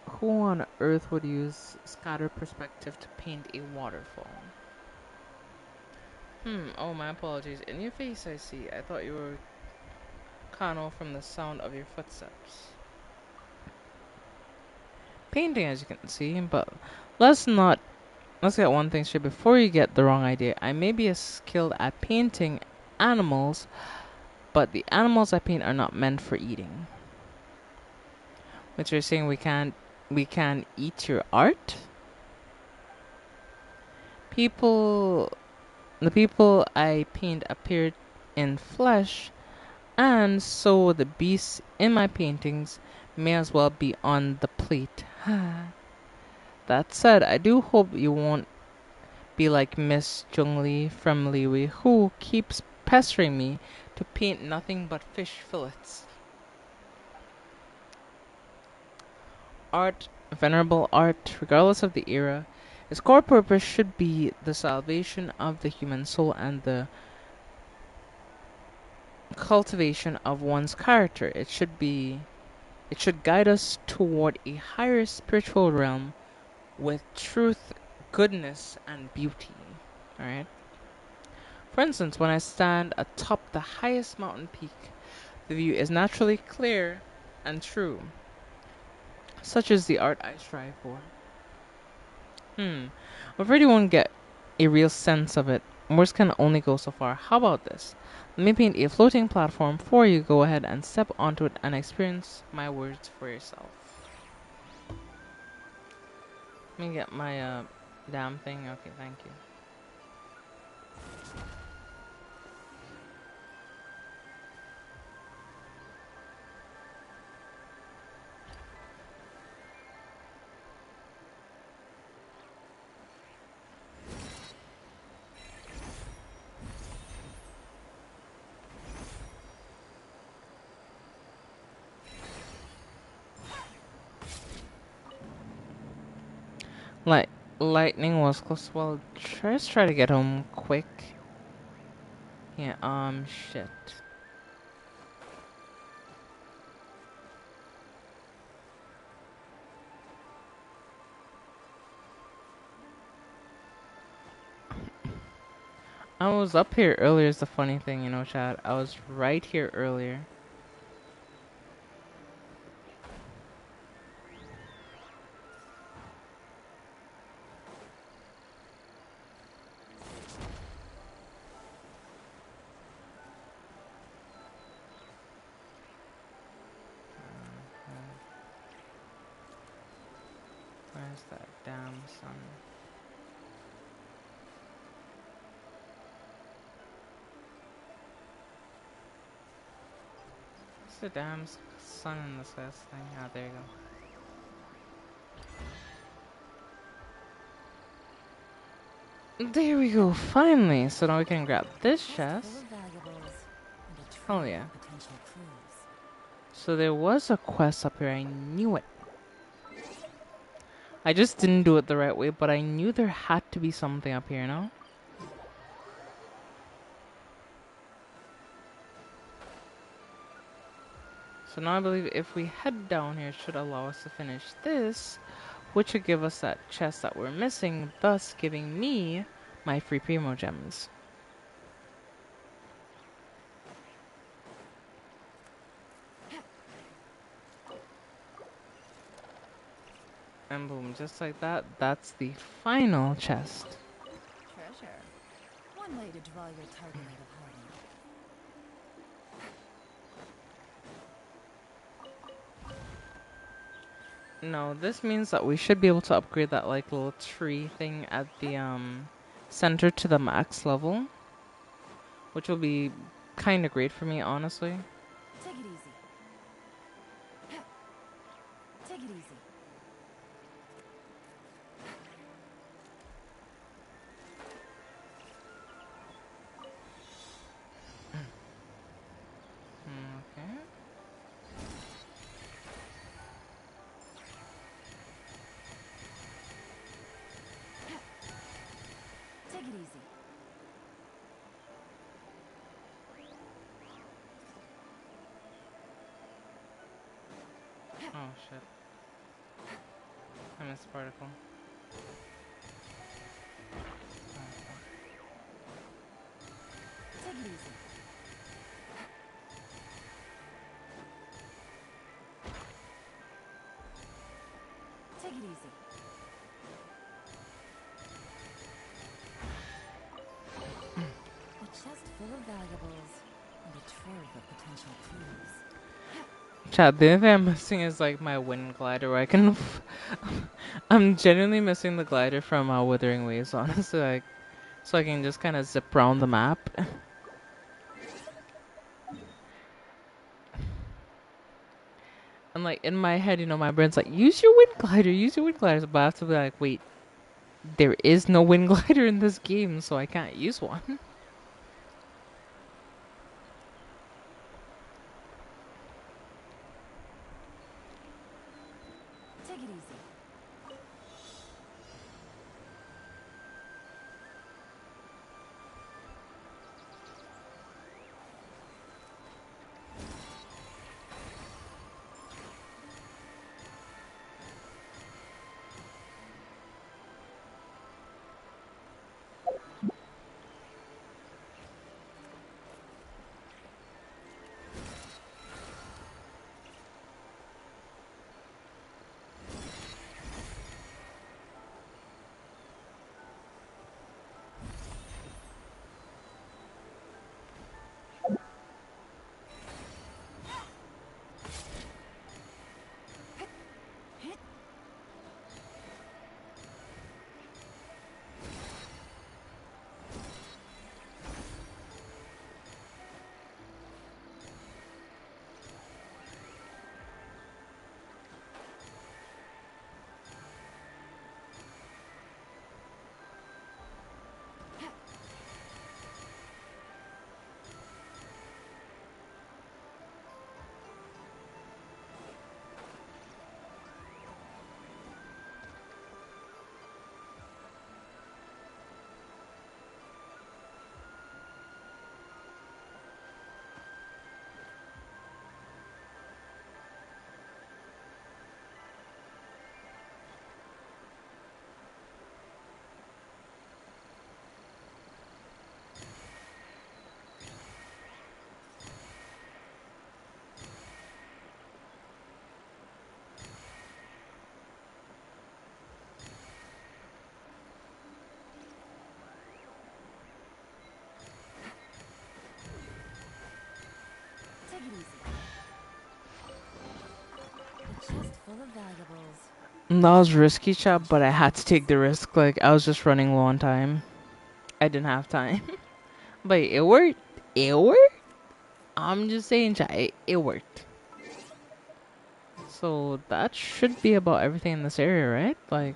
who on earth would use scatter perspective to paint a waterfall? Oh, my apologies. In your face, I see. I thought you were Kano from the sound of your footsteps. Painting, as you can see, but let's not. Let's get one thing straight before you get the wrong idea. I may be as skilled at painting animals, but the animals I paint are not meant for eating. Which you're saying we can eat your art? People the people I paint appeared in flesh, and so the beasts in my paintings may as well be on the plate. That said, I do hope you won't be like Miss Zhongli from Liwi, who keeps pestering me to paint nothing but fish fillets. Art, venerable art, regardless of the era, its core purpose should be the salvation of the human soul and the cultivation of one's character. It should guide us toward a higher spiritual realm with truth goodness and beauty. Alright? For instance, when I stand atop the highest mountain peak, the view is naturally clear and true. Such is the art I strive for. I'm afraid you won't get a real sense of it. Words can only go so far. How about this? Let me paint a floating platform for you. Go ahead and step onto it and experience my words for yourself. Let me get my damn thing. Okay, thank you. Like lightning was close. Well, just try to get home quick. Yeah. Shit. I was up here earlier. Is the funny thing, you know, Chad. I was right here earlier. Where's that damn sun? What's the damn sun in the sky thing? Ah, there you go. There we go, finally! So now we can grab this chest. Hell yeah. So there was a quest up here, I knew it. I just didn't do it the right way, but I knew there had to be something up here, no? So now I believe if we head down here, it should allow us to finish this, which would give us that chest that we're missing, thus giving me my free Primo gems. And boom, just like that, that's the final chest. Treasure. One way to draw your target out of hiding. No, this means that we should be able to upgrade that like little tree thing at the center to the max level, which will be kind of great for me, honestly. Take it easy. Take it easy. Okay. Take it easy. Oh shit. I missed a particle. Take it easy. Take it easy. A chest full of valuables and a trove of potential clues. Chat, the only thing I'm missing is like my wind glider where I can I'm genuinely missing the glider from Wuthering Waves, honestly, like so I can just kind of zip around the map. And like in my head, you know, my brain's like, use your wind glider, use your wind glider. But I have to be like, wait, there is no wind glider in this game, so I can't use one. Take it easy. full of valuables. That was risky, chap, but I had to take the risk. Like, I was just running low on time. I didn't have time. But it worked. It worked. I'm just saying, chat, it worked. So that should be about everything in this area, right? Like,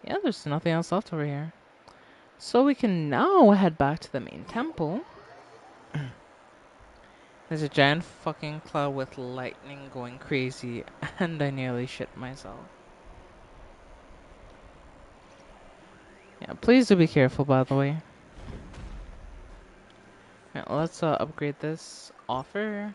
yeah, there's nothing else left over here. So we can now head back to the main temple. There's a giant fucking cloud with lightning going crazy, and I nearly shit myself. Yeah, please do be careful, by the way. Right, let's upgrade this offer.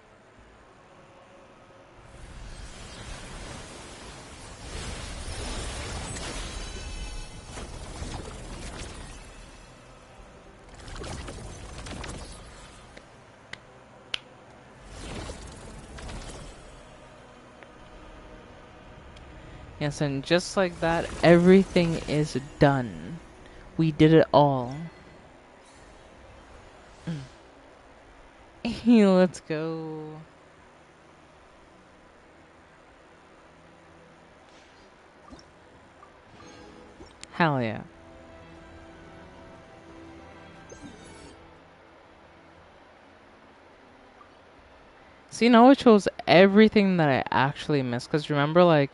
Yes, and just like that, everything is done. We did it all. Let's go. Hell yeah. See, now it shows everything that I actually missed. Because remember, like,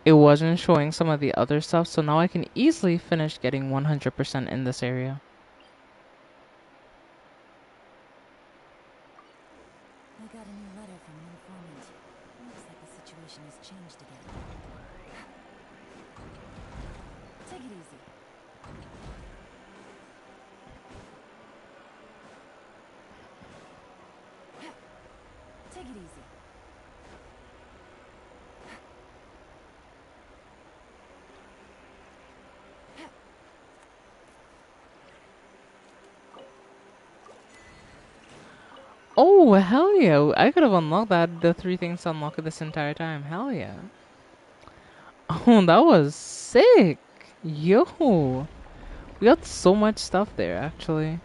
it wasn't showing some of the other stuff. So now I can easily finish getting 100% in this area. I got a new letter from an informant. Looks like the situation has changed again. Take it easy. Take it easy. Oh, hell yeah. I could have unlocked the 3 things to unlock it this entire time. Hell yeah. Oh, that was sick. Yo. We got so much stuff there, actually.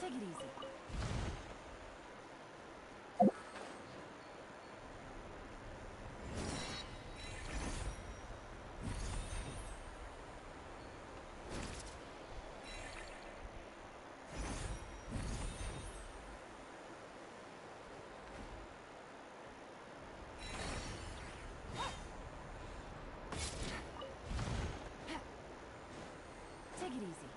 Take it easy. Take it easy.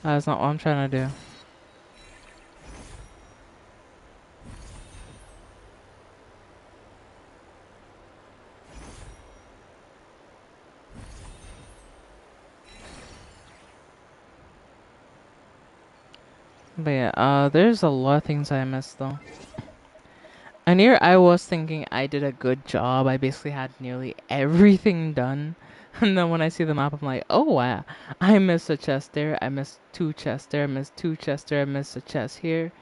That's not what I'm trying to do. But yeah, there's a lot of things I missed though. And here I was thinking I did a good job. I basically had nearly everything done. And then when I see the map, I'm like, oh wow, I missed a chest there. I missed 2 chests there. I missed 2 chests there. I missed a chest here,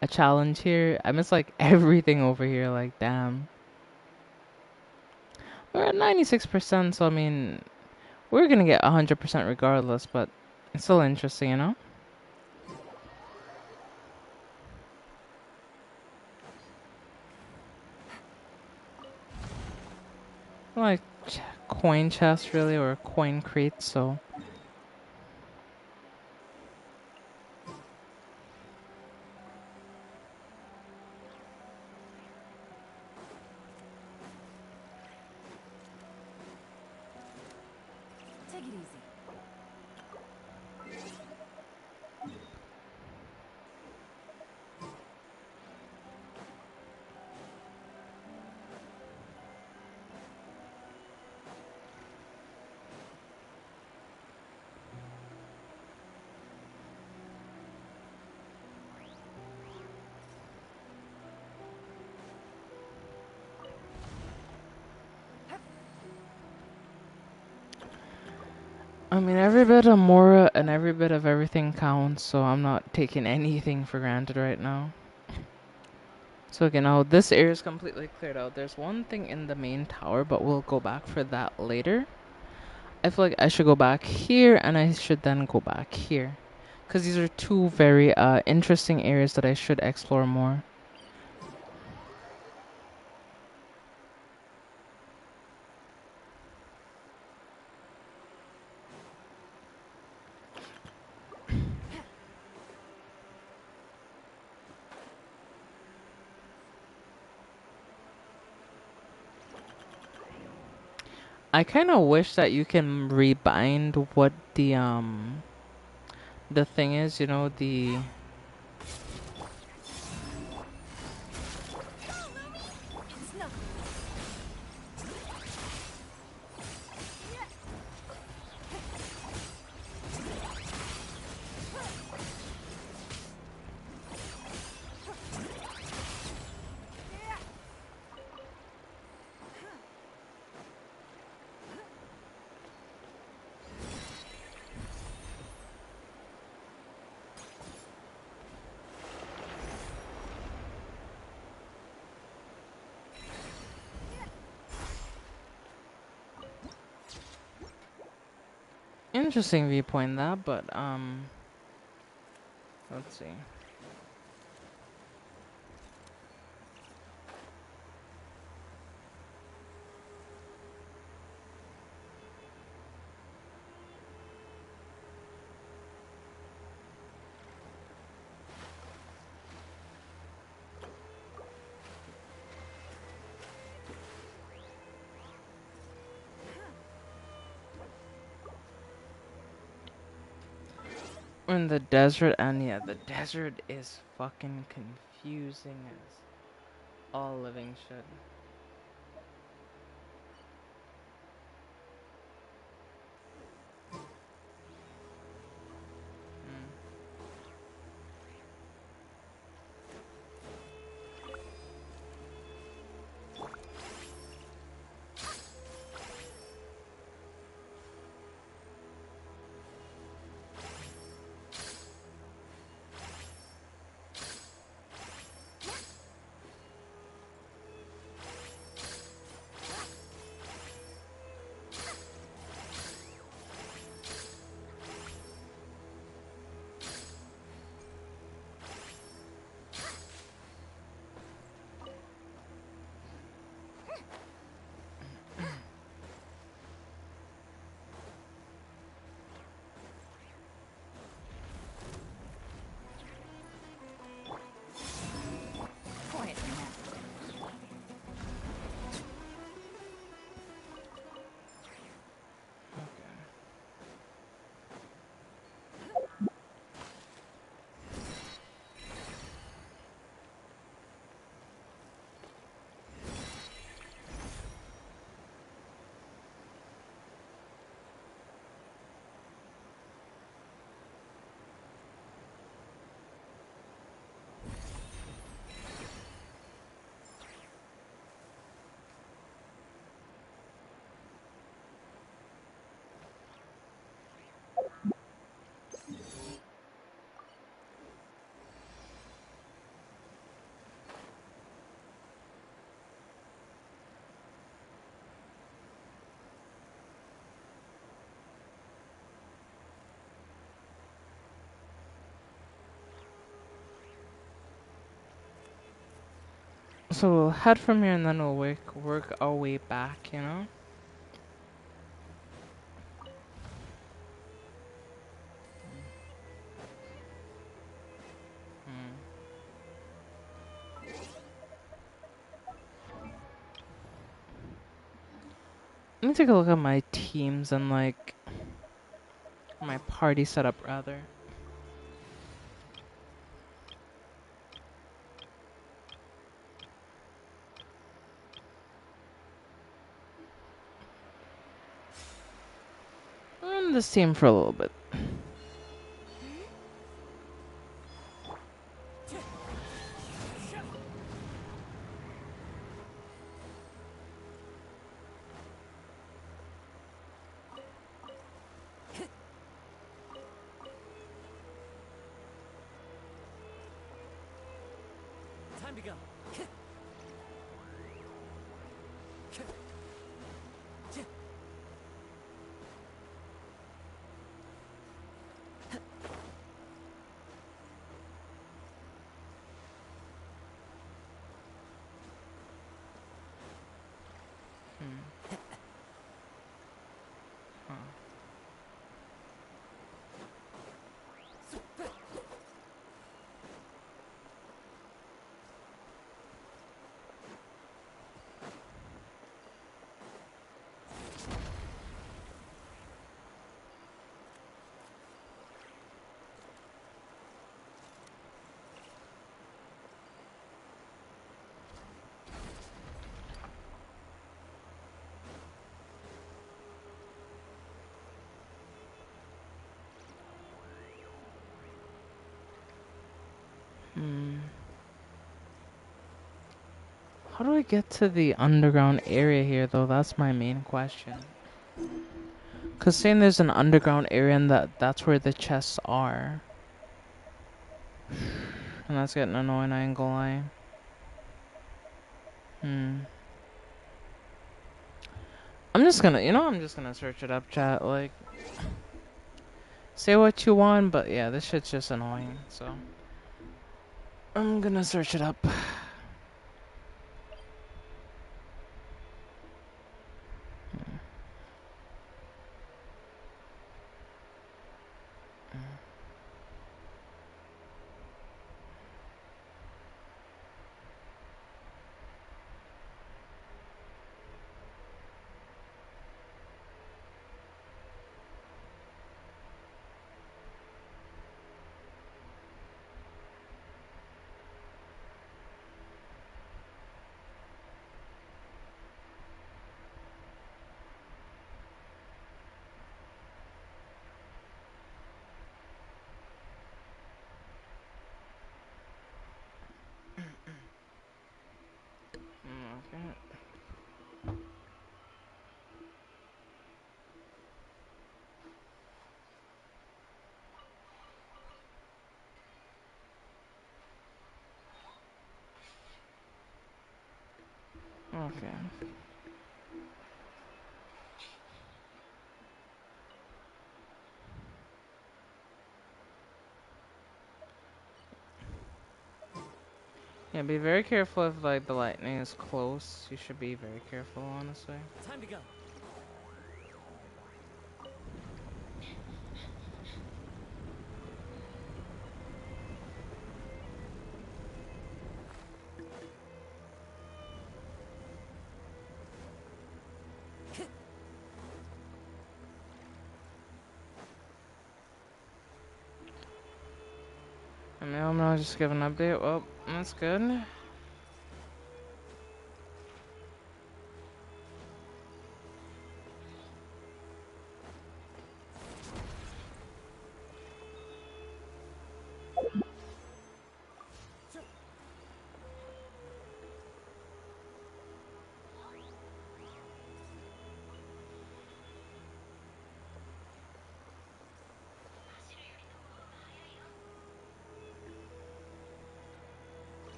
a challenge here. I missed like everything over here. Like, damn. We're at 96%, so I mean, we're gonna get 100% regardless, but it's still interesting, you know? Like coin chest really, or coin crate, so Take it easy. I mean, every bit of Mora and every bit of everything counts, so I'm not taking anything for granted right now. So again, now this area is completely cleared out. There's one thing in the main tower, but we'll go back for that later. I feel like I should go back here, and I should then go back here. Because these are two very interesting areas that I should explore more. I kind of wish that you can rebind what the thing is, you know, the It's no. interesting viewpoint that, but let's see. In the desert, and yeah, the desert is fucking confusing as all living shit. Quiet now. So we'll head from here and then we'll work our way back, you know? Let me take a look at my teams and like my party setup rather. I'm on this team for a little bit. Time to go. How do I get to the underground area here, though? That's my main question. Because saying there's an underground area and that's where the chests are. And that's getting annoying, I ain't gonna lie. I'm just gonna search it up, chat. Like, say what you want, but yeah, this shit's just annoying, so. I'm gonna search it up. Okay. Yeah, be very careful if like the lightning is close. You should be very careful, honestly. Time to go. I mean, I'm not just giving an update. Well, that's good.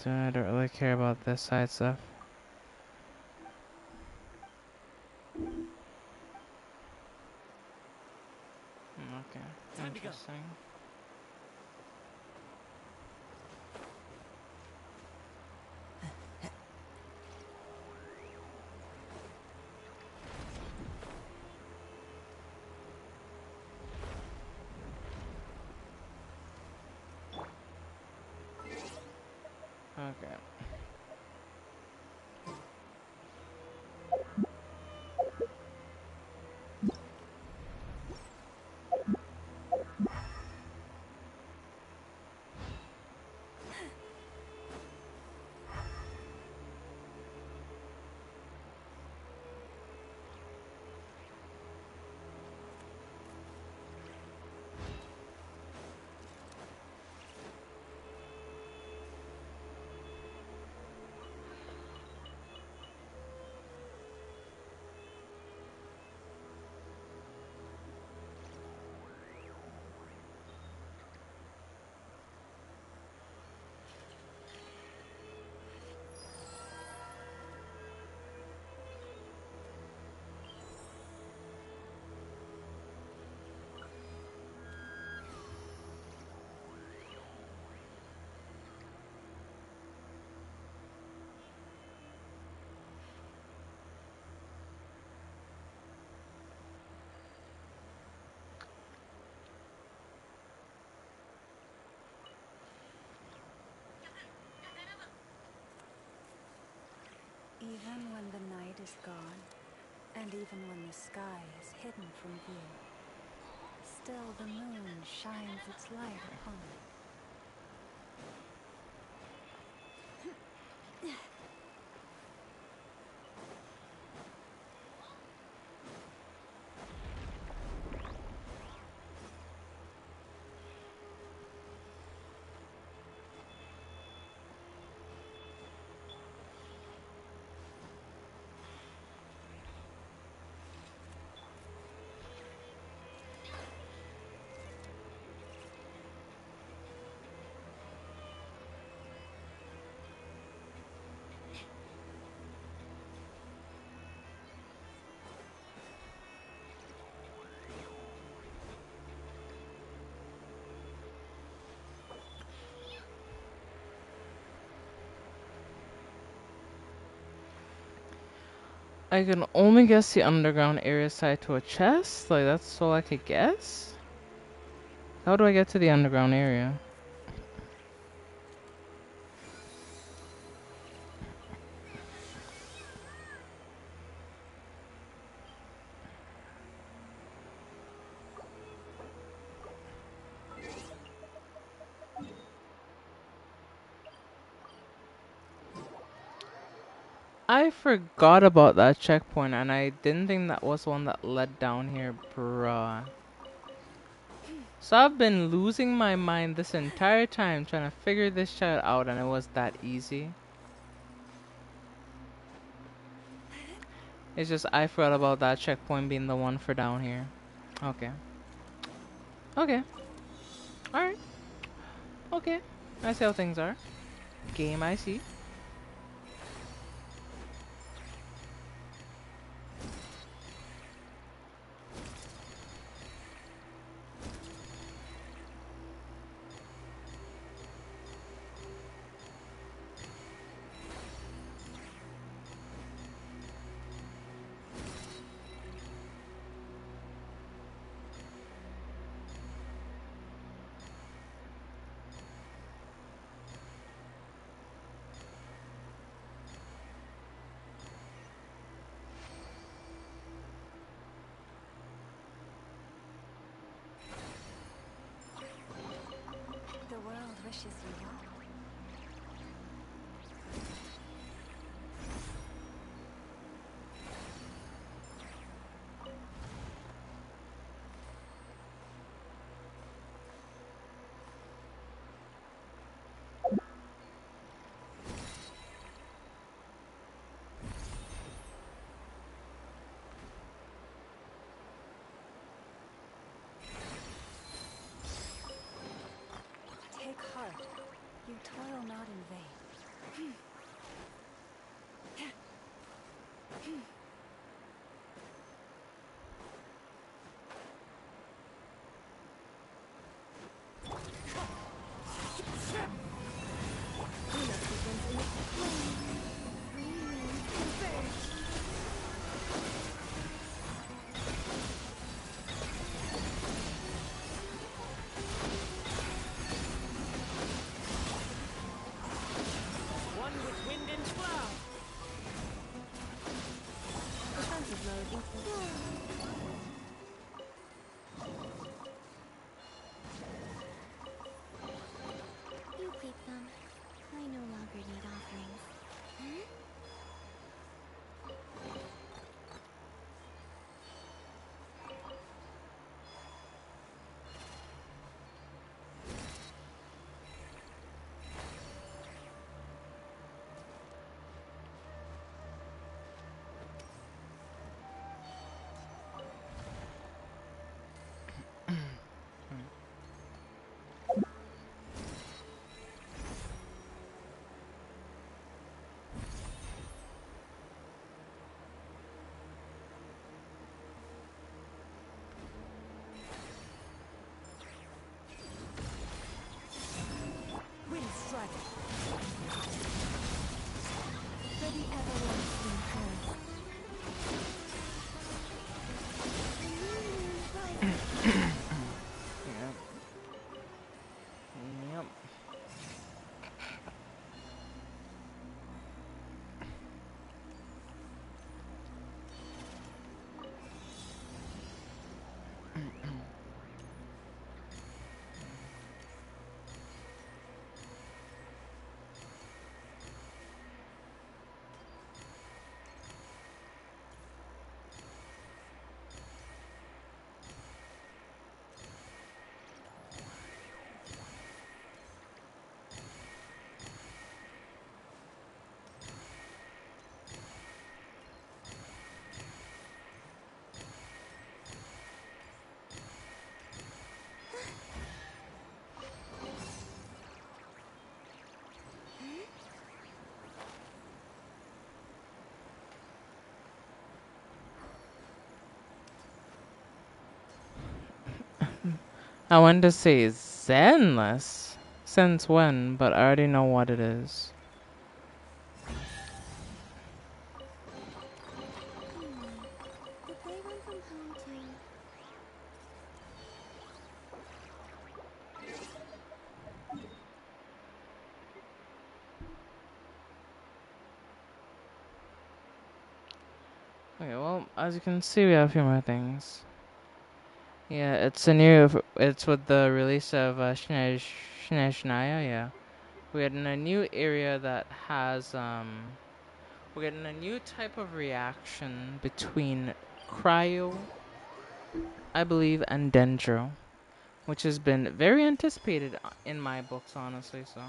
I don't really care about this side stuff. Okay, Time to go. interesting. Okay. is gone, and even when the sky is hidden from view, still the moon shines its light upon it. I can only guess the underground area side to a chest? Like, that's all I could guess? How do I get to the underground area? I forgot about that checkpoint, and I didn't think that was one that led down here, bruh. So I've been losing my mind this entire time trying to figure this shit out, and it was that easy. It's just I forgot about that checkpoint being the one for down here. Okay. Okay. Alright. Okay. I see how things are. Game I see. The world wishes you well. Take heart. You toil not in vain. One I want to say Zenless. Since when? But I already know what it is. Did they run from home too? Okay, well, as you can see, we have a few more things. Yeah, it's with the release of Shinaya, yeah. We're getting a new area that has, we're getting a new type of reaction between Cryo, I believe, and Dendro, which has been very anticipated in my books, honestly, so.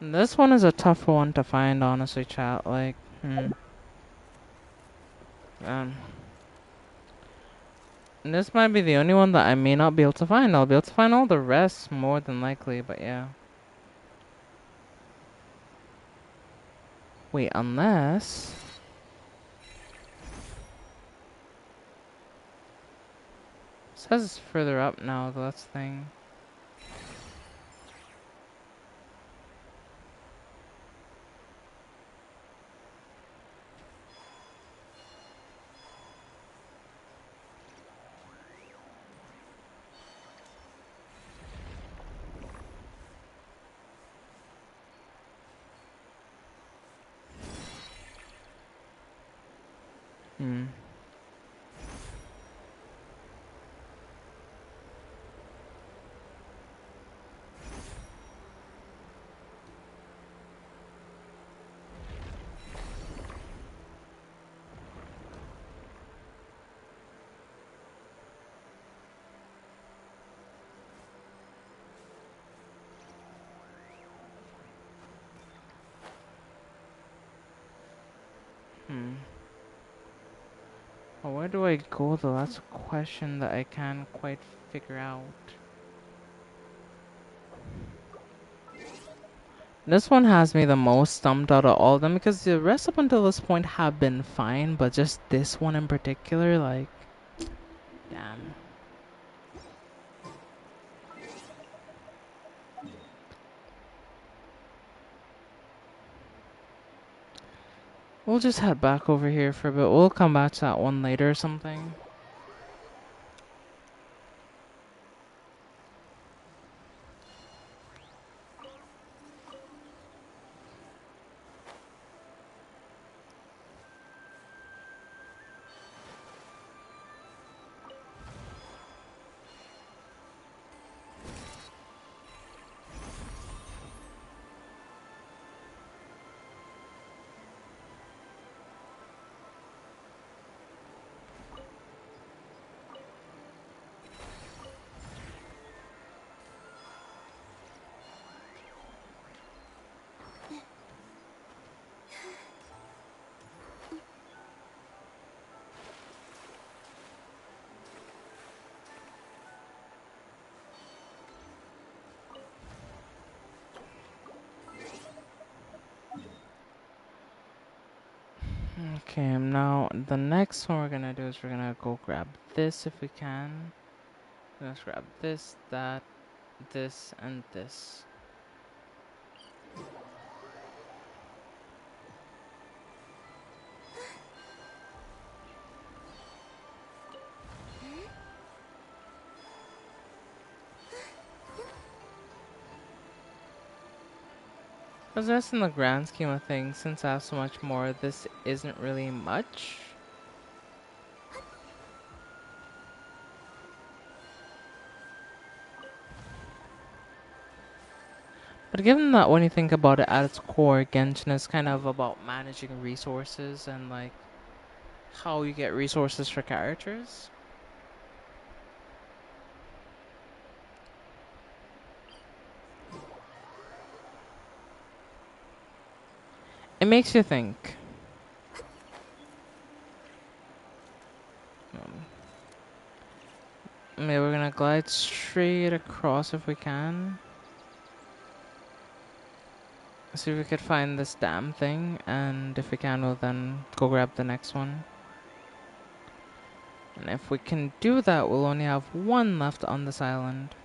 This one is a tough one to find, honestly, chat. Like, um, this might be the only one that I may not be able to find. I'll be able to find all the rest more than likely, but yeah. Wait, unless it says it's further up now. That's the thing. Hmm. Hmm. Oh, where do I go though? That's a question that I can't quite figure out. This one has me the most stumped out of all of them because the rest up until this point have been fine, but just this one in particular, like, damn. We'll just head back over here for a bit. We'll come back to that one later or something. Okay, now the next one we're gonna do is we're gonna go grab this if we can. Let's grab this, that, this, and this. Because that's in the grand scheme of things, since I have so much more, this isn't really much. But given that when you think about it at its core, Genshin is kind of about managing resources and like how you get resources for characters. It makes you think. Maybe we're gonna glide straight across if we can. See if we could find this damn thing, and if we can, we'll then go grab the next one. And if we can do that, we'll only have one left on this island.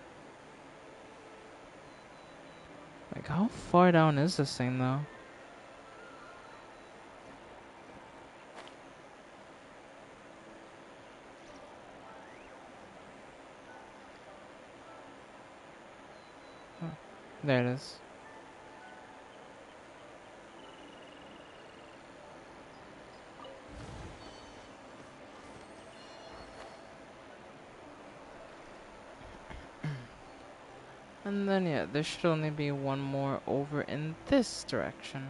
Like, how far down is this thing, though? Oh, there it is. And then, yeah, there should only be one more over in this direction.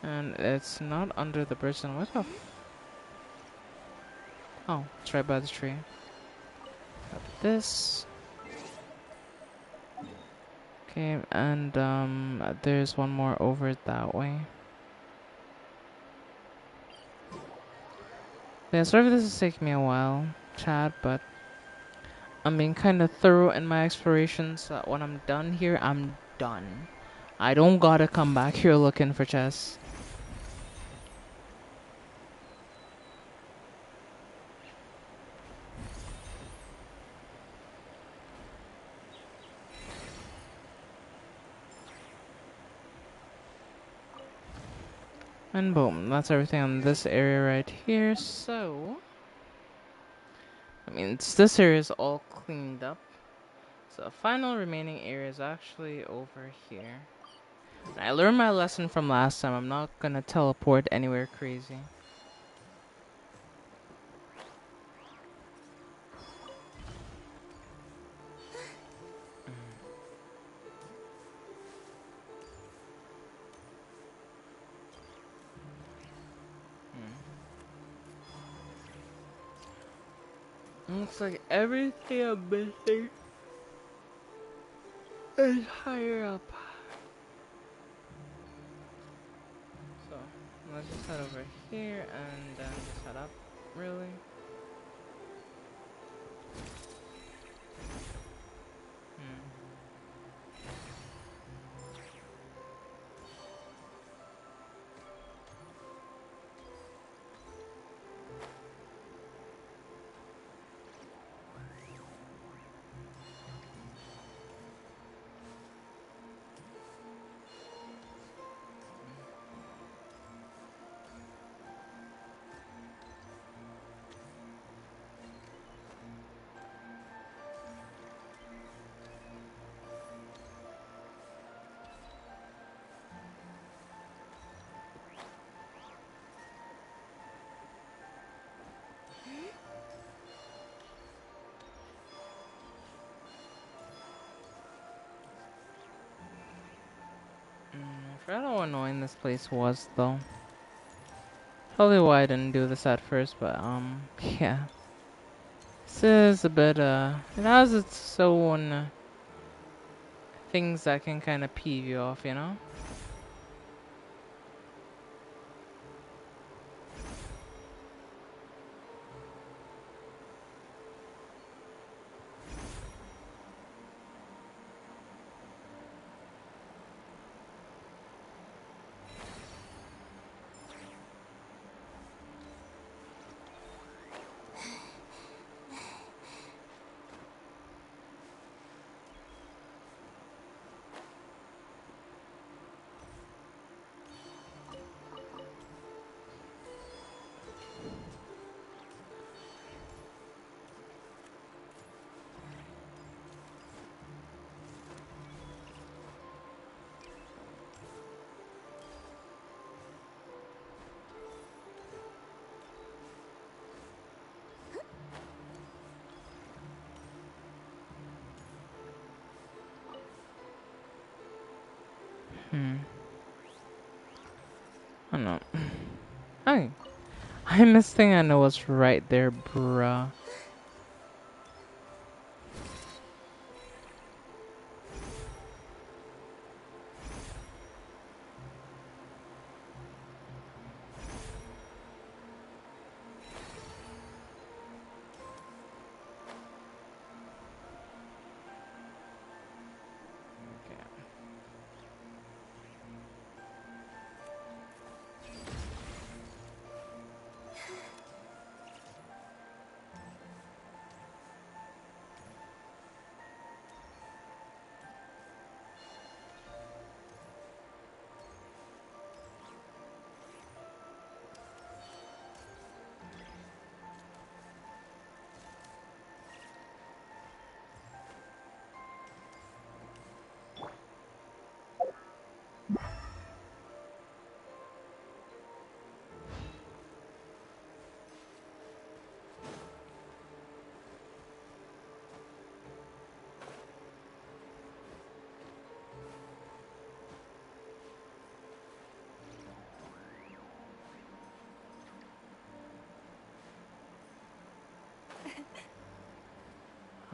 And it's not under the bridge, then what the oh, it's right by the tree. Got this. Okay, and there's one more over that way. Yeah, sorry if this is taking me a while, Chad, but I'm being kind of thorough in my exploration, so that when I'm done here, I'm done. I don't gotta come back here looking for chests. And boom, that's everything on this area right here, so... I mean, this area is all cleaned up. So the final remaining area is actually over here. I learned my lesson from last time. I'm not gonna teleport anywhere crazy. Looks like everything I'm missing is higher up. So let's just head over here and then just head up. Really? I forgot how annoying this place was, though. Probably why I didn't do this at first, but yeah. This is a bit it has its own things that can kind of peeve you off, you know? I don't know. Hey, I missed thing I know was right there, bruh.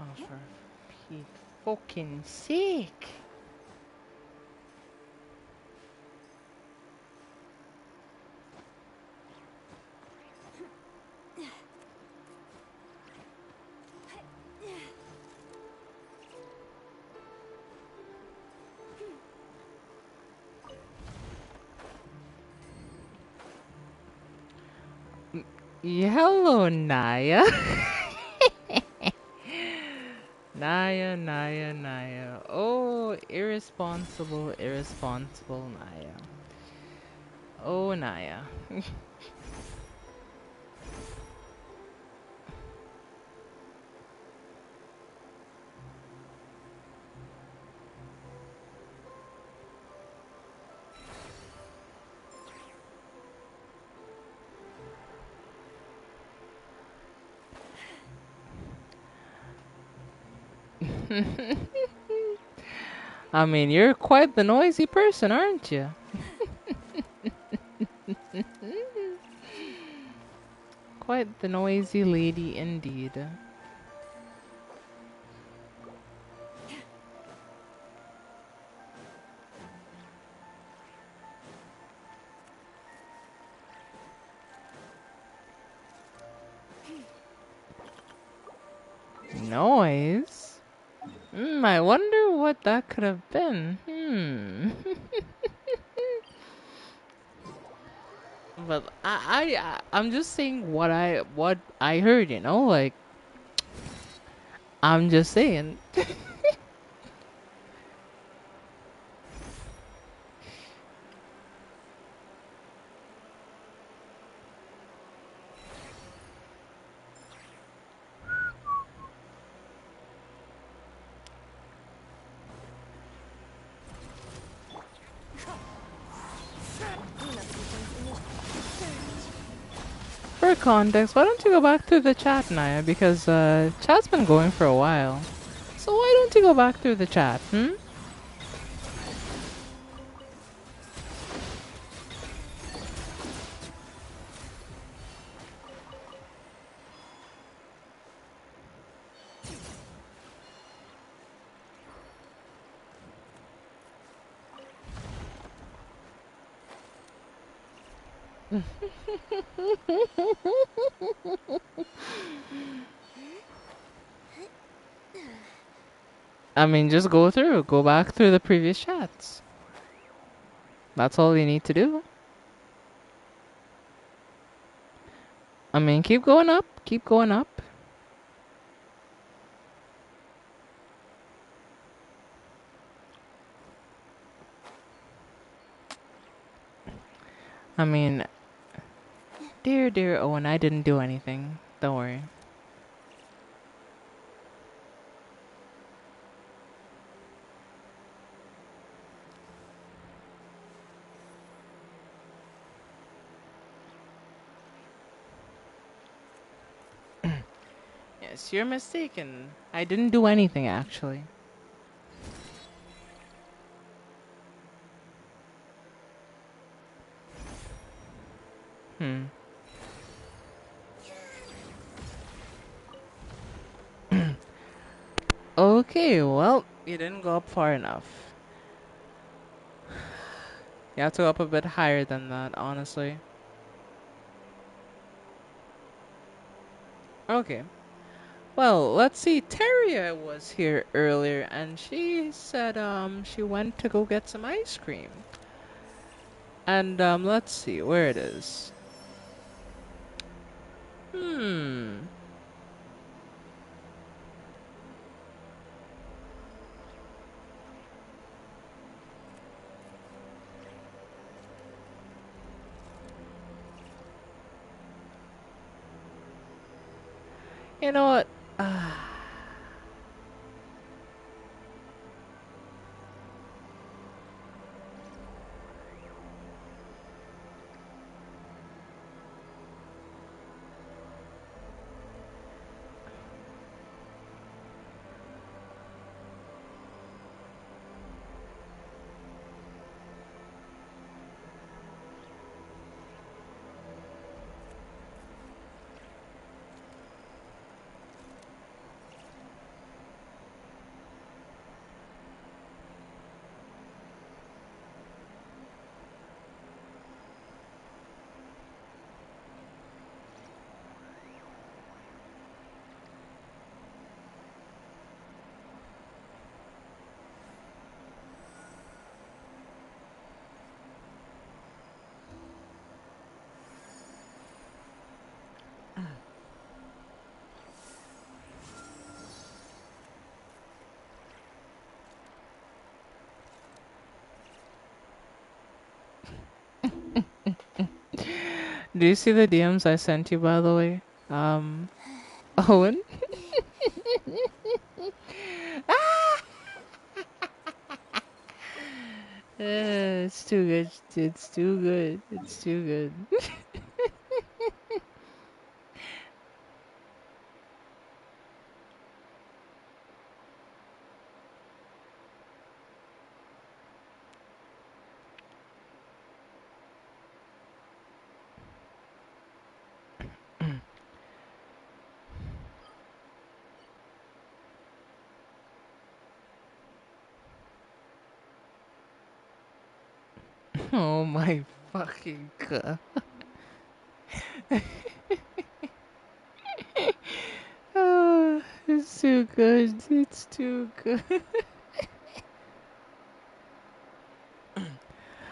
Oh, for Pete fucking sake. Hello, Naya. Naya, Naya, Naya. Oh, irresponsible, irresponsible Naya. Oh, Naya. I mean, you're quite the noisy person, aren't you? Quite the noisy lady indeed. Noise? I wonder what that could have been. But I'm just saying what I heard, you know, like I'm just saying. For context, why don't you go back through the chat, Naya? Because chat's been going for a while. So why don't you go back through the chat, hmm? I mean, just go through. Go back through the previous chats. That's all you need to do. I mean, keep going up. Keep going up. I mean, dear, dear Owen, I didn't do anything. Don't worry. Yes, you're mistaken. I didn't do anything, actually. Hmm. Okay, well, you didn't go up far enough. You have to go up a bit higher than that, honestly. Okay. Well, let's see. Teria was here earlier, and she said she went to go get some ice cream. And let's see where it is. Hmm. You know what? Do you see the DMs I sent you, by the way? Owen? It's too good. It's too good. It's too good. Oh my fucking god. Oh, it's too good. It's too good.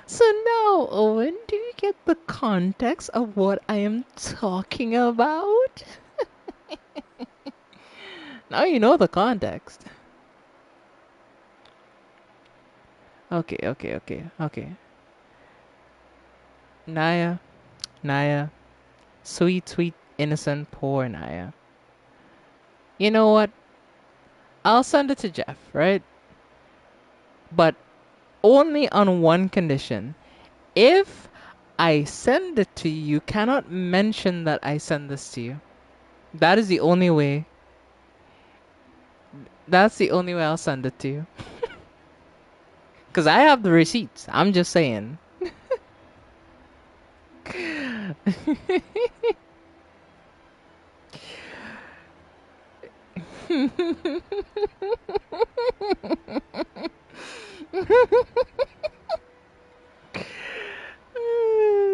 So now, Owen, do you get the context of what I am talking about? Now you know the context. Okay. Naya, Naya, sweet, innocent, poor Naya. You know what? I'll send it to Jeff, right? But only on one condition. If I send it to you, you cannot mention that I send this to you. That is the only way. That's the only way I'll send it to you. Because I have the receipts. I'm just saying.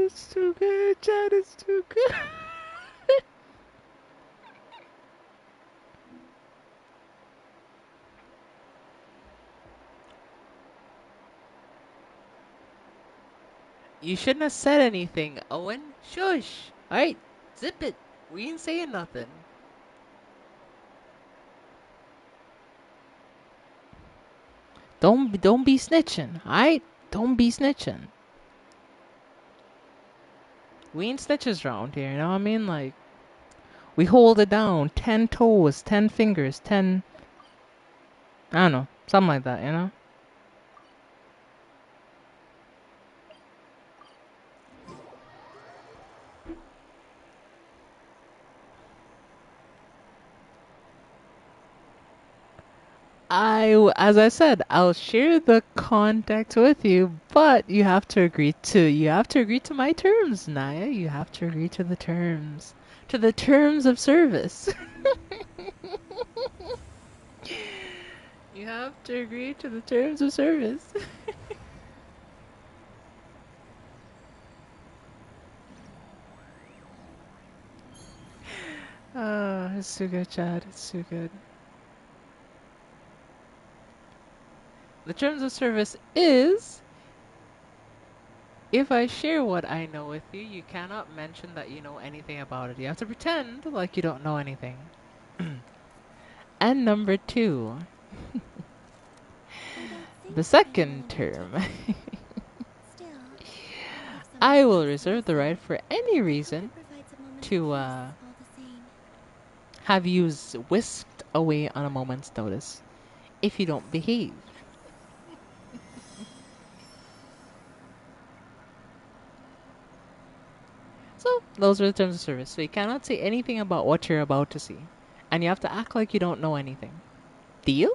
It's too good, Chad. It's too good. You shouldn't have said anything, Owen. Shush. Alright, zip it. We ain't saying nothing. Don't be snitching, alright? Don't be snitching. We ain't snitches around here, you know what I mean? Like, we hold it down. 10 toes, 10 fingers, 10... I don't know. Something like that, you know? As I said, I'll share the contact with you, But you have to agree to my terms, Naya. You have to agree to the terms. To the terms of service. You have to agree to the terms of service. Oh, it's too good, Chad. It's too good. The terms of service is if I share what I know with you, you cannot mention that you know anything about it. You have to pretend like you don't know anything. And number two, I don't think the you've been second willing to term. Still, if somebody I will asks me reserve the so, right for any I hope reason it provides a moment of to peace all the same. have you whisked away on a moment's notice if you don't behave. So, those are the terms of service. So, you cannot say anything about what you're about to see. And you have to act like you don't know anything. Deal?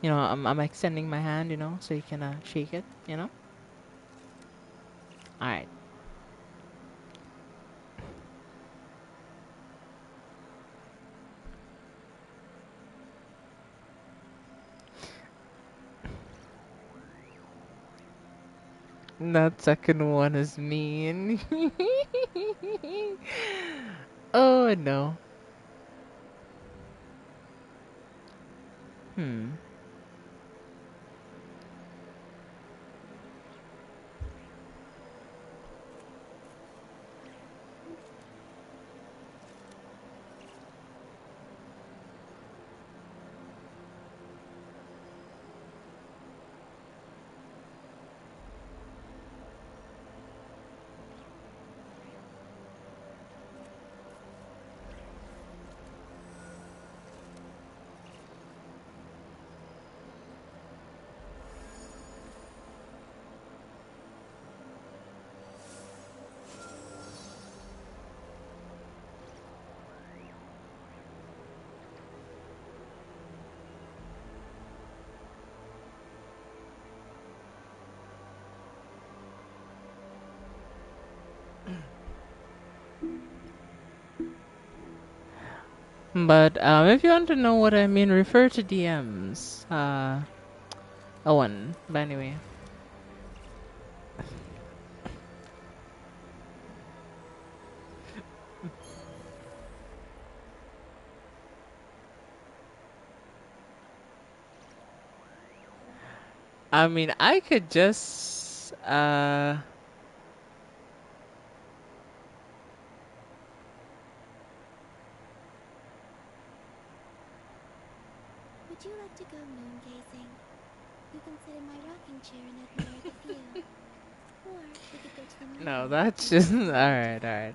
I'm extending my hand, so you can shake it. Alright. That second one is mean. Oh, no. Hmm. But if you want to know what I mean, refer to DMs. Owen. But anyway. I mean, I could just Would you like to go moon gazing? You can sit in my rocking chair and admire the view. Or we could go to the no, moon that's and just watch the all stars right, all apart. right.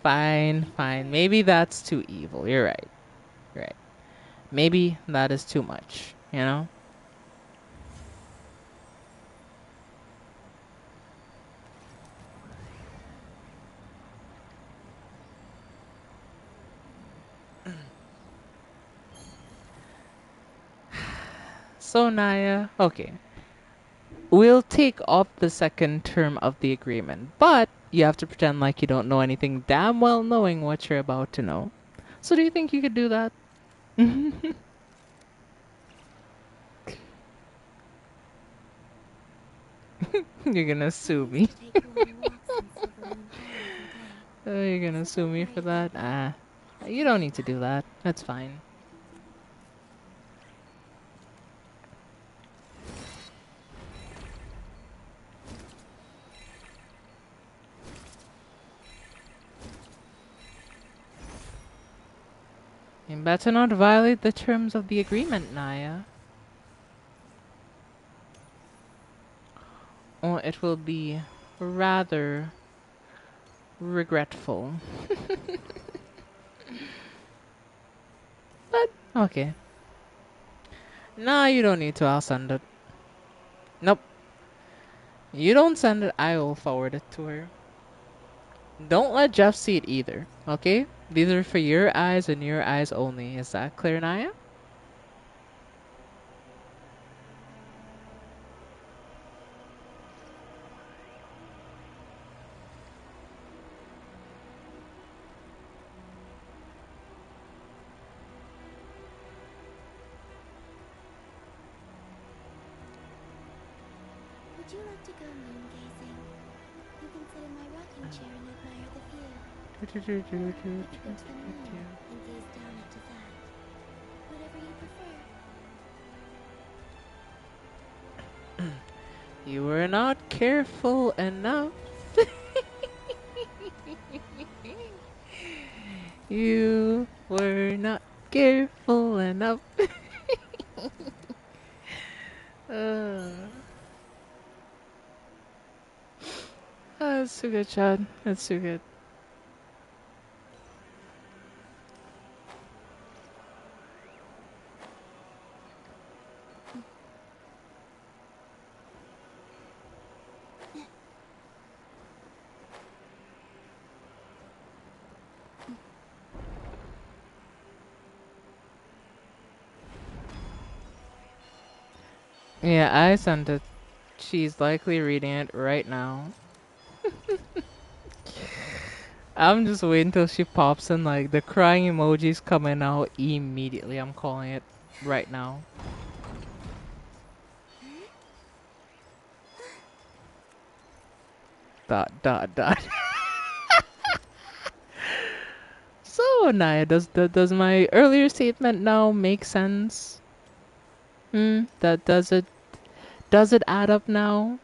Fine, What do you fine. prefer? Maybe that's too evil. You're right. You're right. Maybe that is too much. So Naya, okay. We'll take up the second term of the agreement, but you have to pretend like you don't know anything, damn well knowing what you're about to know. So do you think you could do that? You're gonna I sue used me. to take long walks on Silver Moon Hall every day. Oh, you're gonna So sue don't me worry for about that? that. You don't need to do that. That's fine. You better not violate the terms of the agreement, Naya. Or it will be rather regretful. But, okay. Nah, you don't need to. I'll send it. Nope. You don't send it, I will forward it to her. Don't let Jeff see it either, okay? These are for your eyes and your eyes only. Is that clear, Naya? Would you like to go moon gazing? You can sit in my rocking chair and admire the view. Or we could go to the moon and gaze down into that. Whatever you prefer. You were not careful enough. You were not careful enough. uh, that's too good, Chad. That's too good. Yeah, I sent it. She's likely reading it right now. I'm just waiting till she pops in, like, the crying emoji's coming out immediately. I'm calling it right now. Dot, dot, dot. So, Naya, does my earlier statement now make sense? That does it add up now?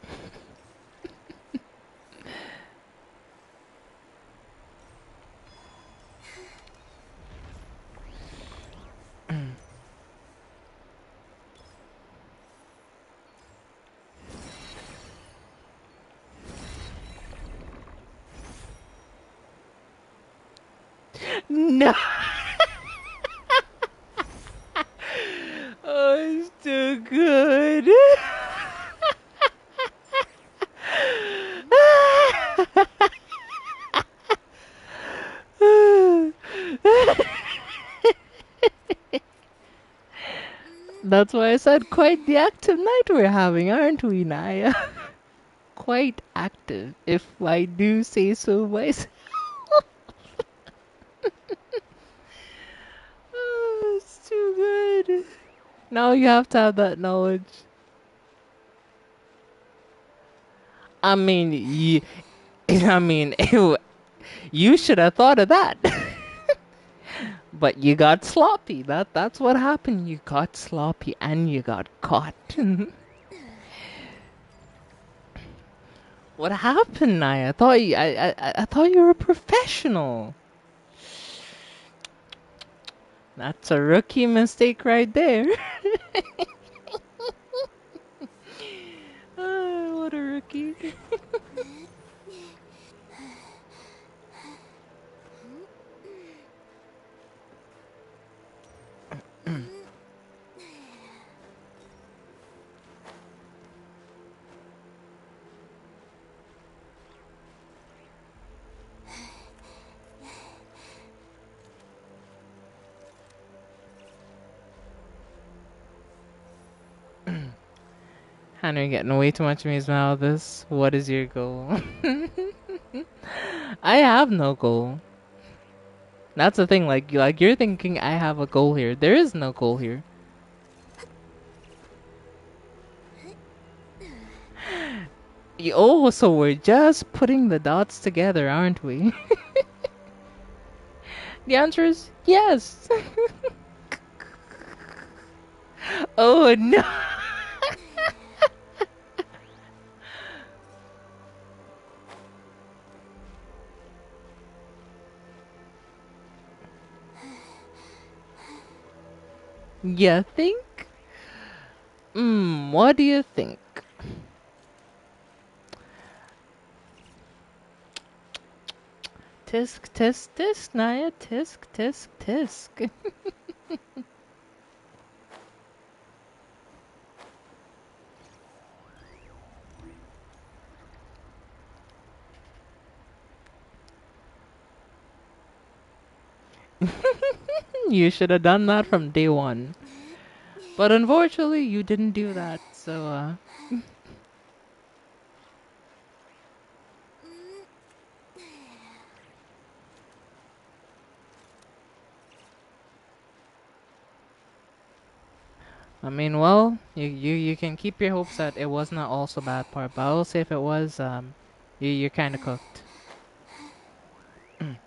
No. Oh, it's too good. That's why I said quite the active night we're having, aren't we, Naya? Quite active, if I do say so myself. Oh, it's too good. Now you have to have that knowledge. I mean, I mean, you should have thought of that. But you got sloppy. That's what happened. You got sloppy and you got caught. What happened, Naya? I thought you were a professional. That's a rookie mistake right there. Oh, what a rookie. Hannah, you're getting way too much amusement out of this. What is your goal? I have no goal. That's the thing. Like you're thinking I have a goal here. There is no goal here. Oh, so we're just putting the dots together, aren't we? The answer is yes. Oh no. You think? What do you think? Tisk, tisk, tisk, Naya. Tisk, tisk, tisk. You should have done that from day one. But unfortunately, you didn't do that. So, I mean, well, you can keep your hopes that it was not also bad part, but I will say if it was, you're kind of cooked. Mm.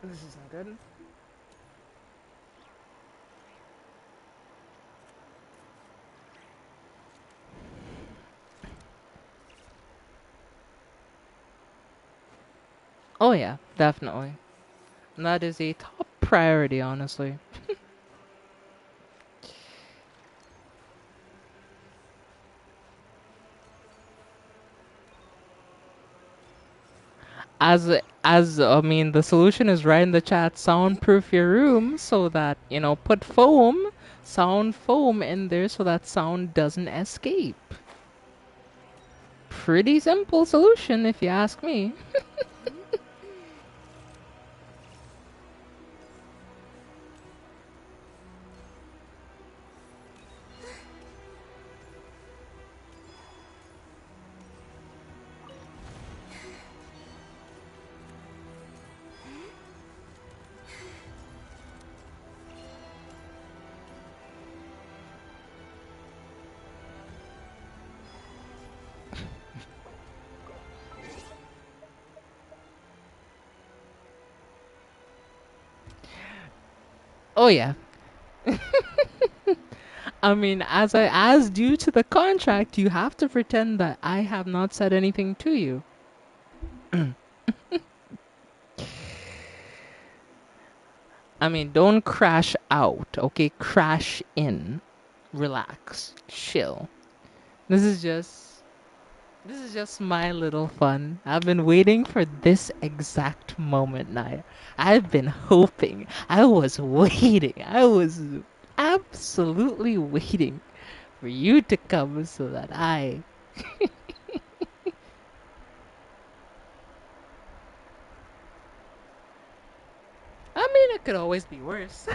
This isn't good. Oh yeah, definitely. And that is a top priority, honestly. As I mean, the solution is right in the chat. Soundproof your room so that put sound foam in there so that sound doesn't escape. Pretty simple solution, if you ask me. Oh yeah. I mean, as due to the contract, you have to pretend that I have not said anything to you. I mean, don't crash out, okay? Crash in. Relax. Chill. This is just my little fun. I've been waiting for this exact moment, Naya. I've been hoping. I was waiting. I was absolutely waiting for you to come so that I mean, it could always be worse.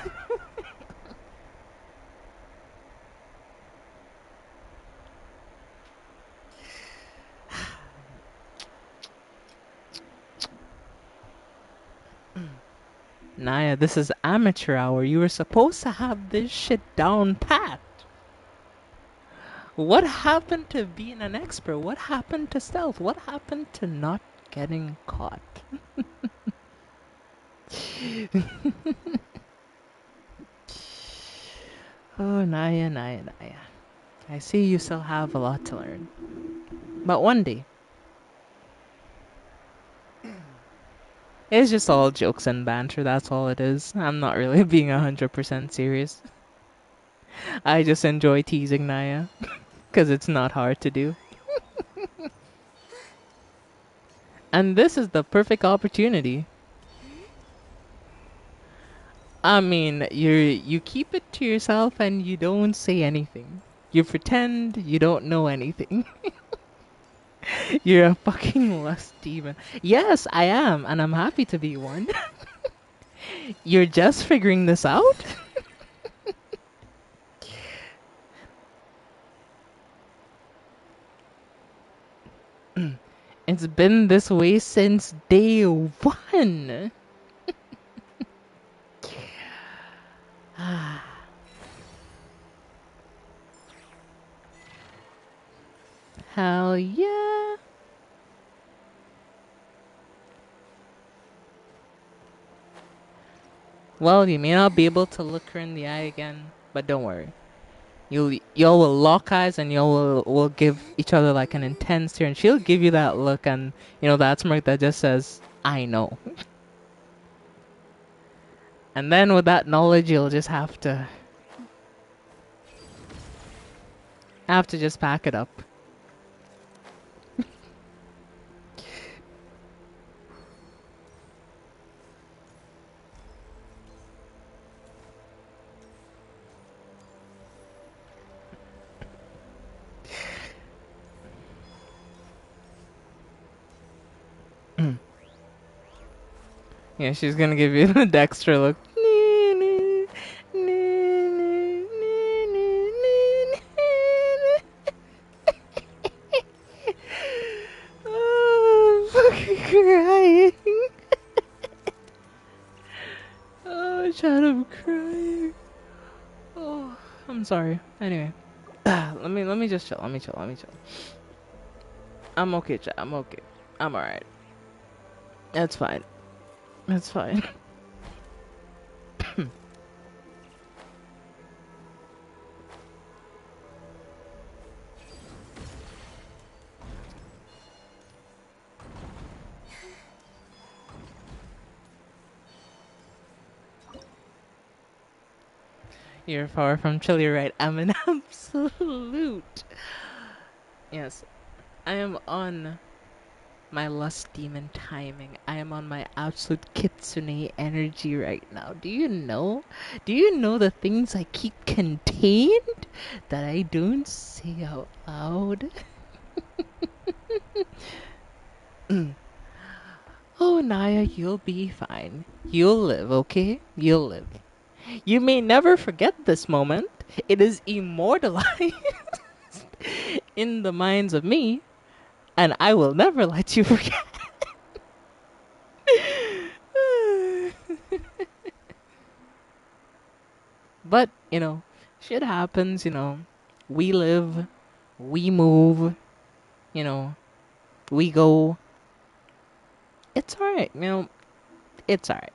Naya, this is amateur hour. You were supposed to have this shit down pat. What happened to being an expert? What happened to stealth? What happened to not getting caught? Oh, Naya, Naya, Naya. I see you still have a lot to learn. But one day, it's just all jokes and banter, that's all it is. I'm not really being 100% serious. I just enjoy teasing Naya, because it's not hard to do. And this is the perfect opportunity. I mean, you keep it to yourself and you don't say anything. You pretend you don't know anything. You're a fucking lust demon. Yes, I am, and I'm happy to be one. You're just figuring this out? It's been this way since day one. Hell yeah. Well, you may not be able to look her in the eye again, but don't worry. Y'all will lock eyes and y'all will give each other like an intense stare, and she'll give you that look and that smirk that just says, I know. And then with that knowledge, you'll just have to just pack it up. Yeah, she's gonna give you the Dexter look. Oh, I'm fucking crying. Oh, Chad, I'm crying. Oh, I'm sorry. Anyway, let me just chill. Let me chill. I'm okay, Chad. I'm okay. I'm alright. It's fine. It's fine. You're far from chill. You're right. I'm an absolute. Yes, I am on my lust demon timing. I am on my absolute kitsune energy right now. Do you know? Do you know the things I keep contained that I don't say out loud? Oh, Naya, you'll be fine. You'll live, okay? You'll live. You may never forget this moment. It is immortalized in the minds of me, and I will never let you forget. But, shit happens, We live, we move, you know, we go. It's alright, it's alright.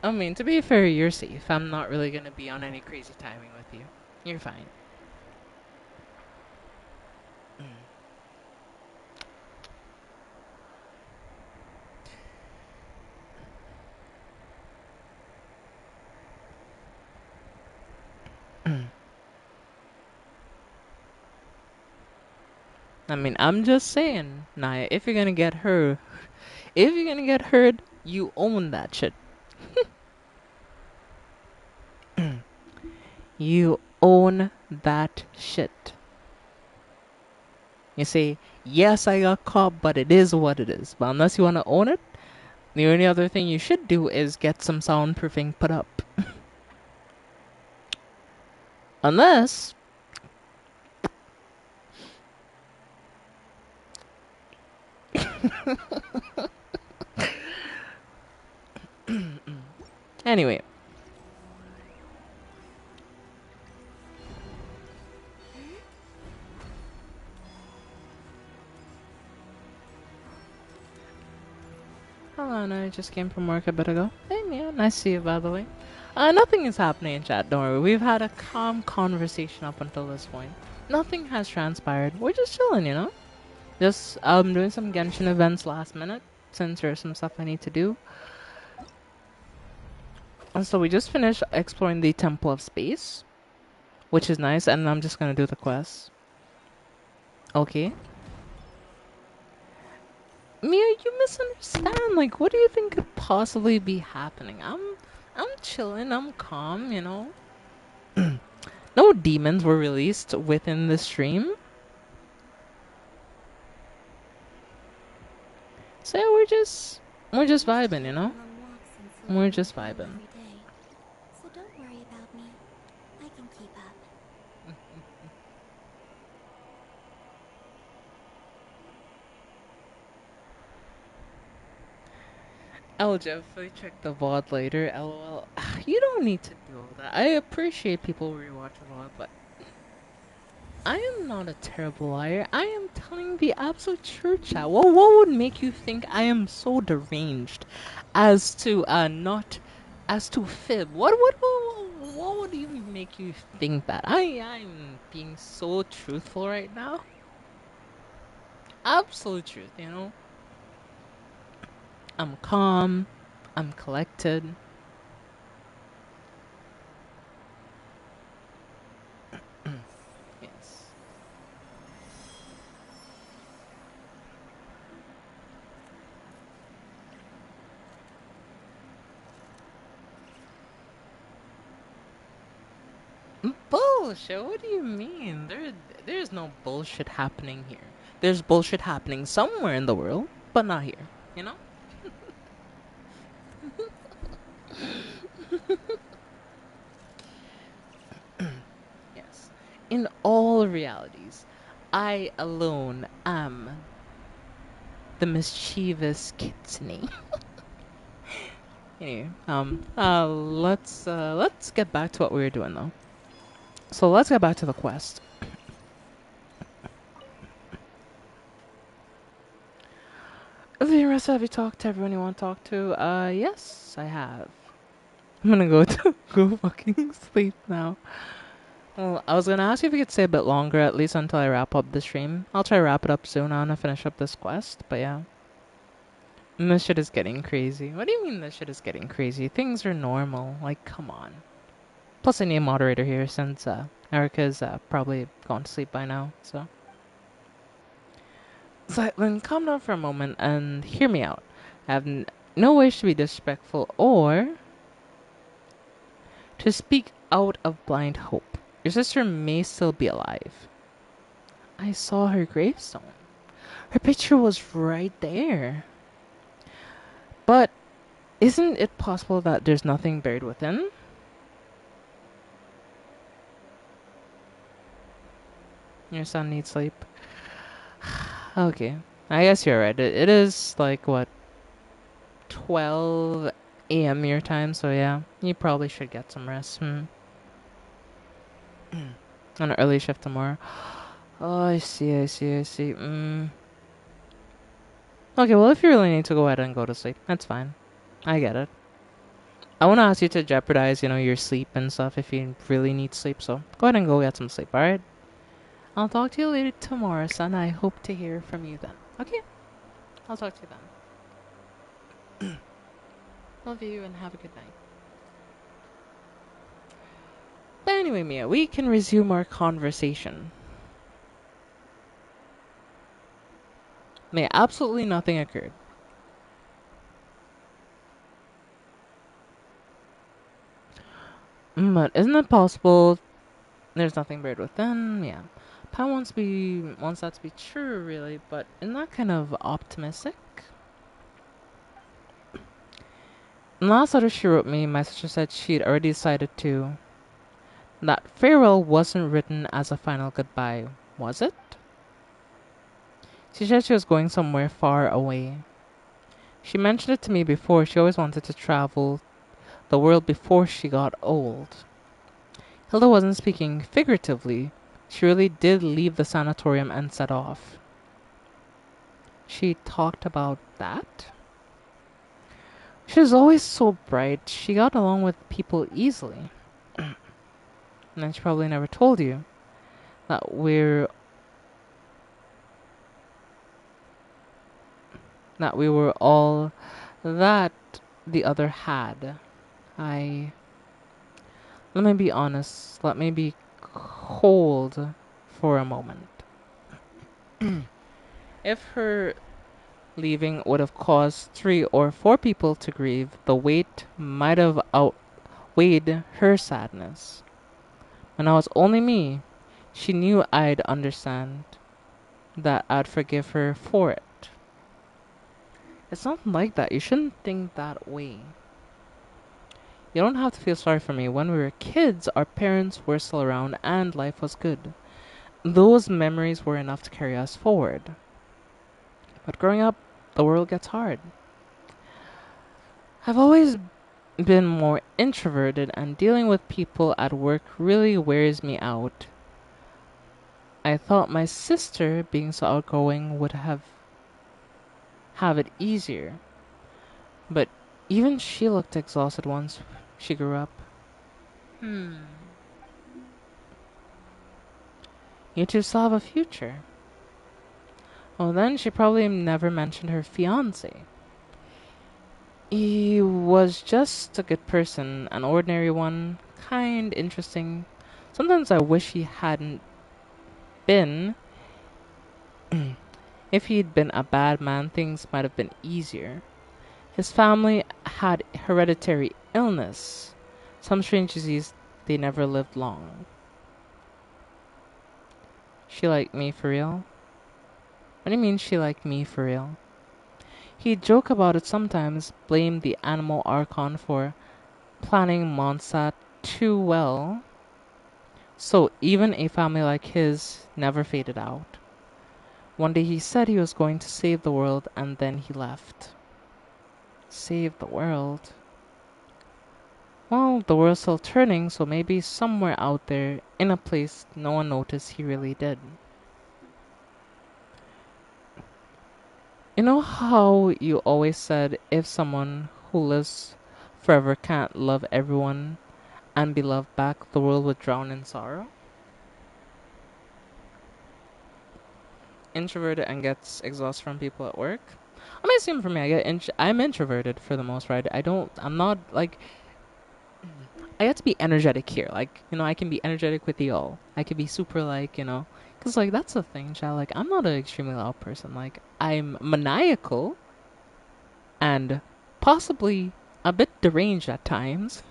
I mean, to be fair, you're safe. I'm not really gonna be on any crazy timing with you. You're fine. I mean, I'm just saying, Naya, if you're gonna get hurt, you own that shit. You own that shit. You say, yes, I got caught, but it is what it is. But unless you want to own it, the only other thing you should do is get some soundproofing put up. Unless, anyway. Hello, I just came from work a bit ago. Hey, Mia, nice to see you, by the way. Nothing is happening in chat, don't worry. We've had a calm conversation up until this point. Nothing has transpired. We're just chilling, Just doing some Genshin events last minute, since there's some stuff I need to do. And so we just finished exploring the Temple of Space, which is nice, and I'm just gonna do the quest. Okay. Mia, you misunderstand. Like, what do you think could possibly be happening? I'm chilling. I'm calm. No demons were released within the stream, so yeah, we're just vibing. We're just vibing. Every day. So don't worry about me. I can keep up. I'll definitely check the VOD later. LOL. You don't need to do all that. I appreciate people rewatch a VOD, but I am not a terrible liar. I am telling the absolute truth, chat. What would make you think I am so deranged as to not as to fib? What would even make you think that? I'm being so truthful right now. Absolute truth. I'm calm. I'm collected. Yes. Bullshit. What do you mean? There's no bullshit happening here. There's bullshit happening somewhere in the world, but not here. You know? Yes. In all realities, I alone am the mischievous kitsune. Anyway, let's get back to what we were doing though. So let's get back to the quest. Virasa, have you talked to everyone you want to talk to? Yes, I have. I'm gonna go fucking sleep now. Well, I was gonna ask you if you could stay a bit longer, at least until I wrap up the stream. I'll try to wrap it up soon. I wanna finish up this quest, but yeah. And this shit is getting crazy. What do you mean this shit is getting crazy? Things are normal. Like, come on. Plus, I need a moderator here since Erica's probably gone to sleep by now, so. So then calm down for a moment and hear me out. I have no wish to be disrespectful or to speak out of blind hope. Your sister may still be alive. I saw her gravestone. Her picture was right there. But isn't it possible that there's nothing buried within? Your son needs sleep. Okay. I guess you're right. It is like, what, 12 a.m. your time, so yeah. You probably should get some rest. On an early shift tomorrow. Oh, I see. Okay, well, if you really need to go ahead and go to sleep, that's fine. I get it. I won't ask you to jeopardize, your sleep and stuff if you really need sleep, so go ahead and go get some sleep, alright? I'll talk to you later tomorrow, son. I hope to hear from you then. Okay? I'll talk to you then. Love you and have a good night. But anyway, Mia, we can resume our conversation. May absolutely nothing occurred. But isn't it possible there's nothing buried within? Yeah. Pat wants that to be true, really, but isn't that kind of optimistic? In the last letter she wrote me, my sister said she'd already decided to. That farewell wasn't written as a final goodbye, was it? She said she was going somewhere far away. She mentioned it to me before. She always wanted to travel the world before she got old. Hilda wasn't speaking figuratively. She really did leave the sanatorium and set off. She talked about that? She was always so bright. She got along with people easily. And she probably never told you that we were all that the other had. Let me be honest. Let me be cold for a moment. If her leaving would have caused 3 or 4 people to grieve, the weight might have outweighed her sadness. When I was only me, she knew I'd understand, that I'd forgive her for it. It's not like that. You shouldn't think that way. You don't have to feel sorry for me. When we were kids, our parents were still around and life was good. Those memories were enough to carry us forward. But growing up, the world gets hard. I've always been more introverted, and dealing with people at work really wears me out. I thought my sister, being so outgoing, would have it easier. But even she looked exhausted once she grew up. You two still have a future. Oh, then she probably never mentioned her fiance. He was just a good person, an ordinary one, kind, interesting. Sometimes I wish he hadn't been. If he'd been a bad man, things might have been easier. His family had hereditary illness. Some strange disease, they never lived long. She liked me for real? What do you mean she liked me for real? He'd joke about it sometimes, blame the animal archon for planning Monsat too well, so even a family like his never faded out. One day he said he was going to save the world and then he left. Save the world? Well, the world's still turning, so maybe somewhere out there, in a place no one noticed, he really did. You know how you always said if someone who lives forever can't love everyone and be loved back, the world would drown in sorrow? Introverted and gets exhausted from people at work? I mean, same for me. I'm introverted for the most part. I'm not like, I get to be energetic here. Like, I can be energetic with y'all. I can be super like, because like that's the thing, child. Like, I'm not an extremely loud person. Like, I'm maniacal and possibly a bit deranged at times,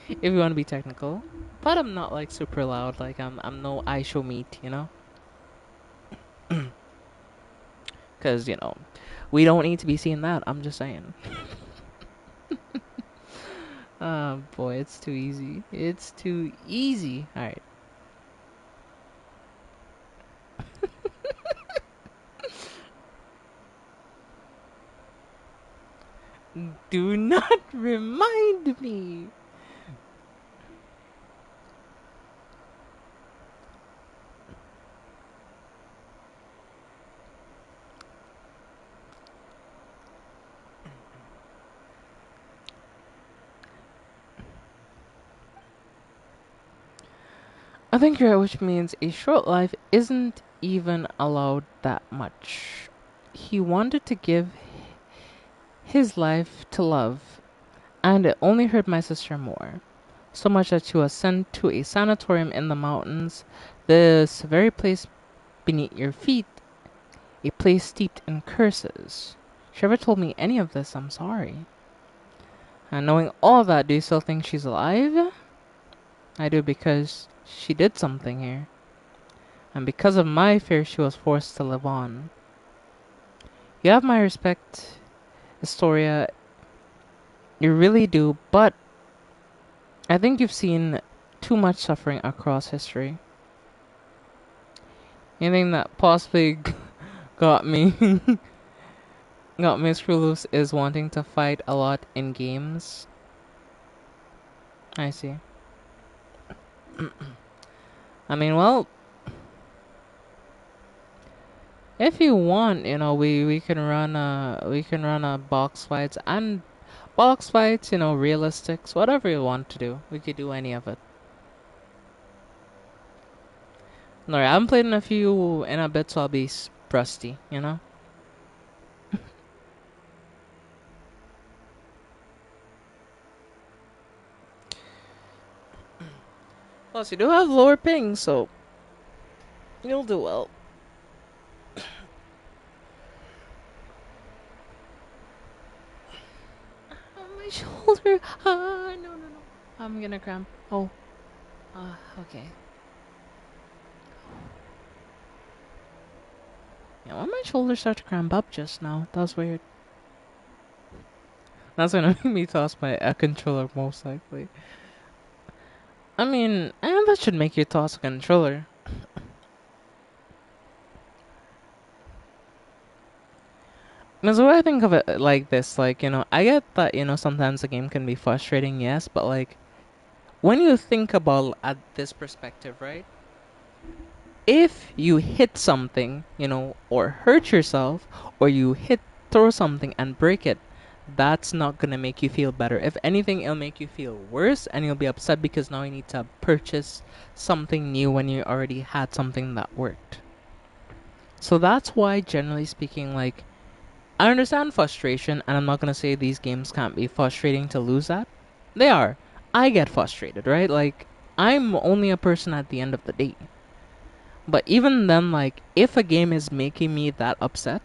if you want to be technical. But I'm not like super loud. Like, I'm no I show meat, because we don't need to be seeing that. I'm just saying. Oh boy, it's too easy. It's too easy. All right. Do not remind me. I think you're right, which means a short life isn't even allowed that much. He wanted to give his life to love, and it only hurt my sister more. So much that she was sent to a sanatorium in the mountains, this very place beneath your feet, a place steeped in curses. She ever told me any of this, I'm sorry. And knowing all that, do you still think she's alive? I do, because she did something here. And because of my fear, she was forced to live on. You have my respect, Astoria. You really do, but I think you've seen too much suffering across history. Anything that possibly got me got me screw loose is wanting to fight a lot in games. I see. I mean, well, if you want, we can run a box fights and box fights, realistics, whatever you want to do. We could do any of it. No, I haven't played in a few in a bit, so I'll be rusty. Plus, you do have lower ping, so you'll do well. My shoulder. No, no, no. I'm gonna cramp. Oh. Okay. Yeah, why my shoulders start to cramp up just now? That was weird. That's gonna make me toss my controller most likely. I mean, and that should make you toss a controller. Because what I think of it like this, like, I get that, sometimes the game can be frustrating, yes, but like, when you think about at this perspective, right? If you hit something, or hurt yourself, or you throw something and break it, that's not gonna make you feel better. If anything, it'll make you feel worse, and you'll be upset because now you need to purchase something new when you already had something that worked. So that's why, generally speaking, like, I understand frustration, and I'm not gonna say these games can't be frustrating to lose at. They are. I get frustrated, right? Like, I'm only a person at the end of the day. But even then, like, if a game is making me that upset,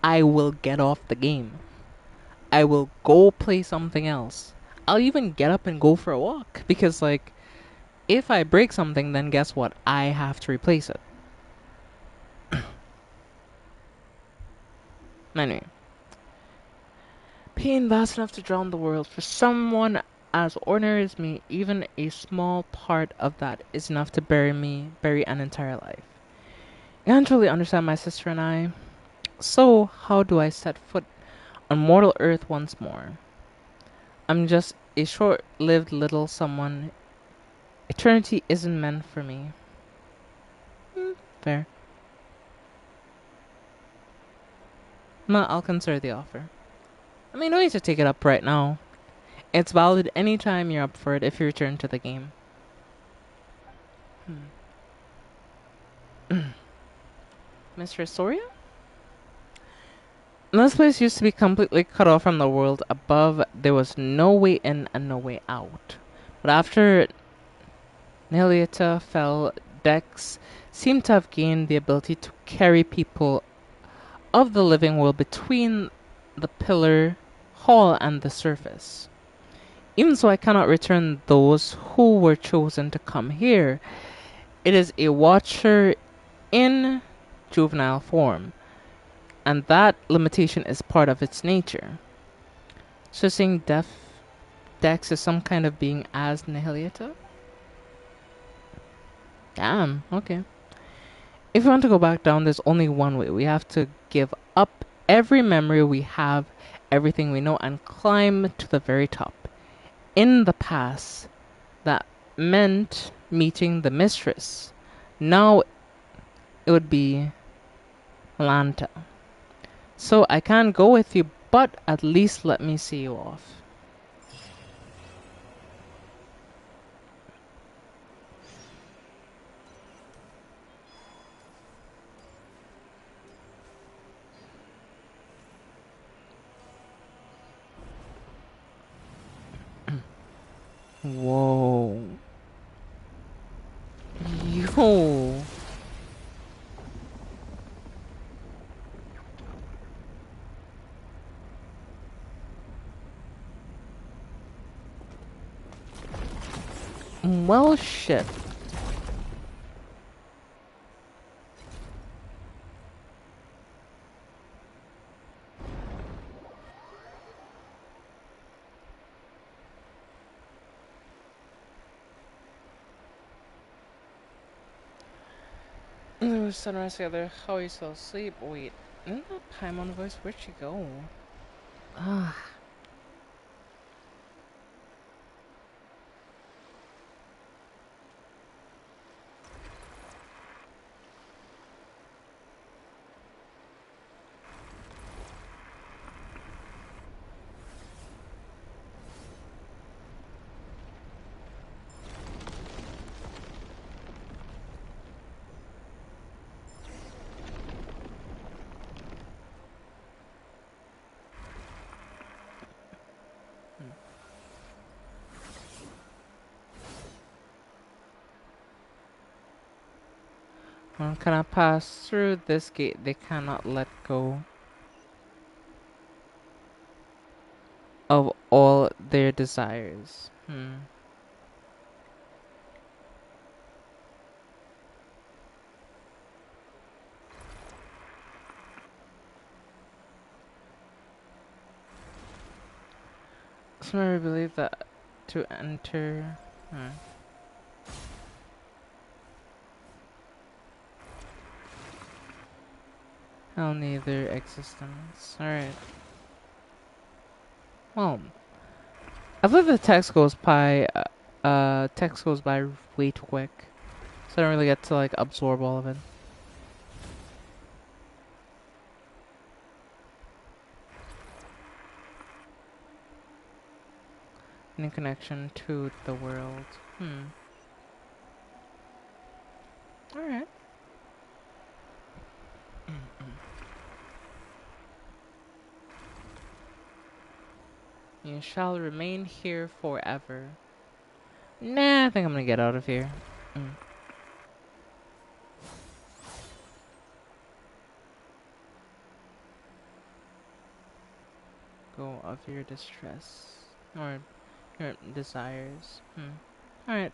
I will get off the game. I will go play something else. I'll even get up and go for a walk. Because, like, if I break something, then guess what? I have to replace it. Anyway, pain vast enough to drown the world. For someone as ordinary as me, even a small part of that is enough to bury an entire life. You can't truly understand my sister and I. So, how do I set foot on mortal earth once more? I'm just a short lived little someone. Eternity isn't meant for me. Fair. I'll consider the offer. I mean, no need to take it up right now. It's valid anytime you're up for it if you return to the game. Mr. Soria? This place used to be completely cut off from the world above. There was no way in and no way out. But after Neliata fell, Dex seemed to have gained the ability to carry people of the living world between the pillar, hall, and the surface. Even so, I cannot return those who were chosen to come here. It is a watcher in juvenile form, and that limitation is part of its nature. So saying Dex is some kind of being as Nihilita? Damn, okay. If we want to go back down, there's only one way. We have to give up every memory we have, everything we know, and climb to the very top. In the past, that meant meeting the mistress. Now it would be Lanta. So I can't go with you, but at least let me see you off. Whoa. Yo. Well, shit. Sunrise together. How are you still asleep? Wait, isn't that Paimon voice? Where'd she go? Ah. One cannot pass through this gate. They cannot let go of all their desires. Some may believe that to enter. Hell, neither existence. Alright. Well, I feel like the text goes by way too quick. So I don't really get to like absorb all of it. Any connection to the world. Alright. You shall remain here forever. Nah, I think I'm gonna get out of here. Go of your distress. Or your desires. Alright.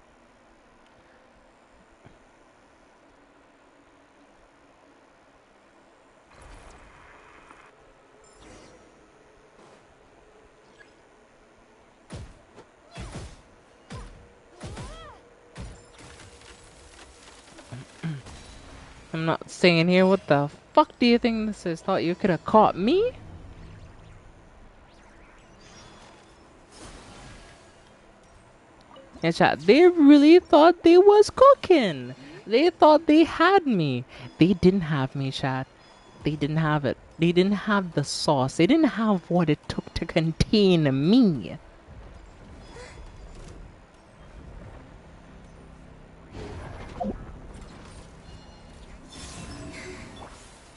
I'm not staying here. What the fuck do you think this is? Thought you could have caught me? Yeah, chat. They really thought they was cooking. They thought they had me. They didn't have me, chat. They didn't have it. They didn't have the sauce. They didn't have what it took to contain me.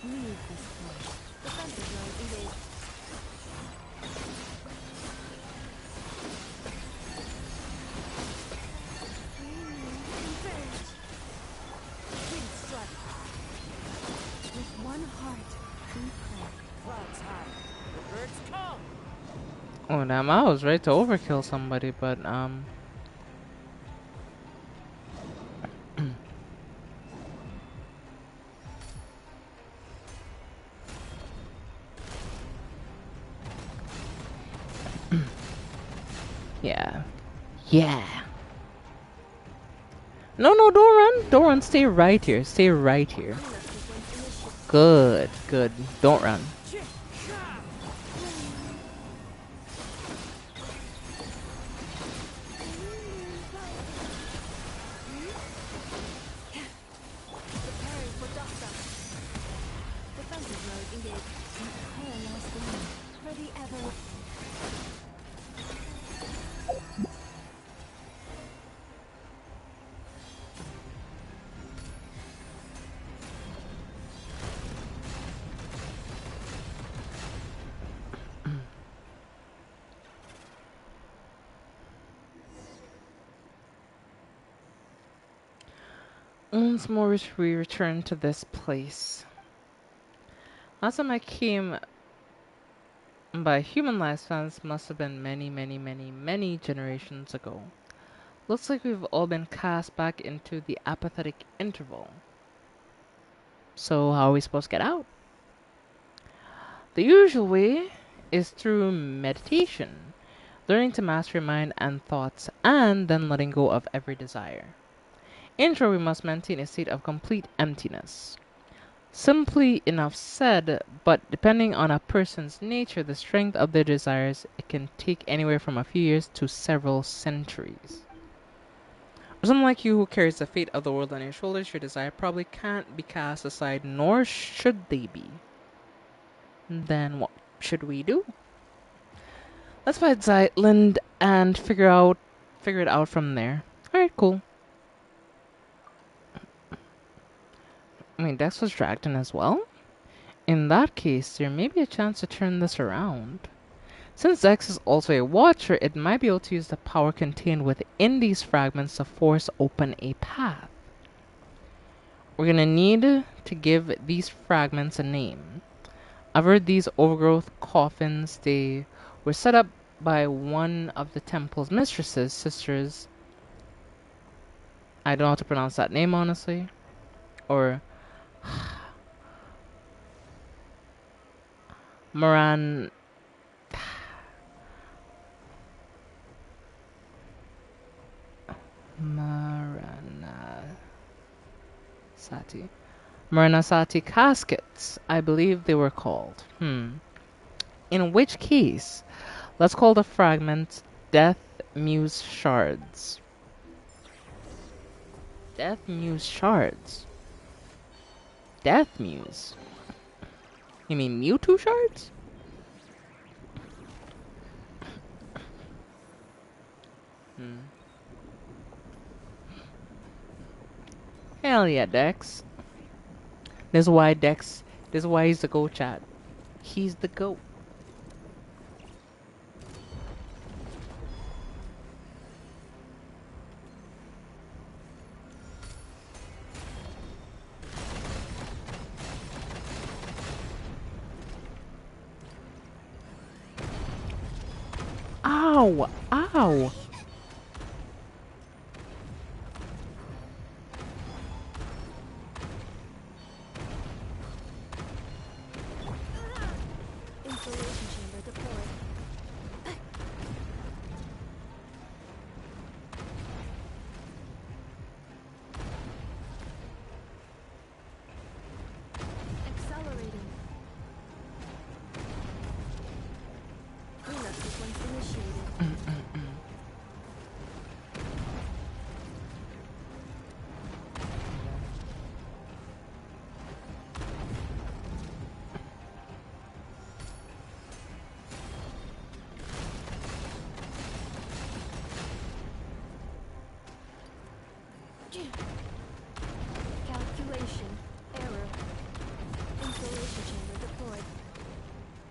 Leave this place. Defensive mode engaged. Converge. Wind strike. With one heart, we pray. Clouds high. The birds come. Oh damn! I was ready to overkill somebody, but yeah, yeah. No, no, don't run. Don't run. Stay right here. Stay right here. Good, good. Don't run. Preparing for doctor. Defensive mode engaged. Entire last line. Ready ever. Once more we return to this place. Last time I came by human lifespans must have been many, many, many, many generations ago. Looks like we've all been cast back into the apathetic interval. So how are we supposed to get out? The usual way is through meditation, learning to master your mind and thoughts, and then letting go of every desire. In short, we must maintain a state of complete emptiness. Simply enough said, but depending on a person's nature, the strength of their desires, it can take anywhere from a few years to several centuries. For someone like you who carries the fate of the world on your shoulders, your desire probably can't be cast aside, nor should they be. Then what should we do? Let's find Zeitland and figure it out from there. Alright, cool. I mean, Dex was dragged in as well? In that case, there may be a chance to turn this around. Since Dex is also a watcher, it might be able to use the power contained within these fragments to force open a path. We're gonna need to give these fragments a name. I've heard these overgrowth coffins, they were set up by one of the temple's mistresses, sisters. I don't know how to pronounce that name, honestly. Or Moran. Maranasati. Maranasati caskets, I believe they were called. In which case, let's call the fragments Death Muse Shards. Death Muse Shards. Death Muse? You mean Mewtwo Shards? Hell yeah, Dex. This is why Dex. This is why he's the GOAT, chat. He's the GOAT. Ow! Ow! Insulation chamber deployed.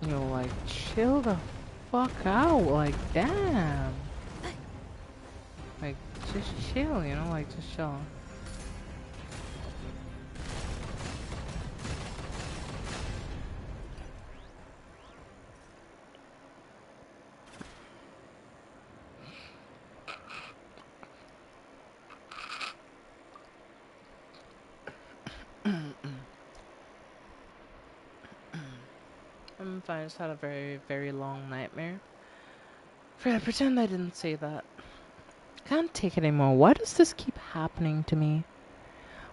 Yo, like, chill the fuck out. Like, damn. Like, just chill, you know? Like, just chill. I'm fine. I just had a very, very long nightmare. Pretend I didn't say that. I can't take it anymore. Why does this keep happening to me?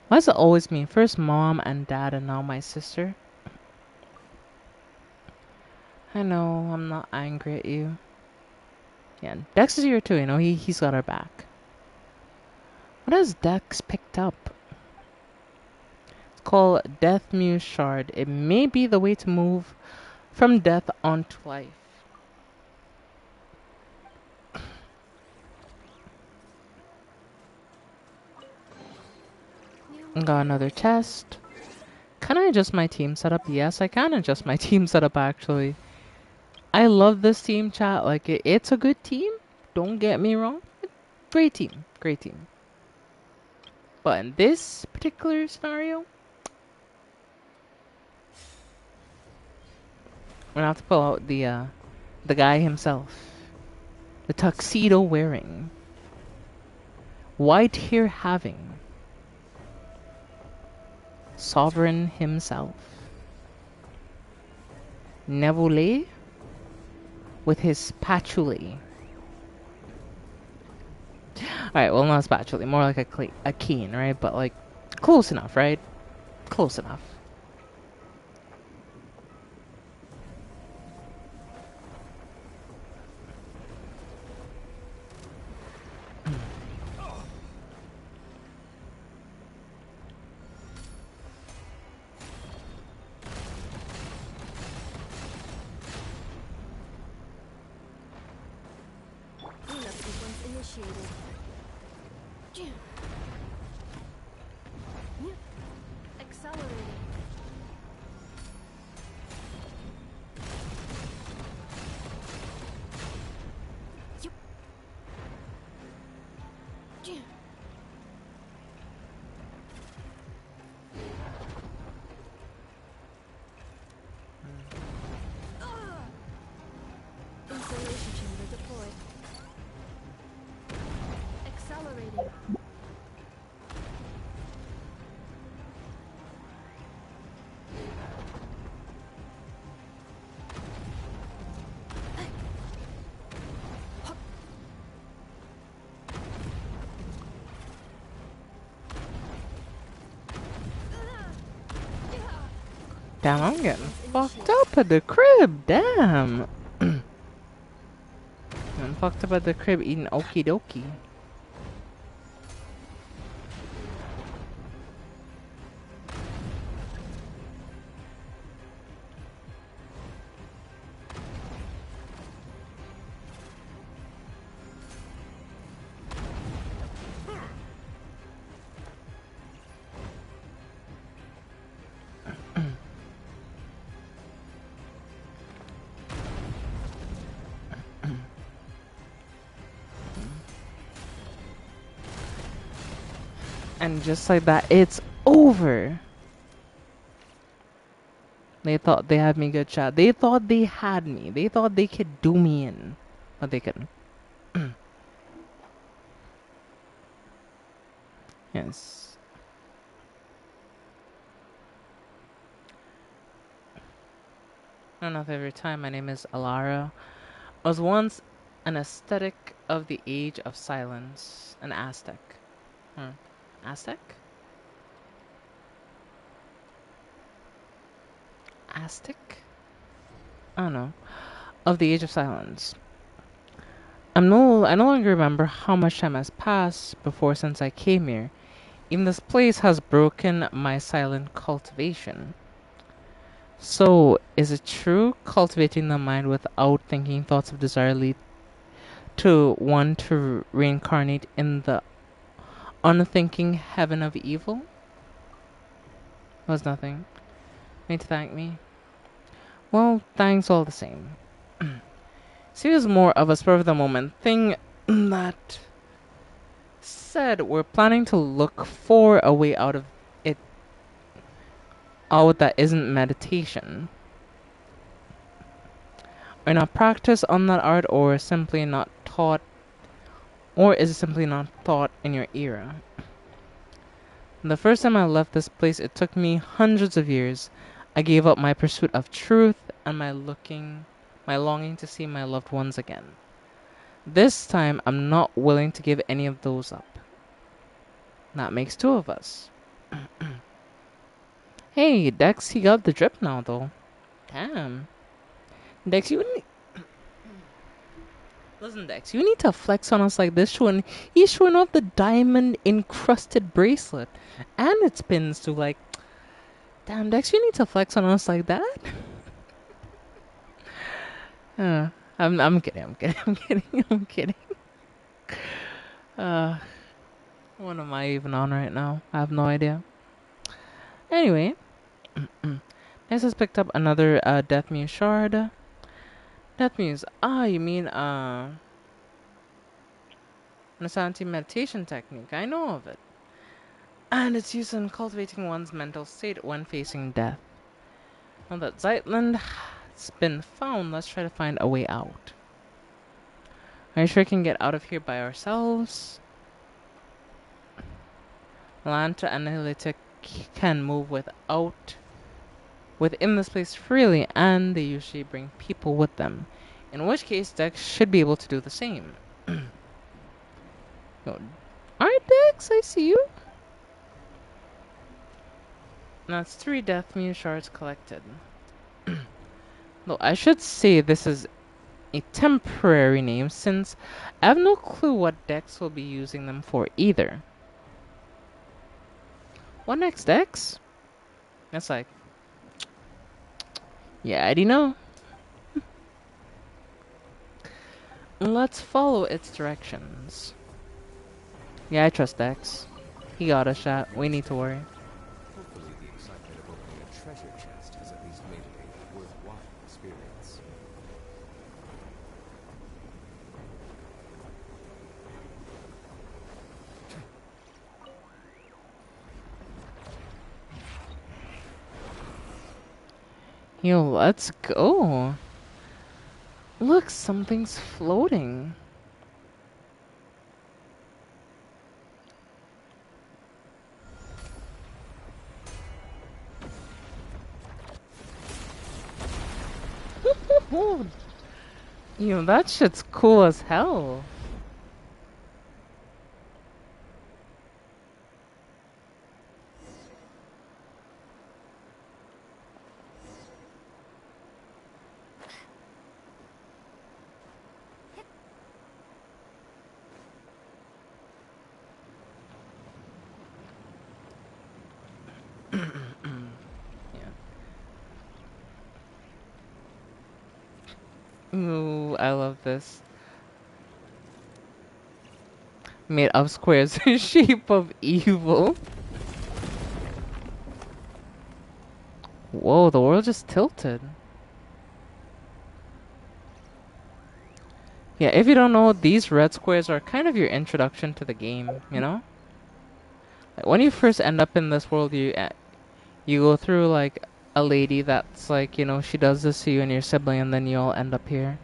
Why is it always me? First mom and dad and now my sister. I know, I'm not angry at you. Yeah, Dex is here too, you know, he's got our back. What has Dex picked up? It's called Death Muse Shard. It may be the way to move from death onto life. Got another chest. Can I adjust my team setup? Yes, I can adjust my team setup actually. I love this team, chat. Like, it's a good team. Don't get me wrong. Great team. Great team. But in this particular scenario, I'm gonna have to pull out the guy himself. The tuxedo wearing. White hair having. Sovereign himself. Nevule with his spatula. Alright, well, not spatula, more like a cane, right? But, like, close enough, right? Close enough. Cleanup sequence initiated. Accelerating. Insulation chamber deployed. Accelerating. Damn, I'm getting fucked up at the crib. Damn. I'm fucked up at the crib eating okie dokie. And just like that, it's over. They thought they had me good shot. They thought they had me. They thought they could do me in. But they couldn't. Yes. I don't know if every time. My name is Alara. I was once an aesthetic of the age of silence. An Aztec. Aztec? Aztec? I don't know. Of the age of silence. I no longer remember how much time has passed before since I came here. Even this place has broken my silent cultivation. So, is it true cultivating the mind without thinking thoughts of desire lead to one to reincarnate in the unthinking heaven of evil? Was nothing. Need to thank me. Well, thanks all the same. See, it was more of a spur of the moment thing that said we're planning to look for a way out of it, out that isn't meditation. We're not practiced on that art, or simply not taught, or is it simply not taught in your era? The first time I left this place, it took me hundreds of years. I gave up my pursuit of truth and my longing to see my loved ones again. This time, I'm not willing to give any of those up. That makes two of us. Hey, Dex, he got the drip now, though. Damn. Dex, listen, Dex, you need to flex on us like this, he's showing off the diamond encrusted bracelet. And it spins to like, damn, Dex, you need to flex on us like that? Uh, I'm kidding, I'm kidding, I'm kidding, I'm kidding. Uh, what am I even on right now? I have no idea. Anyway, Ness has picked up another Death Muse shard. Death Muse, you mean Nasanti meditation technique. I know of it. And it's used in cultivating one's mental state when facing death. Now that Zeitland has been found, let's try to find a way out. Are you sure we can get out of here by ourselves? Lanta and Analytic can move within this place freely, and they usually bring people with them. In which case, Dex should be able to do the same. Alright, Dex, I see you. That's 3 Death Muse shards collected. Though I should say this is a temporary name, since I have no clue what Dex will be using them for either. What next, Dex? That's like, yeah, I already know. Let's follow its directions. Yeah, I trust Dex. He got a shot. We need to worry. Hopefully the excitement of opening a treasure chest has at least made it a worthwhile experience. Yo, let's go. Look, something's floating. Yo, that shit's cool as hell. Ooh, I love this. Made of squares in shape of evil. Whoa, the world just tilted. Yeah, if you don't know, these red squares are kind of your introduction to the game, you know? Like, when you first end up in this world, you go through, like, a lady that's, like, you know, she does this to you and your sibling, and then you all end up here.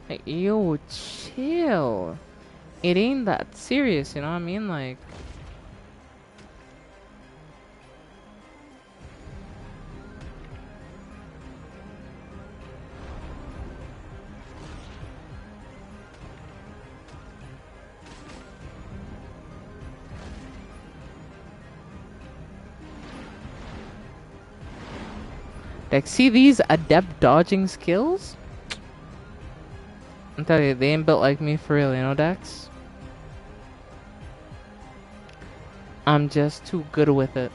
Like, yo, chill. It ain't that serious, you know what I mean? Like, see these adept dodging skills? I'm telling you, they ain't built like me for real, you know, Dex? I'm just too good with it.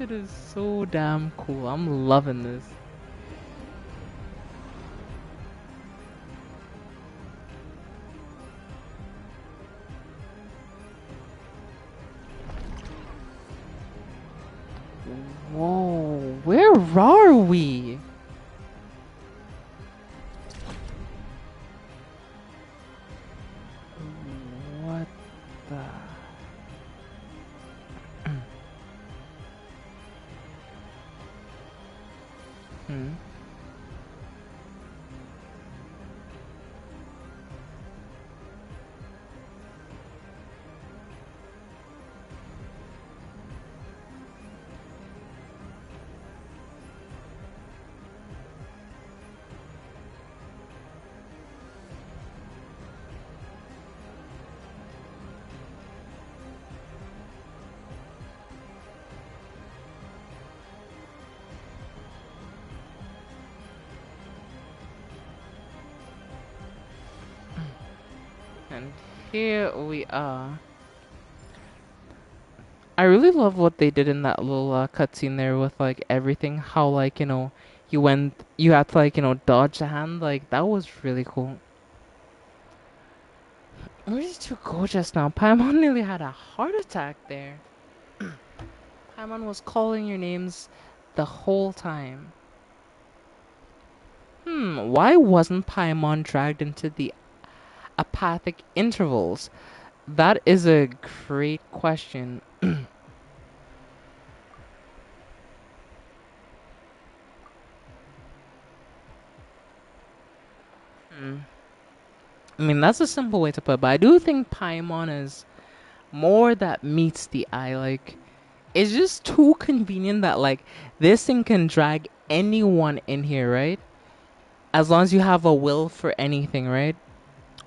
shit is so damn cool. I'm loving this. Whoa, where are we? What the? Hmm. And here we are. I really love what they did in that little cutscene there with like everything. How like you had to like dodge the hand. Like that was really cool. Where did you go just now? Paimon nearly had a heart attack there. Paimon was calling your names the whole time. Why wasn't Paimon dragged into the apathic intervals? That is a great question. Hmm. I mean, that's a simple way to put it, but I do think Paimon is more that meets the eye. Like, it's just too convenient that, like, this thing can drag anyone in here, right? As long as you have a will for anything, right?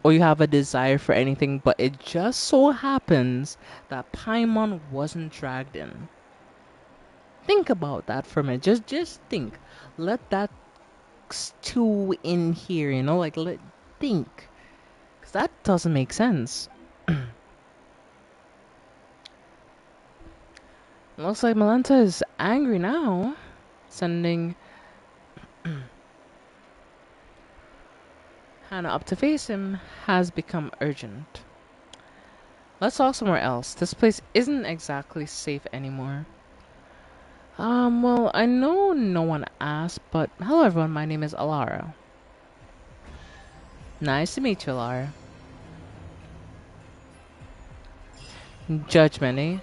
Or you have a desire for anything, but it just so happens that Paimon wasn't dragged in. Think about that for a minute. Just think. Let that stew in here, like let think. Cause that doesn't make sense. Looks like Malenta is angry now. Sending Hannah up to face him has become urgent. Let's talk somewhere else. This place isn't exactly safe anymore. Well, I know no one asked, but hello everyone, my name is Alara. Nice to meet you, Alara. Judgment, eh?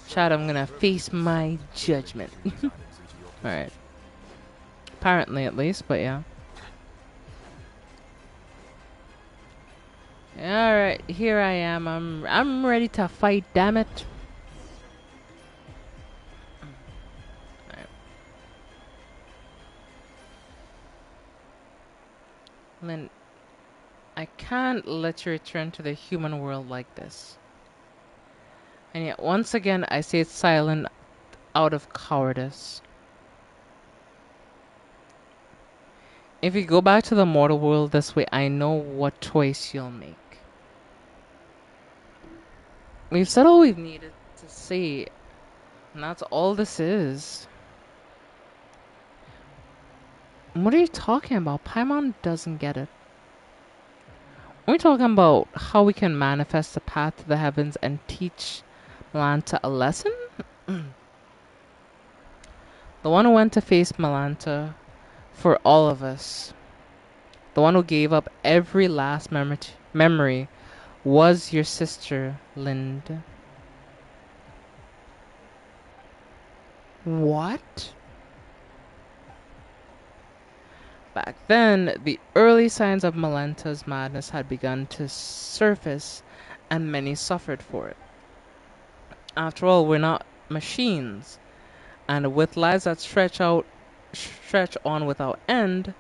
Chad, I'm gonna face my judgment. Alright. Apparently, at least, but yeah. Alright, here I am. I'm ready to fight, damn it. Alright. Lynn, I can't let you return to the human world like this. And yet, once again, I say it's silent out of cowardice. If you go back to the mortal world this way, I know what choice you'll make. We've said all we've needed to say, and that's all this is. What are you talking about? Paimon doesn't get it. We're talking about how we can manifest the path to the heavens and teach Malanta a lesson? The one who went to face Malanta for all of us. The one who gave up every last memory was your sister, Lind. What? Back then, the early signs of Malanta's madness had begun to surface, and many suffered for it. After all, we're not machines, and with lives that stretch on without end,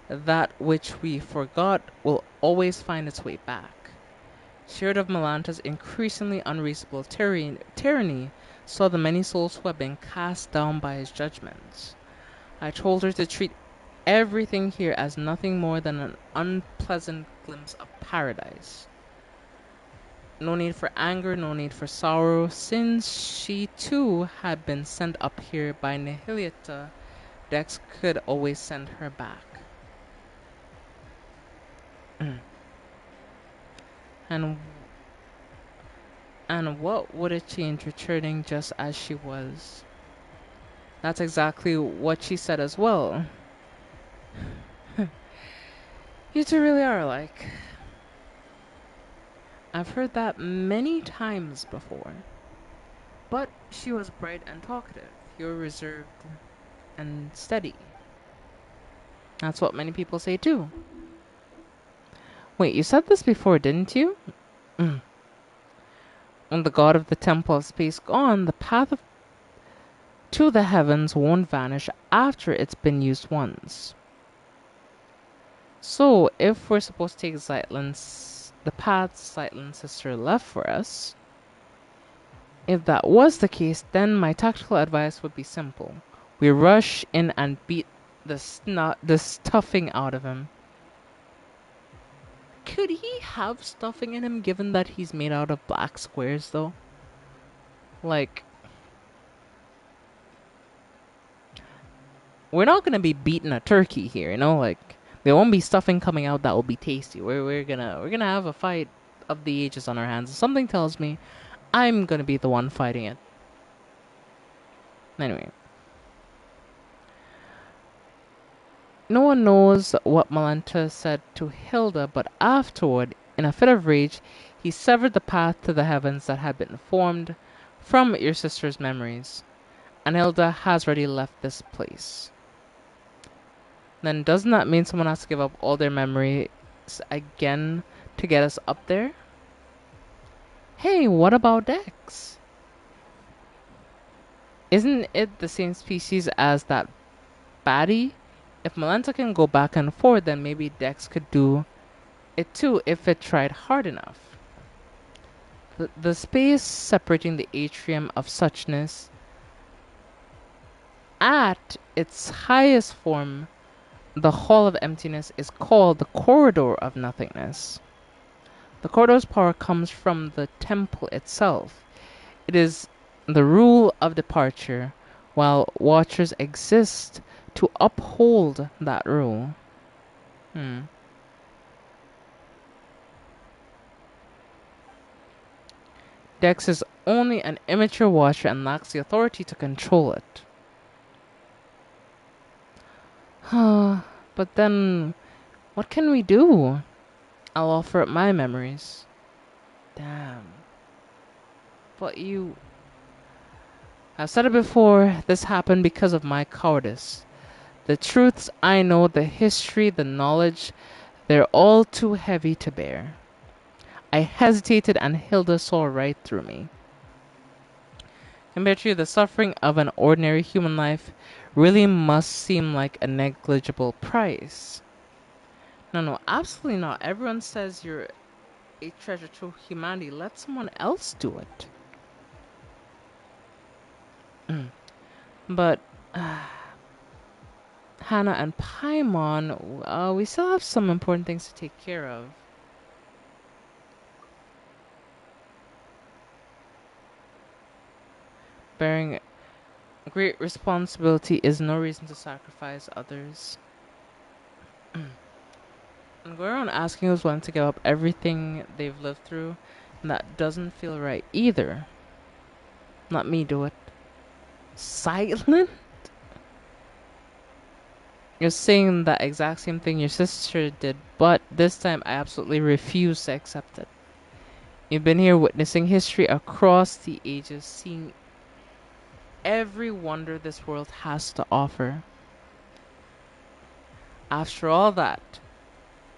that which we forgot will always find its way back. She heard of Malanta's increasingly unreasonable tyranny, saw the many souls who had been cast down by his judgments. I told her to treat everything here as nothing more than an unpleasant glimpse of paradise. No need for anger, no need for sorrow, since she too had been sent up here by Nihiliata. Dex could always send her back. and and what would it change returning just as she was? That's exactly what she said as well. You two really are alike. I've heard that many times before. But she was bright and talkative. You're reserved and steady. That's what many people say too. Wait, you said this before, didn't you? When the god of the temple of space gone, the path to the heavens won't vanish after it's been used once. So, if we're supposed to take the path Zytlin's sister left for us, if that was the case, then my tactical advice would be simple. We rush in and beat the stuffing out of him. Could he have stuffing in him given that he's made out of black squares though? Like, we're not gonna be beating a turkey here, you know, like there won't be stuffing coming out that will be tasty. We're gonna have a fight of the ages on our hands. Something tells me I'm gonna be the one fighting it. Anyway. No one knows what Malanta said to Hilda, but afterward, in a fit of rage, he severed the path to the heavens that had been formed from your sister's memories. And Hilda has already left this place. Then doesn't that mean someone has to give up all their memories again to get us up there? Hey, what about Dex? Isn't it the same species as that baddie? If Malanta can go back and forth, then maybe Dex could do it too if it tried hard enough. The space separating the atrium of suchness at its highest form, the hall of emptiness, is called the corridor of nothingness. The corridor's power comes from the temple itself. It is the rule of departure, while watchers exist to uphold that rule. Dex is only an immature watcher and lacks the authority to control it. But then, what can we do? I'll offer up my memories. Damn. But I've said it before, this happened because of my cowardice. The truths I know, the history, the knowledge, they're all too heavy to bear. I hesitated and Hilda saw right through me. Compared to the suffering of an ordinary human life really must seem like a negligible price. No, absolutely not. Everyone says you're a treasure to humanity. Let someone else do it. But Hannah and Paimon, we still have some important things to take care of. Bearing great responsibility is no reason to sacrifice others. And going around asking who's willing to give up everything they've lived through, and that doesn't feel right either. Let me do it. Silent? You're saying that exact same thing your sister did, but this time I absolutely refuse to accept it. You've been here witnessing history across the ages, seeing every wonder this world has to offer. After all that,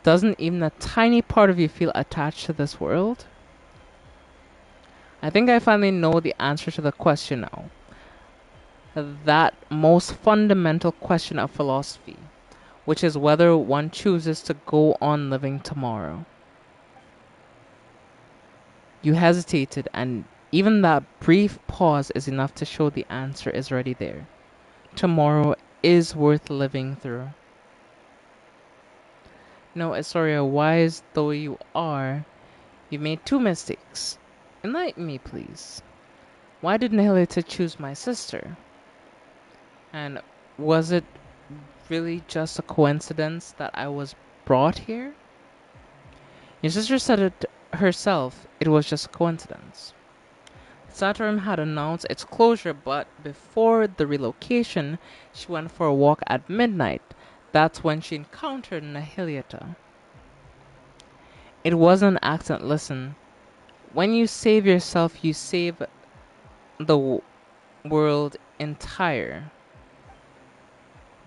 doesn't even a tiny part of you feel attached to this world? I think I finally know the answer to the question now. That most fundamental question of philosophy, which is whether one chooses to go on living tomorrow. You hesitated, and even that brief pause is enough to show the answer is already there. Tomorrow is worth living through. No, Astoria, wise though you are, You made two mistakes. Enlighten me, please. Why did Nihilita choose my sister? And was it really just a coincidence that I was brought here? Your sister said it herself, it was just a coincidence. Saturn had announced its closure, but before the relocation, she went for a walk at midnight. That's when she encountered Nihiliata. It wasn't an accident. Listen, when you save yourself, you save the world entire.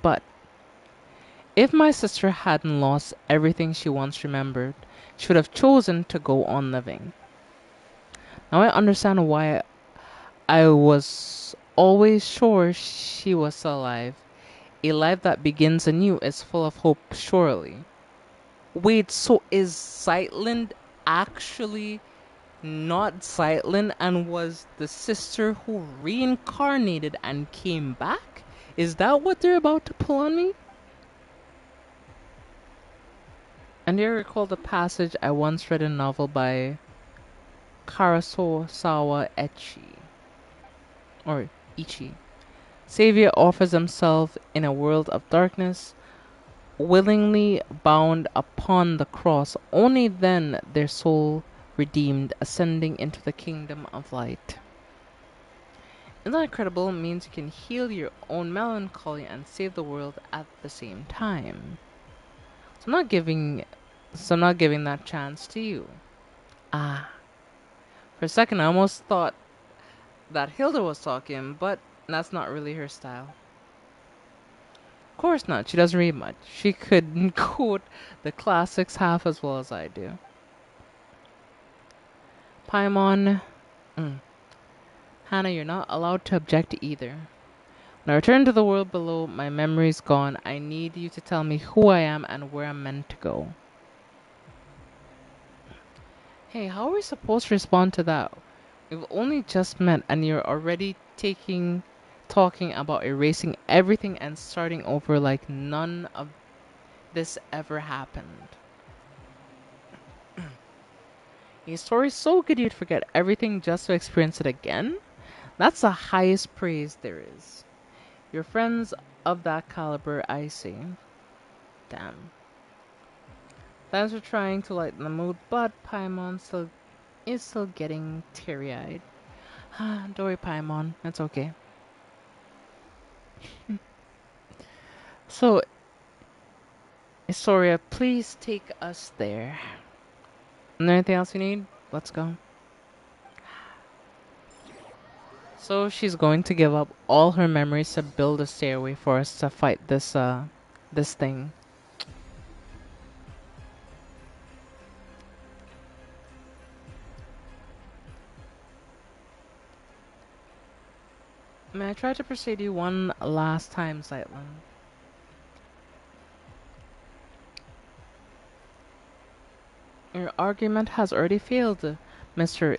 But if my sister hadn't lost everything she once remembered, she would have chosen to go on living. Now I understand why I was always sure she was still alive. A life that begins anew is full of hope, surely. Wait, so is Zeitlin actually not Zeitlin and was the sister who reincarnated and came back? Is that what they're about to pull on me? And do you recall the passage I once read in a novel by Karasawa Echi? Or Ichi. Savior offers himself in a world of darkness, willingly bound upon the cross, only then their soul redeemed, ascending into the kingdom of light. Isn't that incredible? It means you can heal your own melancholy and save the world at the same time. So I'm not giving that chance to you. Ah. For a second I almost thought that Hilda was talking, but that's not really her style. Of course not. She doesn't read much. She could quote the classics half as well as I do. Paimon. Hannah, you're not allowed to object either. When I return to the world below, my memory's gone. I need you to tell me who I am and where I'm meant to go. Hey, how are we supposed to respond to that? We've only just met and you're already talking about erasing everything and starting over like none of this ever happened. A story so good you'd forget everything just to experience it again? That's the highest praise there is. Your friends of that caliber, I see. Damn. Thanks for trying to lighten the mood, but Paimon is still getting teary-eyed. Don't worry, Paimon. It's okay. So, Istoria, please take us there. And anything else you need? Let's go. So she's going to give up all her memories to build a stairway for us to fight this thing. May I try to persuade you one last time, Zeitlin? Your argument has already failed, Mr.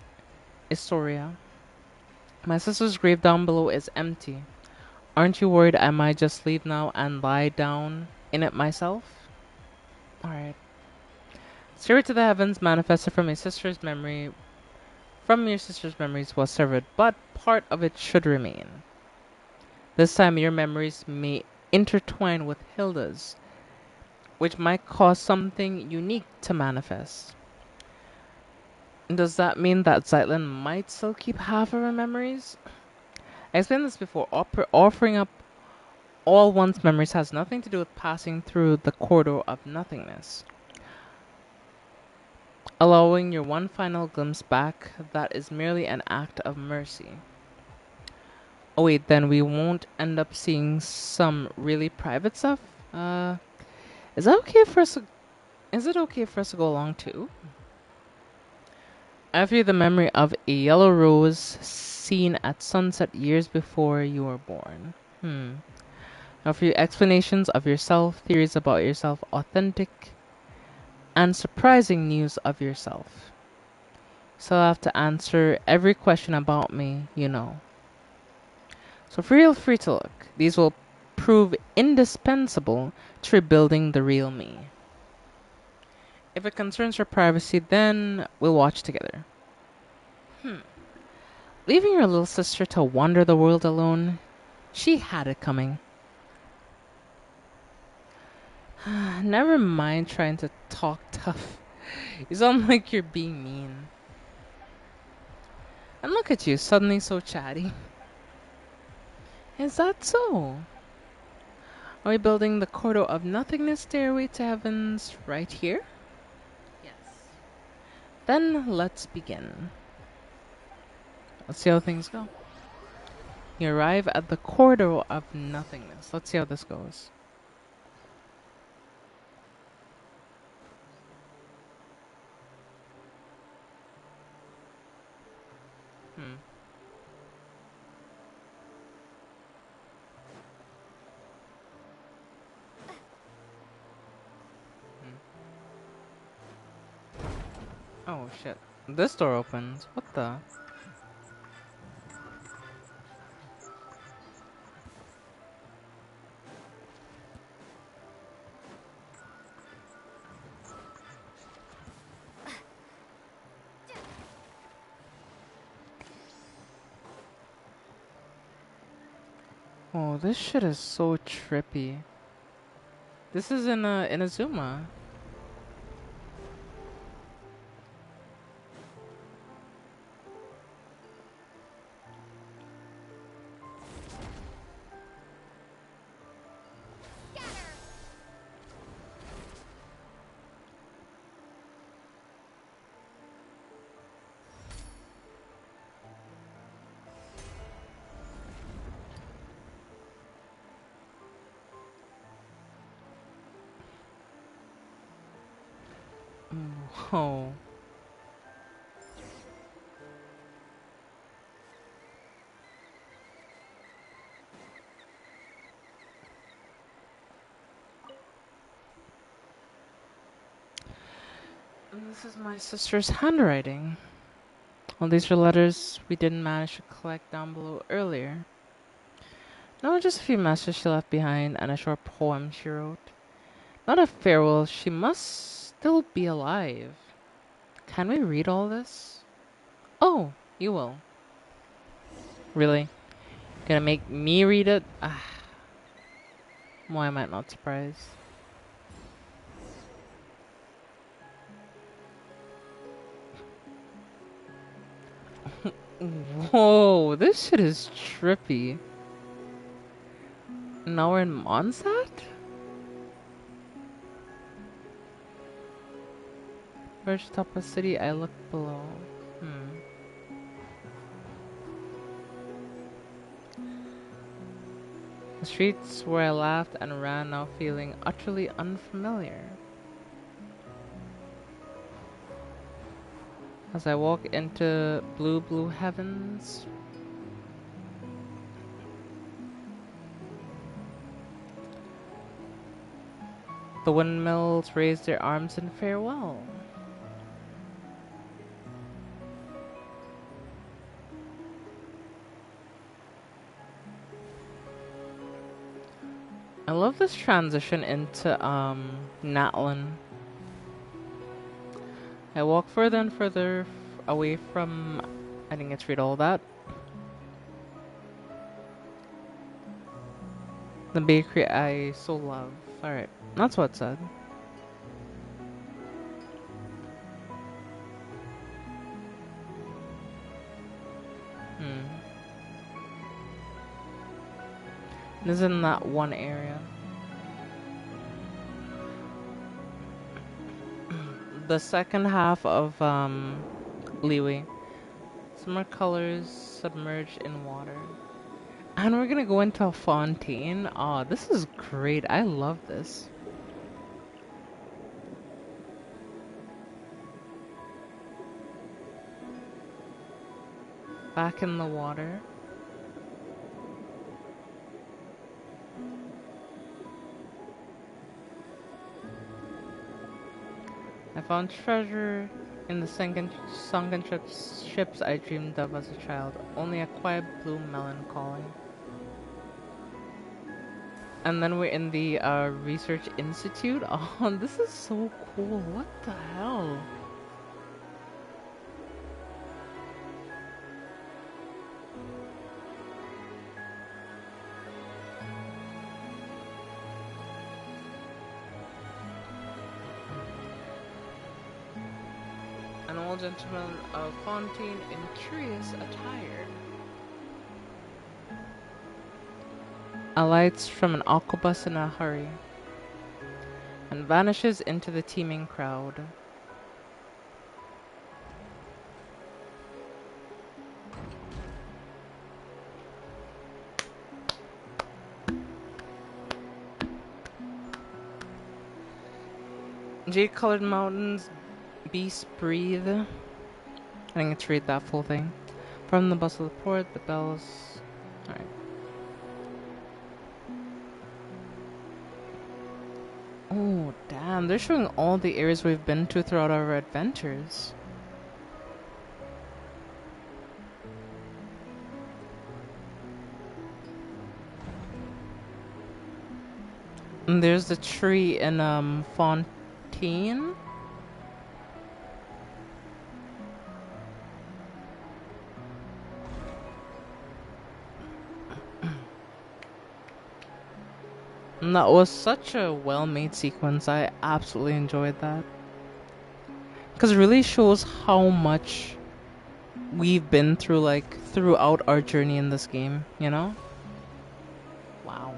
Istoria. My sister's grave down below is empty. Aren't you worried I might just leave now and lie down in it myself? Alright. Spirit to the heavens manifested from your sister's memories was severed, but part of it should remain. This time your memories may intertwine with Hilda's, which might cause something unique to manifest. Does that mean that Zeitlin might still keep half of her memories? I explained this before. Offering up all one's memories has nothing to do with passing through the corridor of nothingness. Allowing your one final glimpse back, that is merely an act of mercy. Oh wait, then we won't end up seeing some really private stuff? Is that okay for us to, is it okay for us to go along too? I have you the memory of a yellow rose seen at sunset years before you were born. Now for you explanations of yourself, theories about yourself, authentic and surprising news of yourself. So I have to answer every question about me, you know. So feel free to look. These will prove indispensable to rebuilding the real me. If it concerns her privacy, then we'll watch together. Leaving your little sister to wander the world alone, she had it coming. Never mind trying to talk tough. You sound like you're being mean. And look at you, suddenly so chatty. Is that so? Are we building the corridor of nothingness stairway to heavens right here? Yes. Then let's begin. Let's see how things go. You arrive at the corridor of nothingness. Let's see how this goes. Hmm. Oh shit. This door opens. What the? Oh, this shit is so trippy. This is in Inazuma. Oh. And this is my sister's handwriting. Well, these are letters we didn't manage to collect down below earlier. No, just a few messages she left behind and a short poem she wrote. Not a farewell, she must still be alive. Can we read all this? Oh, you will. Really? Gonna make me read it? Ah, why am I not surprised? Whoa, this shit is trippy. Now we're in Mondstadt? First top of city, I look below. The streets where I laughed and ran now feeling utterly unfamiliar. As I walk into blue, blue heavens, the windmills raise their arms in farewell. I love this transition into Natlin. I walk further and further away from. I didn't get to read all that. The bakery I so love. Alright, that's what it said. This is in that one area. The second half of Leeway. Summer colors submerged in water. And we're gonna go into a fontaine. Oh, this is great. I love this. Back in the water. I found treasure in the sunken ships I dreamed of as a child. Only a quiet blue melancholy. And then we're in the research institute. Oh, this is so cool. What the hell? An old gentleman of Fontaine in curious attire alights from an octopus in a hurry and vanishes into the teeming crowd. Jade-colored mountains, beasts breathe. I didn't get to read that full thing. From the bustle of the port, the bells. Alright. Oh, damn. They're showing all the areas we've been to throughout our adventures. And there's the tree in Fontaine. And that was such a well-made sequence. I absolutely enjoyed that. Because it really shows how much we've been through, like, throughout our journey in this game, you know? Wow.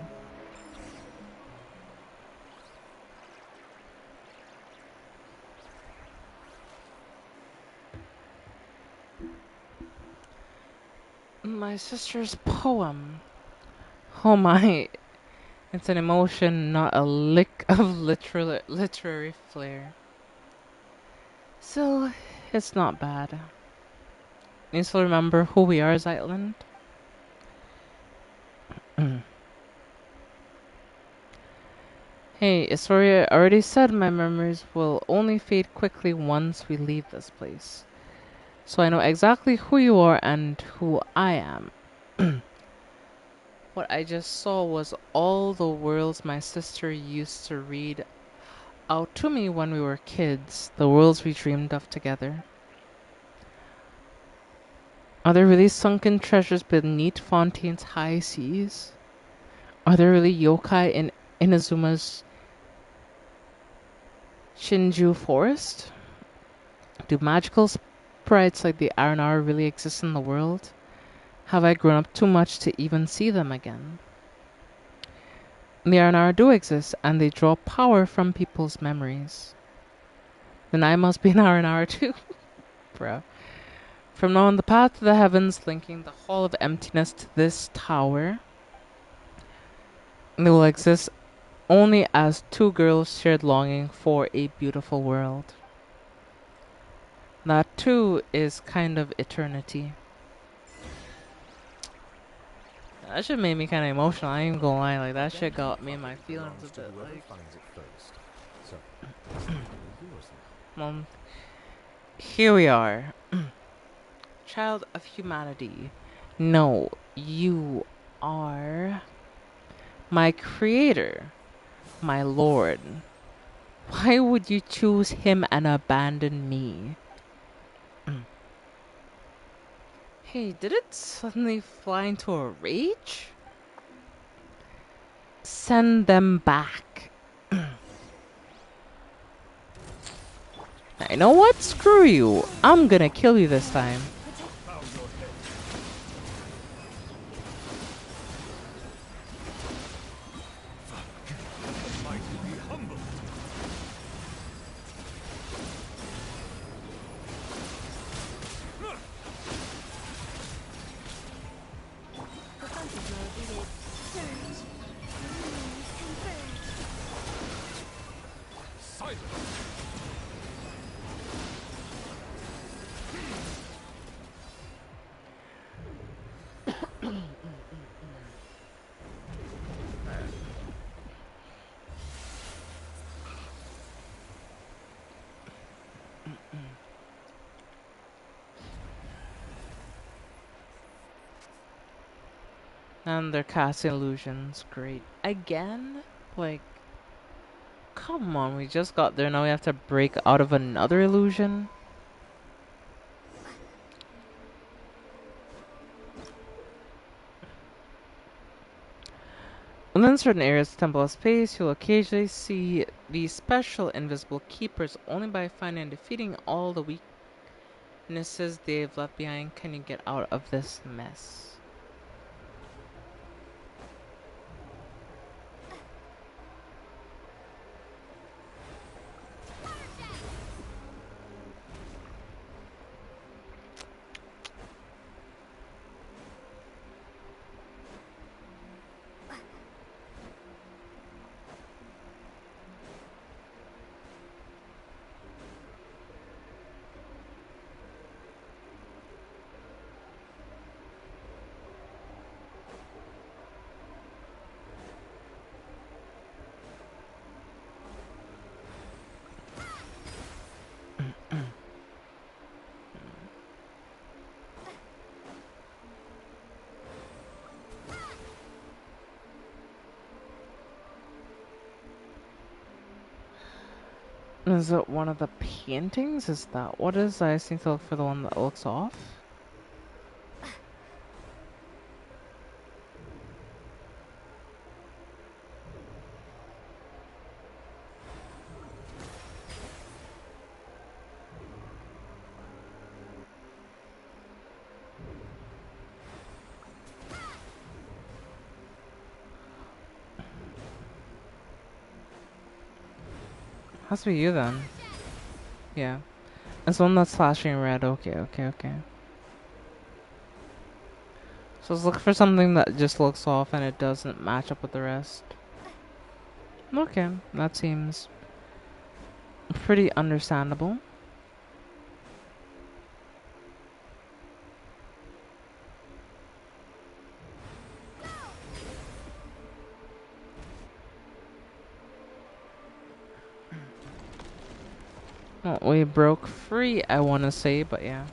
My sister's poem. Oh my. It's an emotion, not a lick of literary flair. So, it's not bad. You still remember who we are, Zeitland? Hey, Istoria already said my memories will only fade quickly once we leave this place. So I know exactly who you are and who I am. What I just saw was all the worlds my sister used to read out to me when we were kids, the worlds we dreamed of together. Are there really sunken treasures beneath Fontaine's high seas? Are there really yokai in Inazuma's Shinju forest? Do magical sprites like the Aranara really exist in the world? Have I grown up too much to even see them again? The Aranara do exist, and they draw power from people's memories. Then I must be an Aranara too. Bro. From now on, the path to the heavens linking the Hall of Emptiness to this tower, they will exist only as two girls shared longing for a beautiful world. That too is kind of eternity. That shit made me kind of emotional. I ain't even gonna lie, like that shit got me in my feelings a bit. Whoever Like, finds it first. So, it's really yours now. here we are, child of humanity. No, you are my creator, my lord. Why would you choose him and abandon me? Hey, did it suddenly fly into a rage? Send them back. You know what? Screw you. I'm gonna kill you this time. Bow your head. The mighty be humbled. Silence. And they're casting illusions. Great. Again? Like, come on, we just got there. Now we have to break out of another illusion? Within certain areas of Temple of Space, you'll occasionally see these special invisible keepers. Only by finding and defeating all the weaknesses they've left behind can you get out of this mess. Is it one of the paintings? Is that what it is? I just need to look for the one that looks off. Has to be you then. Yeah. It's the one that's flashing red. Okay. So let's look for something that just looks off and it doesn't match up with the rest. Okay, that seems pretty understandable. Well, we broke free, I want to say, but yeah.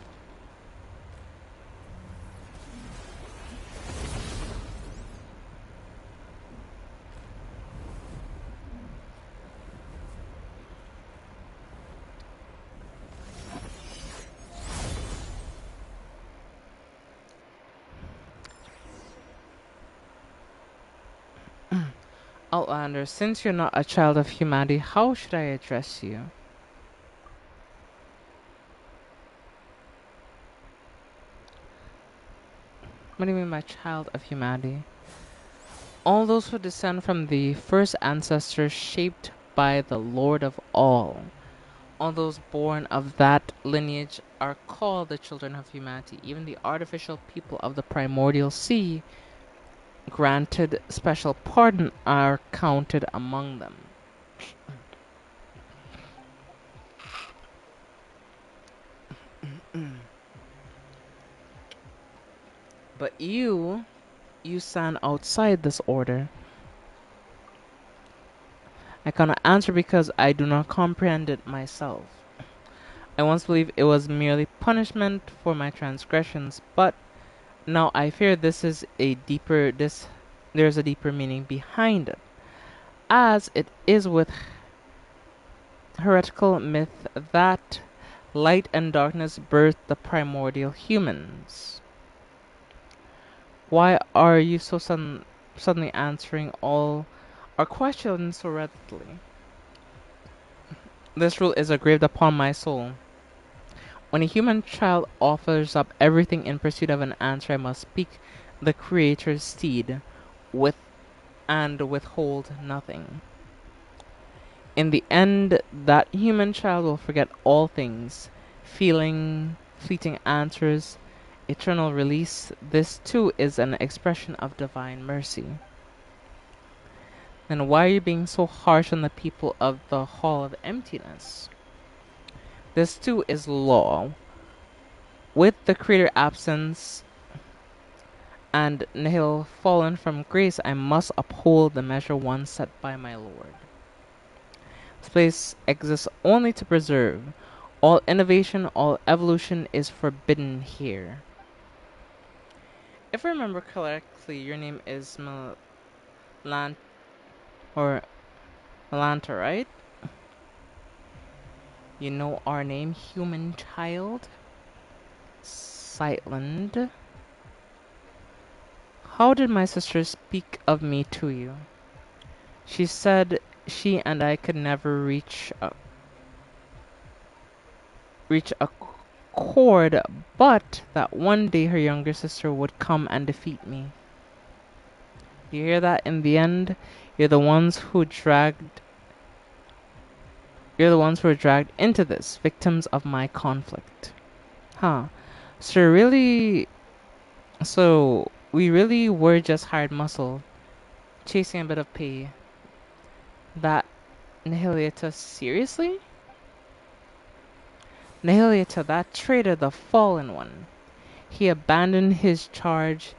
Outlander, since you're not a child of humanity, how should I address you? What do you mean by child of humanity? All those who descend from the first ancestors shaped by the Lord of all. All those born of that lineage are called the children of humanity. Even the artificial people of the primordial sea, granted special pardon, are counted among them. But you stand outside this order. I cannot answer because I do not comprehend it myself. I once believed it was merely punishment for my transgressions, but now I fear there's a deeper meaning behind it. As it is with heretical myth that light and darkness birthed the primordial humans. Why are you so suddenly answering all our questions so readily? This rule is engraved upon my soul. When a human child offers up everything in pursuit of an answer, I must speak the Creator's steed with and withhold nothing. In the end, that human child will forget all things, feeling, fleeting answers, eternal release. This too is an expression of divine mercy. Then why are you being so harsh on the people of the Hall of Emptiness? This too is law. With the Creator absence and nihil fallen from grace, I must uphold the measure once set by my Lord. This place exists only to preserve. All innovation, all evolution is forbidden here. If I remember correctly, your name is Melan or Melanta, right? You know our name, human child? Sightland. How did my sister speak of me to you? She said she and I could never reach a chord, but that one day her younger sister would come and defeat me. You hear that? In the end, you're the ones who dragged you're the ones who were dragged into this, victims of my conflict. Huh. So we really were just hired muscle, chasing a bit of pay. That Nihilita, seriously? Nihilita, that traitor, the fallen one. He abandoned his charge,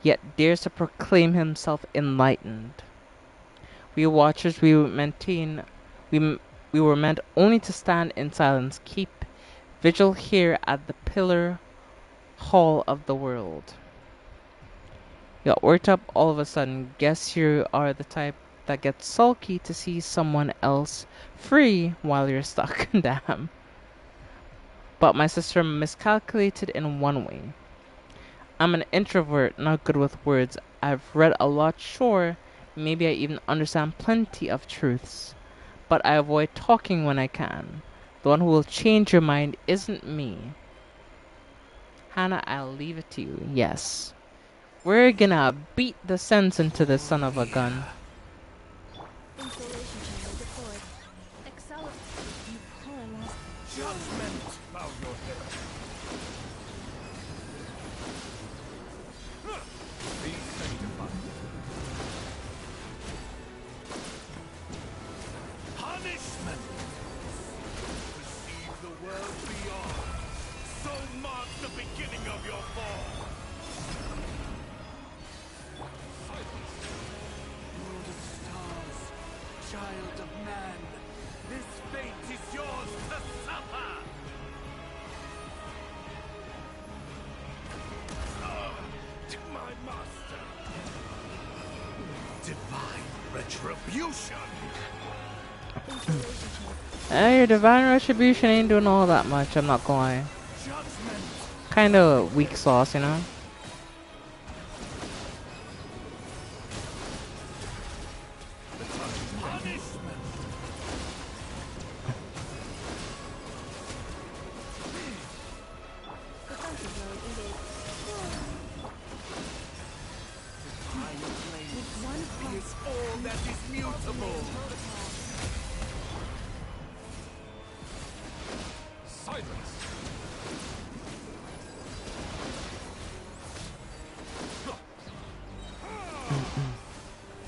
yet dares to proclaim himself enlightened. We watchers, we, m- we were meant only to stand in silence, keep vigil here at the pillar hall of the world. You got worked up all of a sudden. Guess you are the type that gets sulky to see someone else free while you're stuck. Damn. But my sister miscalculated in one way. I'm an introvert, not good with words. I've read a lot, sure. Maybe I even understand plenty of truths. But I avoid talking when I can. The one who will change your mind isn't me. Hannah, I'll leave it to you. Yes. We're gonna beat the sense into this son of a gun. Installation channel deployed. Judgment! Bow your head. Be sanctified. Punishment! Perceive the world beyond. So marks the beginning of your fall. Lord of stars, child of man, this fate is yours to suffer! To my master! Divine retribution! Your divine retribution ain't doing all that much, I'm not gonna lie. Judgment! Kinda weak sauce, you know? Punishment! Defensive mode engaged. Divine flame With one pulse, is all that is mutable! Silence!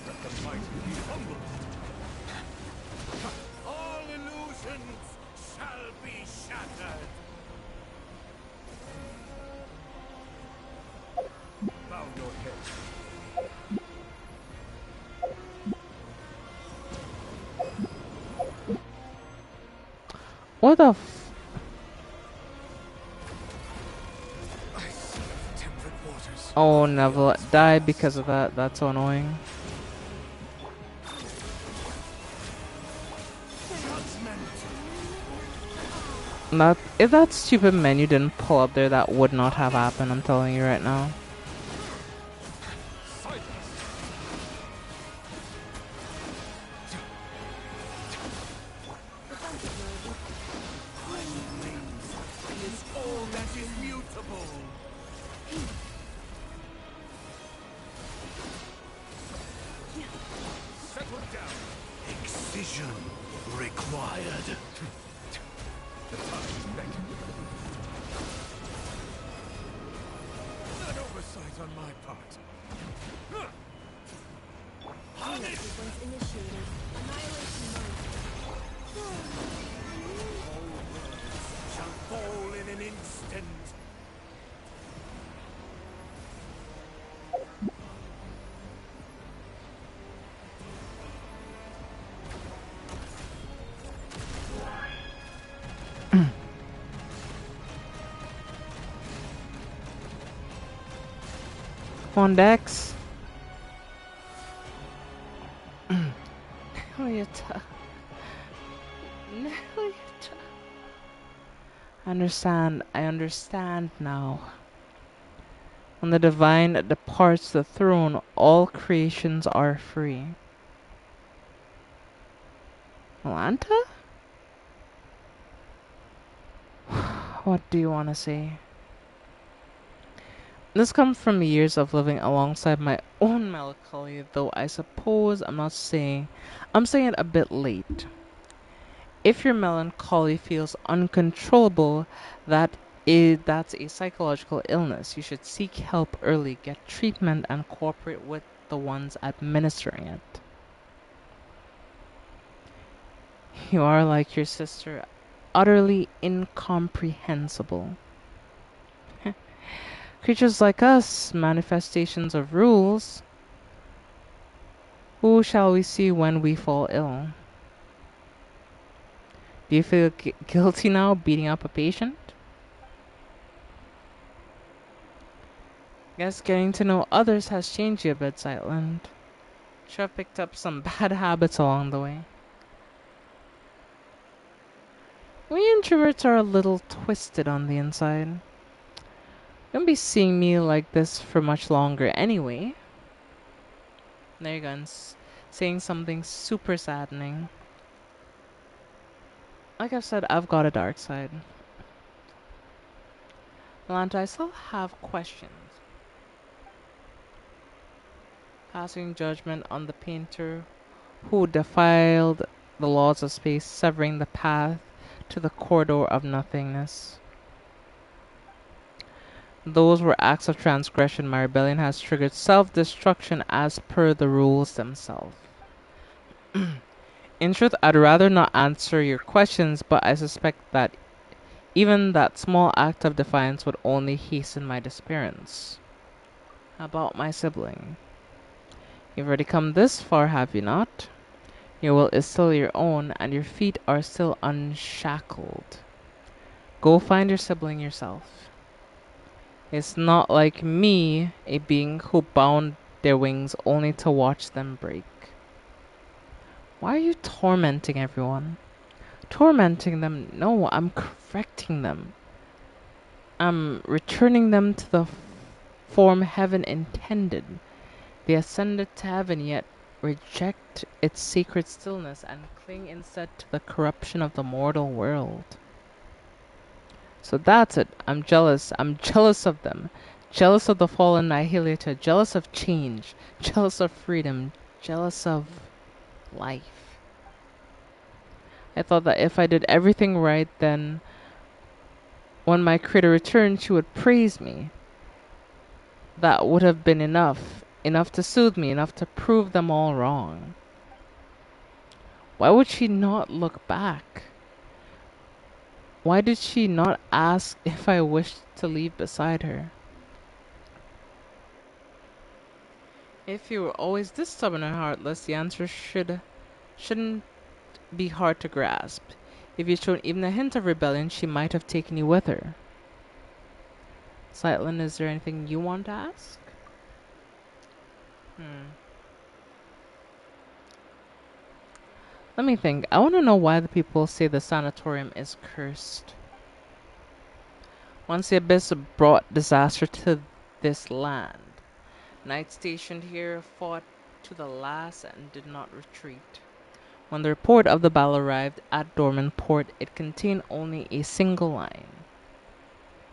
Let the mighty be humbled! All illusions shall be shattered! Bow your head. What the f- I serve temperate waters. Oh, Neville died because of that. That's so annoying. If that stupid menu didn't pull up there, that would not have happened, I'm telling you right now. Silence! Is all that is mutable! Settle down! Excision required! The time is beckoning. An oversight on my part. Punish! sequence initiated. Annihilation mode. All worlds shall fall in an instant. on, Dex. Nelyuta. Nelyuta. I understand now. When the divine departs the throne, all creations are free. Atlanta? What do you want to say? This comes from years of living alongside my own melancholy, though I suppose I'm saying it a bit late. If your melancholy feels uncontrollable, that's a psychological illness. You should seek help early, get treatment, and cooperate with the ones administering it. You are like your sister, utterly incomprehensible. Creatures like us, manifestations of rules. Who shall we see when we fall ill? Do you feel guilty now beating up a patient? Guess getting to know others has changed you a bit, Sightland. Sure have picked up some bad habits along the way. We introverts are a little twisted on the inside. You won't be seeing me like this for much longer anyway. There you go, saying something super saddening. Like I've said, I've got a dark side. Atlanta, I still have questions. Passing judgment on the painter who defiled the laws of space, severing the path to the corridor of nothingness. Those were acts of transgression. My rebellion has triggered self-destruction as per the rules themselves. In truth, I'd rather not answer your questions, but I suspect that even that small act of defiance would only hasten my disappearance. How about my sibling? You've already come this far, have you not? Your will is still your own, and your feet are still unshackled. Go find your sibling yourself. It's not like me, a being who bound their wings only to watch them break. Why are you tormenting everyone? Tormenting them? No, I'm correcting them. I'm returning them to the form heaven intended. They ascended to heaven, yet reject its sacred stillness and cling instead to the corruption of the mortal world. So that's it. I'm jealous. I'm jealous of them. Jealous of the fallen Nihilita. Jealous of change. Jealous of freedom. Jealous of life. I thought that if I did everything right, then when my creator returned, she would praise me. That would have been enough. Enough to soothe me. Enough to prove them all wrong. Why would she not look back? Why did she not ask if I wished to leave beside her? If you were always this stubborn and heartless, the answer shouldn't be hard to grasp. If you'd shown even a hint of rebellion, she might have taken you with her. Sightland, is there anything you want to ask? Let me think. I want to know why the people say the sanatorium is cursed. Once the abyss brought disaster to this land. Knights stationed here fought to the last and did not retreat. When the report of the battle arrived at Dorman Port, it contained only a single line.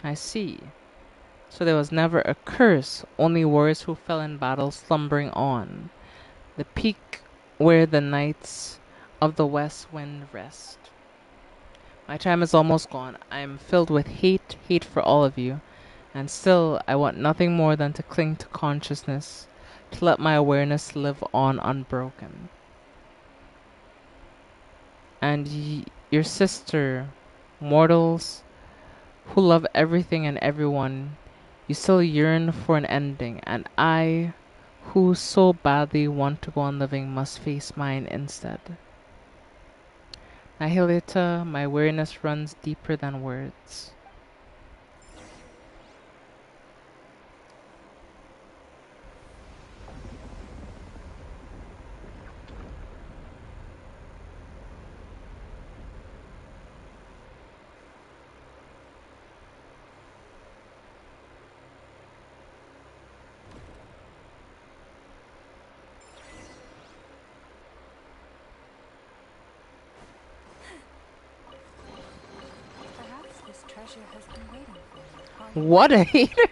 I see. So there was never a curse, only warriors who fell in battle slumbering on. The peak where the knights of the west wind rest. My time is almost gone. I am filled with hate for all of you. And still, I want nothing more than to cling to consciousness, to let my awareness live on unbroken. And your sister, mortals who love everything and everyone, you still yearn for an ending, and I, who so badly want to go on living, must face mine instead. Nihilita, my weariness runs deeper than words. treasure has been waiting for you, calling What you. a hater!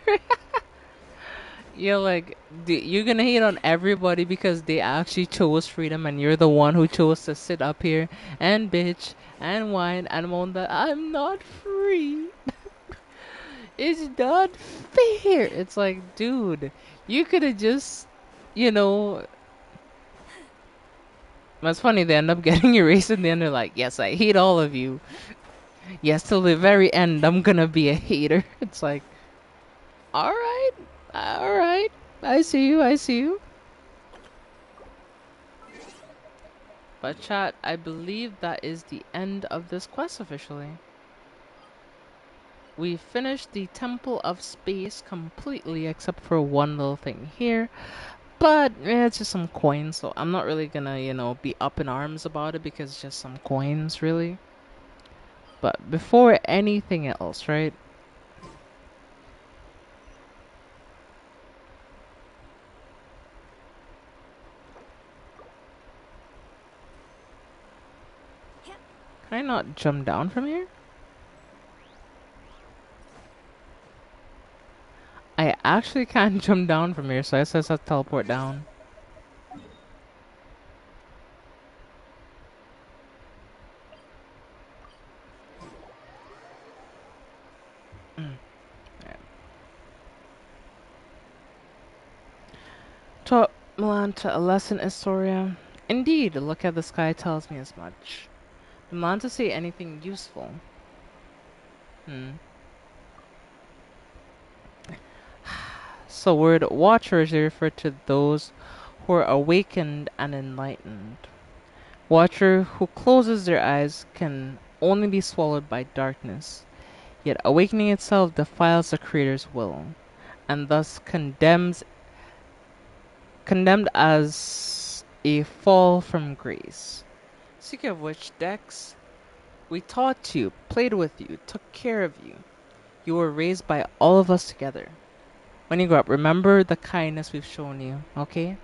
You're like, you're gonna hate on everybody because they actually chose freedom, and you're the one who chose to sit up here and bitch and whine and moan that I'm not free. It's not fair. It's like, dude, you could have just, you know. It's funny, they end up getting erased in the end. They're like, yes, I hate all of you. Yes, till the very end, I'm gonna be a hater. It's like, alright, alright. I see you, I see you. But chat, I believe that is the end of this quest officially. We finished the Temple of Space completely except for one little thing here. But it's just some coins, so I'm not really gonna, be up in arms about it because it's just some coins, really. But before anything else, right? Can I not jump down from here? I actually can't jump down from here, so I says I teleport down. Taught Milanta a lesson, Astoria. Indeed, a look at the sky tells me as much. Did Milanta say anything useful? So word watchers refer to those who are awakened and enlightened. Watcher who closes their eyes can only be swallowed by darkness, yet awakening itself defiles the Creator's will, and thus condemned as a fall from grace. Speaking of which, Dex, we taught you, played with you, took care of you. You were raised by all of us together. When you grow up, remember the kindness we've shown you, okay?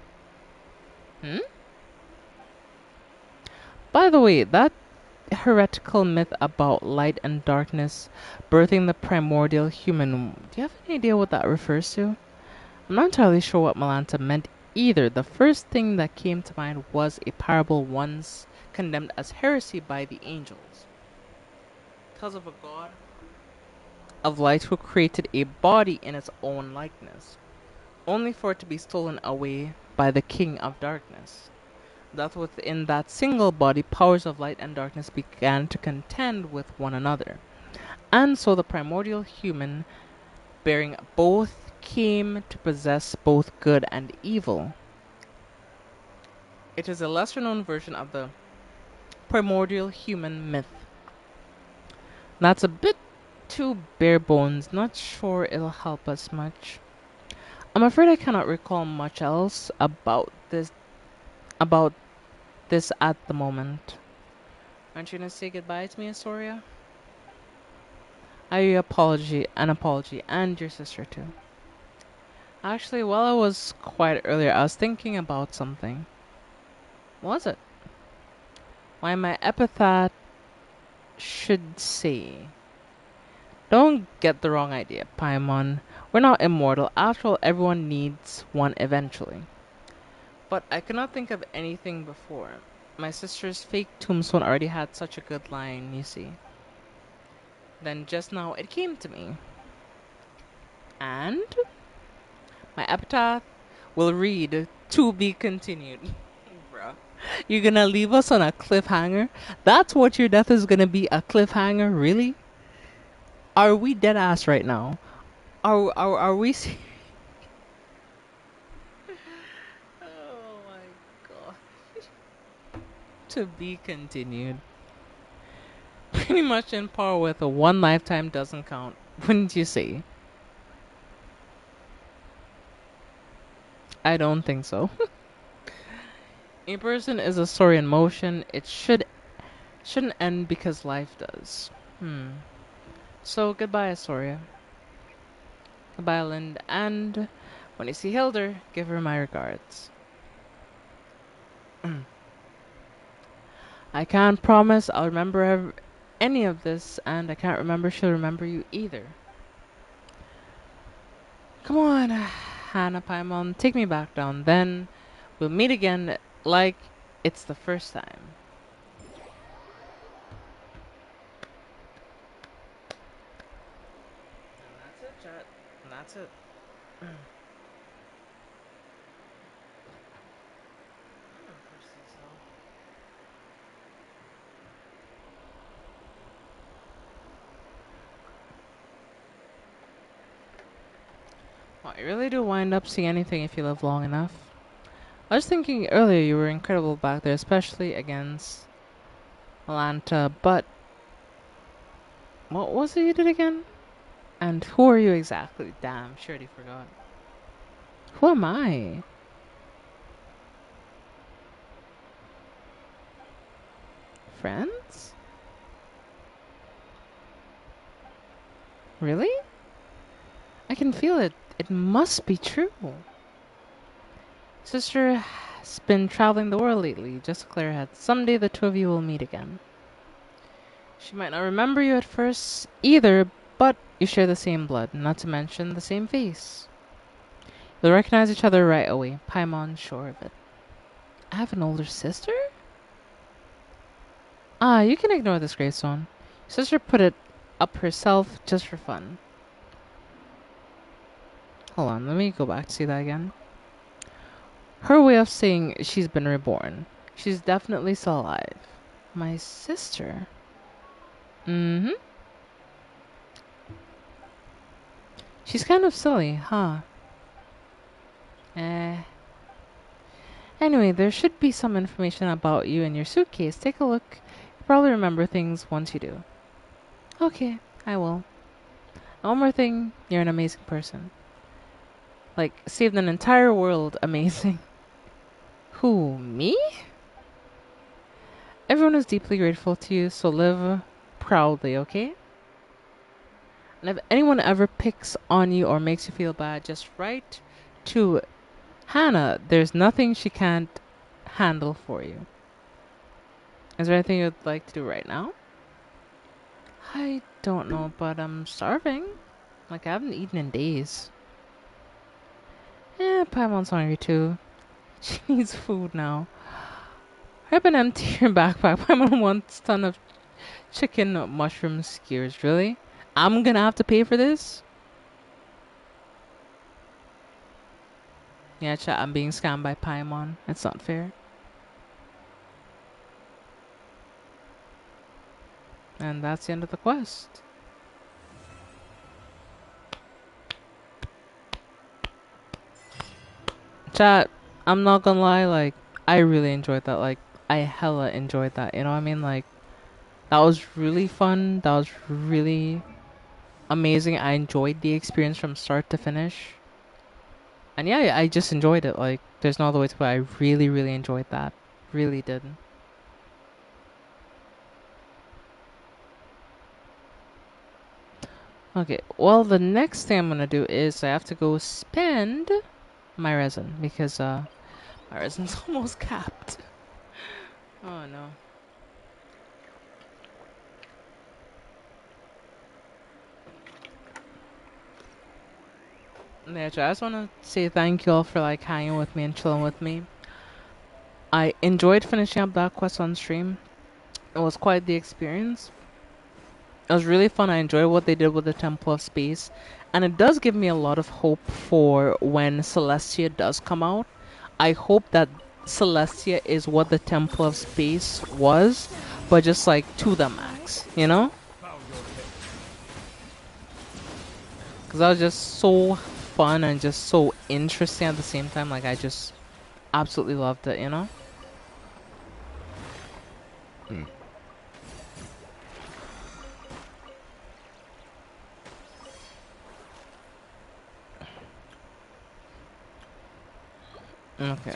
By the way, that heretical myth about light and darkness birthing the primordial human, do you have any idea what that refers to? I'm not entirely sure what Malanta meant either. The first thing that came to mind was a parable once condemned as heresy by the angels. It tells of a god of light who created a body in its own likeness, only for it to be stolen away by the king of darkness. That within that single body, powers of light and darkness began to contend with one another. And so the primordial human, bearing both, came to possess both good and evil. It is a lesser known version of the primordial human myth. That's a bit too bare bones, not sure it'll help us much. I'm afraid I cannot recall much else about this at the moment. Aren't you gonna say goodbye to me, Astoria? I an apology, and your sister too. Actually, while I was quiet earlier, I was thinking about something. What was it? Why my epithet should say. Don't get the wrong idea, Paimon. We're not immortal. After all, everyone needs one eventually. But I could not think of anything before. My sister's fake tombstone already had such a good line, you see. Then just now it came to me. And my epitaph will read, to be continued. Bruh. You're gonna leave us on a cliffhanger? That's what your death is gonna be, a cliffhanger? Really? Are we dead ass right now? Are we Oh my god. To be continued. Pretty much in par with a one lifetime doesn't count, wouldn't you say? I don't think so. A person is a story in motion. It shouldn't end because life does. So goodbye, Astoria. Goodbye, Lind. And when you see Hilder, give her my regards. I can't promise I'll remember any of this, and I can't remember she'll remember you either. Come on, Hannah Paimon, take me back down. Then we'll meet again like it's the first time. And that's it, chat. And that's it. Well, you really do wind up seeing anything if you live long enough. I was thinking earlier you were incredible back there, especially against Atlanta, but what was it you did again? And who are you exactly? Damn, sure he forgot. Who am I? Friends? Really? I can feel it. It must be true. Sister has been traveling the world lately, just to clear her head. Someday the two of you will meet again. She might not remember you at first either, but you share the same blood, not to mention the same face. You'll recognize each other right away. Paimon's sure of it. I have an older sister? Ah, you can ignore this gravestone. Your sister put it up herself just for fun. Hold on, let me go back to see that again. Her way of saying she's been reborn. She's definitely still alive. My sister? Mm-hmm. She's kind of silly, huh? Eh. Anyway, there should be some information about you in your suitcase. Take a look. You'll probably remember things once you do. Okay, I will. One more thing, you're an amazing person. Like, saved an entire world amazing. Who, me? Everyone is deeply grateful to you, so live proudly, okay? And if anyone ever picks on you or makes you feel bad, just write to Hannah. There's nothing she can't handle for you. Is there anything you'd like to do right now? I don't know, but I'm starving. Like, I haven't eaten in days. Paimon's hungry too. She needs food now. Hurry up and empty your backpack. Paimon wants a ton of chicken mushroom skewers. Really? I'm gonna have to pay for this? Yeah, chat, I'm being scammed by Paimon. It's not fair. And that's the end of the quest. Chat, I'm not gonna lie, like, I really enjoyed that. Like, I hella enjoyed that. You know what I mean? Like, that was really fun. That was really amazing. I enjoyed the experience from start to finish. And yeah, I just enjoyed it. Like, there's no other way to put it. I really, really enjoyed that. Really did. Okay, well, the next thing I'm gonna do is I have to go spend my resin because my resin's almost capped. Oh no. Yeah, I just want to say thank you all for like hanging with me and chilling with me. I enjoyed finishing up that quest on stream. It was quite the experience. It was really fun. I enjoyed what they did with the Temple of Space. And it does give me a lot of hope for when Celestia does come out. I hope that Celestia is what the Temple of Space was, but just like to the max, you know? Because that was just so fun and just so interesting at the same time. Like, I just absolutely loved it, you know? Okay.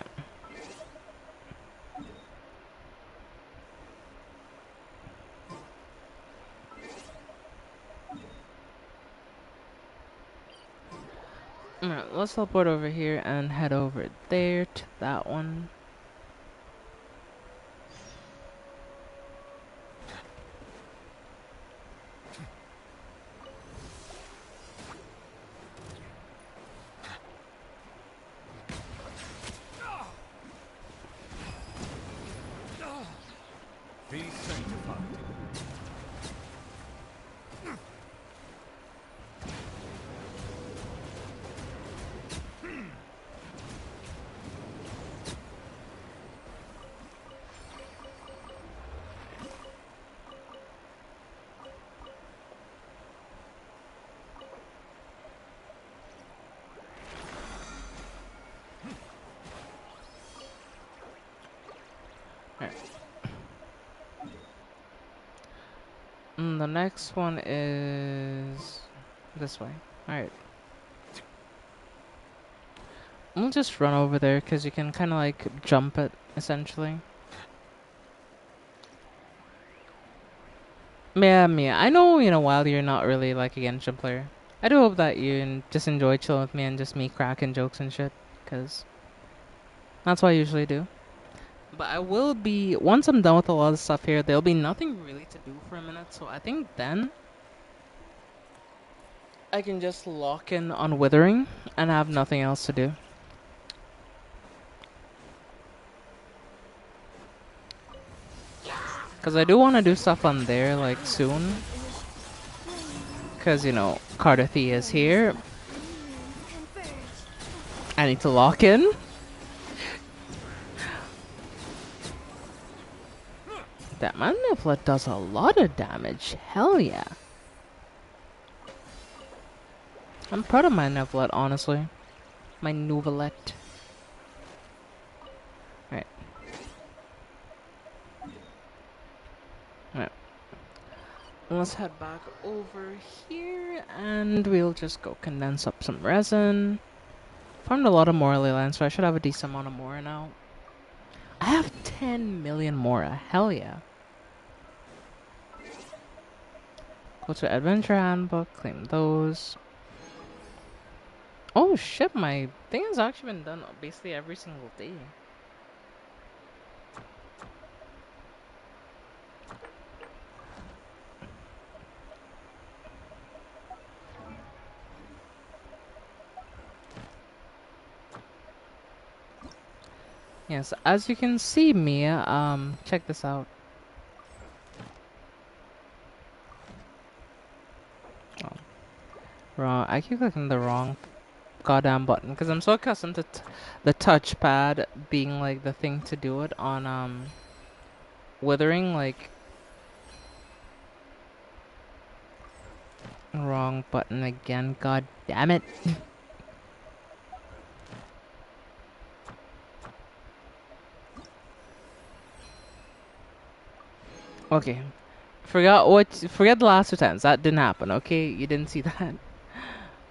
Alright, let's teleport over here and head over there to that one. Be sanctified. Alright. The next one is this way. Alright. We'll just run over there because you can kind of like jump it, essentially. Yeah, Mia, I know, while you're not really like a Genshin player, I do hope that you just enjoy chilling with me and just me cracking jokes and shit, because that's what I usually do. But I will be, once I'm done with a lot of stuff here, there'll be nothing really to do for a minute, so I think then I can just lock in on Withering and have nothing else to do. Because I do want to do stuff on there, like, soon. Because, Cardiff is here. I need to lock in. That my Niflet does a lot of damage. Hell yeah. I'm proud of my Niflet, honestly. My Nuvelet. Alright. Alright. Let's head back over here and we'll just go condense up some resin. Farmed a lot of Morley land, so I should have a decent amount of Mora now. I have 10 million Mora. Hell yeah. Go to Adventure Handbook, claim those. Oh shit, my thing has actually been done basically every single day. Yes, as you can see, Mia, check this out. Oh, wrong. I keep clicking the wrong goddamn button because I'm so accustomed to the touchpad being like the thing to do it on Withering, like wrong button again. God damn it. Okay. Forget the last 2 times. That didn't happen, okay? You didn't see that.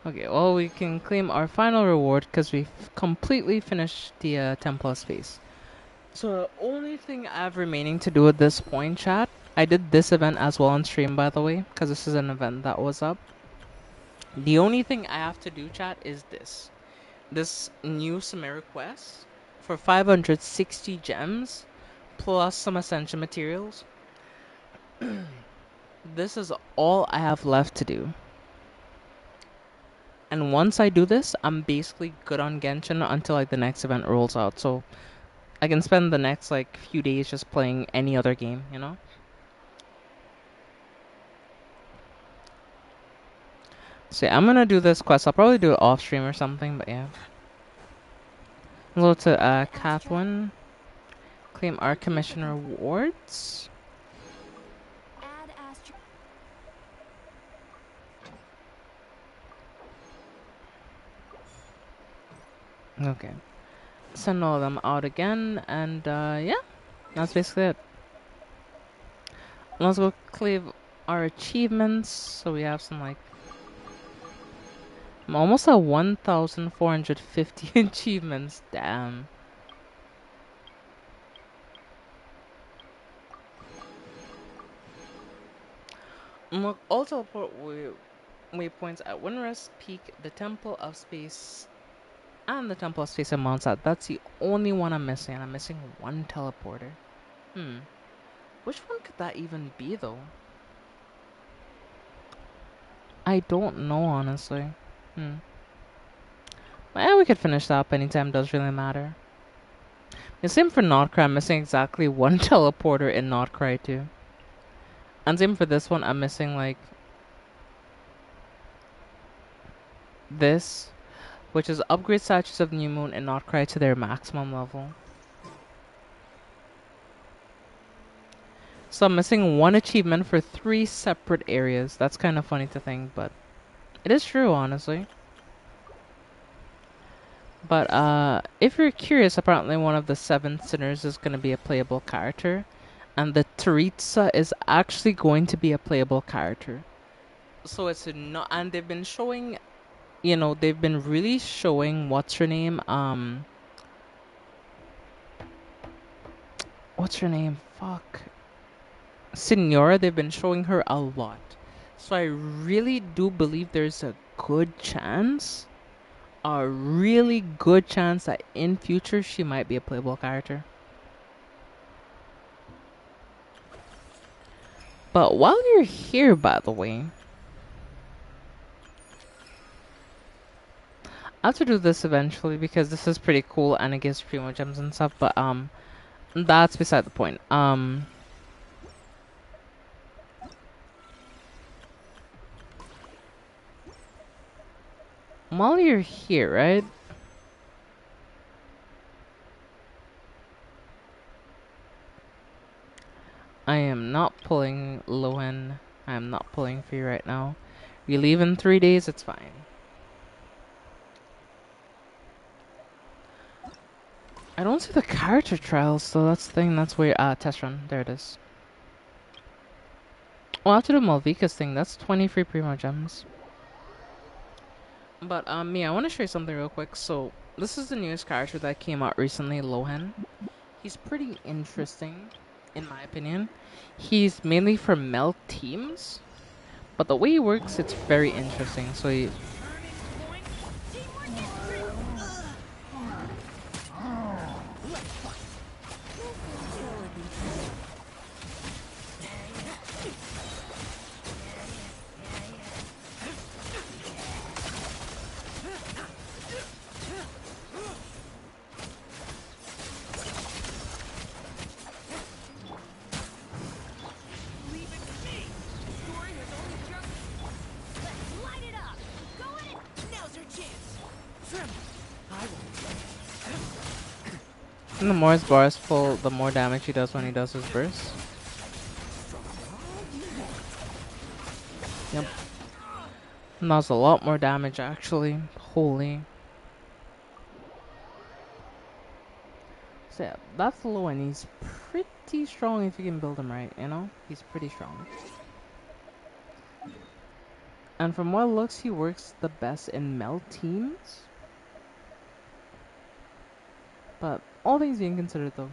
Okay, well, we can claim our final reward because we've completely finished the 10 plus phase. So the only thing I have remaining to do at this point, chat, I did this event as well on stream, by the way, because this is an event that was up. The only thing I have to do, chat, is this. This new Sumeru quest for 560 gems plus some ascension materials. This is all I have left to do. And once I do this, I'm basically good on Genshin until like the next event rolls out. So I can spend the next like few days just playing any other game, So yeah, I'm gonna do this quest. I'll probably do it off stream or something, but yeah. Go to Catherine. Claim our commission rewards. Add Astro. Okay. Send all of them out again, and yeah, that's basically it. Let's go claim our achievements. So we have some like, I'm almost at 1,450 achievements. Damn. Look, all teleport waypoints at Windrest Peak, the Temple of Space, and the Temple of Space in Mount. That's the only one I'm missing. I'm missing one teleporter. Which one could that even be, though? I don't know, honestly. Yeah, we could finish that up anytime. Does really matter. same for Notcry. I'm missing exactly one teleporter in Notcry too. And same for this one. I'm missing like this, which is upgrade statues of New Moon and Notcry to their maximum level. So I'm missing one achievement for 3 separate areas. That's kind of funny to think, but it is true, honestly. But if you're curious, apparently one of the 7 sinners is going to be a playable character. And the Teritsa is actually going to be a playable character. So it's not, and they've been showing, you know, they've been really showing what's her name, what's her name? Fuck. Senora, they've been showing her a lot. So I really do believe there's a good chance, a really good chance that in future she might be a playable character. But while you're here, by the way, I have to do this eventually because this is pretty cool and it gives primo gems and stuff, but that's beside the point. While you're here, right? I am not pulling Lohen. I am not pulling for you right now. You leave in 3 days, it's fine. I don't see the character trials, so that's the thing. That's where test run. There it is. Well, I have to do Malvika's thing. That's 20 free primo gems. But me, I want to show you something real quick. So this is the newest character that came out recently, Lohen. He's pretty interesting, in my opinion. He's mainly for melt teams, but the way he works, it's very interesting. So he. And the more his bar is full, the more damage he does when he does his burst. Yep. And that's a lot more damage, actually. Holy. So yeah, that's low and he's pretty strong if you can build him right, you know? He's pretty strong. And from what it looks, he works the best in melt teams. But all things being considered though,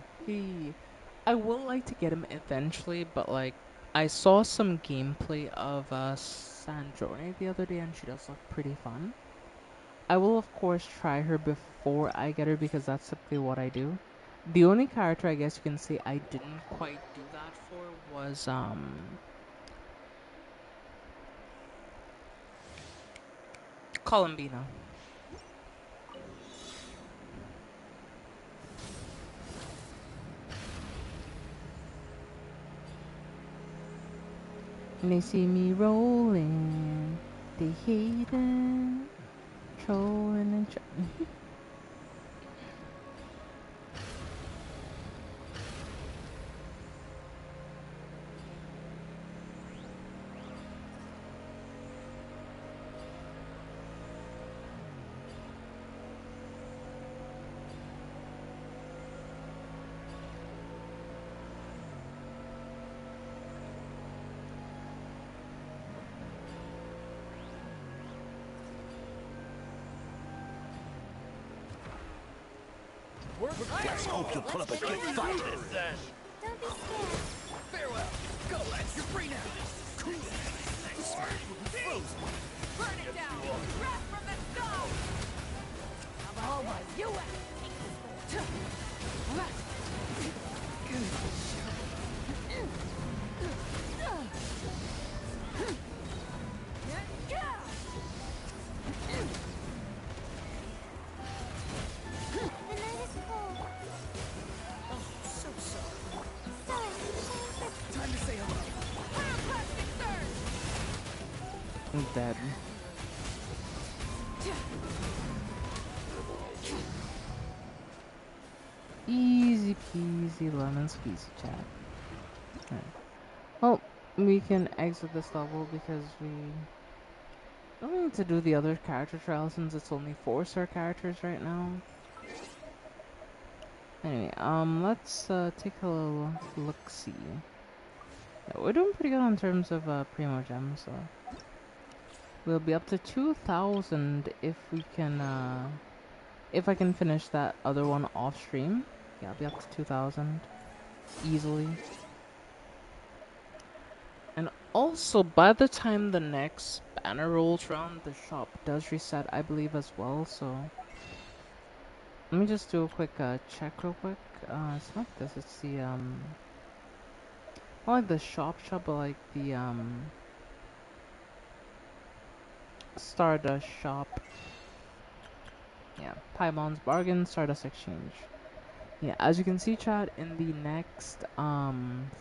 I will like to get him eventually, but like, I saw some gameplay of Sandrone the other day and she does look pretty fun. I will of course try her before I get her because that's typically what I do. The only character I guess you can say I didn't quite do that for was Columbina. And they see me rolling, they hating, trolling and Let's hope you pull up a good fight. Don't be scared. Farewell. Go, lads. You're free now. Burn it down. Wrath from the stone. Oh my, you The night is cold. I'm dead. Easy peasy lemon squeezy chat. Alright. Well, we can exit this level because we don't need to do the other character trial since it's only 4-star characters right now. Anyway, let's take a little look-see. Yeah, we're doing pretty good in terms of Primo Gems, so we'll be up to 2,000 if we can, if I can finish that other one off stream. Yeah, I'll be up to 2,000 easily. And also, by the time the next banner rolls around, the shop does reset, I believe, as well. So let me just do a quick check real quick. It's not this. It's the not like the shop, but like the Stardust shop. Yeah, Paimon's Bargain, Stardust Exchange. Yeah, as you can see, chat, in the next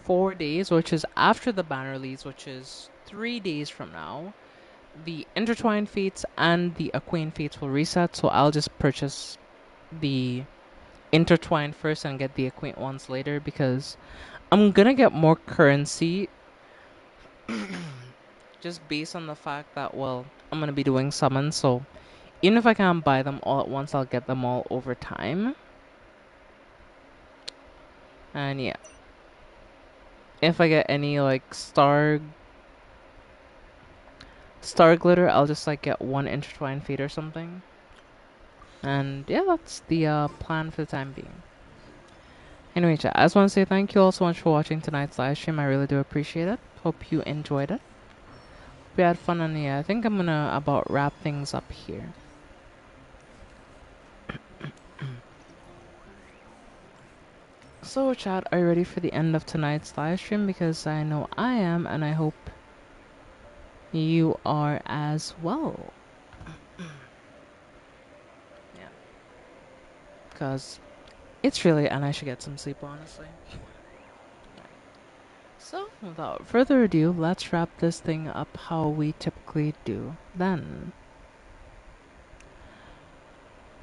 4 days, which is after the banner release, which is 3 days from now, the Intertwined Fates and the Acquaint Fates will reset. So I'll just purchase the Intertwined first and get the Acquaint ones later because I'm gonna get more currency just based on the fact that, well, I'm gonna be doing summons. So even if I can't buy them all at once, I'll get them all over time. And yeah, if I get any like star glitter, I'll just like get one Intertwined Fate or something. And yeah, that's the plan for the time being. Anyway, chat, I just want to say thank you all so much for watching tonight's live stream. I really do appreciate it. Hope you enjoyed it. We had fun, and yeah, I think I'm gonna about wrap things up here. So, chat, are you ready for the end of tonight's live stream? Because I know I am, and I hope you are as well. Yeah. Because it's really, and I should get some sleep, honestly. So, without further ado, let's wrap this thing up how we typically do. Then,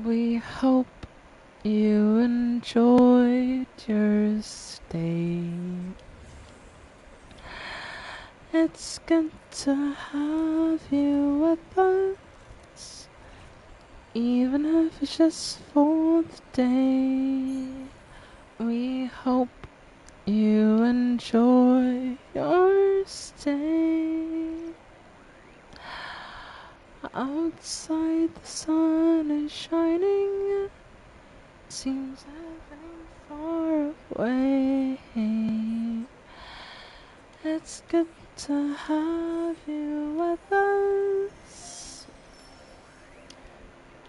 we hope you enjoyed your stay. It's good to have you with us, even if it's just for the day. We hope you enjoy your stay. Outside the sun is shining, seems heaven far away. It's good to have you with us,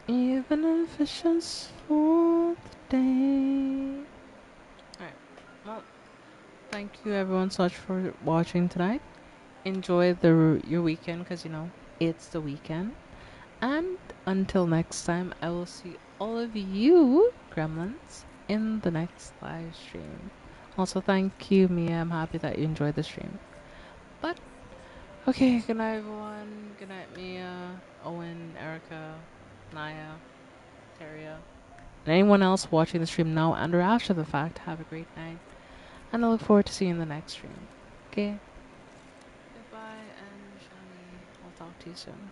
even if it's just for the day. Alright, well, thank you everyone so much for watching tonight. Enjoy your weekend, because you know, it's the weekend. And until next time, I will see all of you gremlins in the next live stream. Also, thank you, Mia. I'm happy that you enjoyed the stream. But, okay, good night, everyone. Good night, Mia, Owen, Erica, Naya, Teria, and anyone else watching the stream now and or after the fact. Have a great night. And I look forward to seeing you in the next stream. Okay? Goodbye, and Shani, I'll talk to you soon.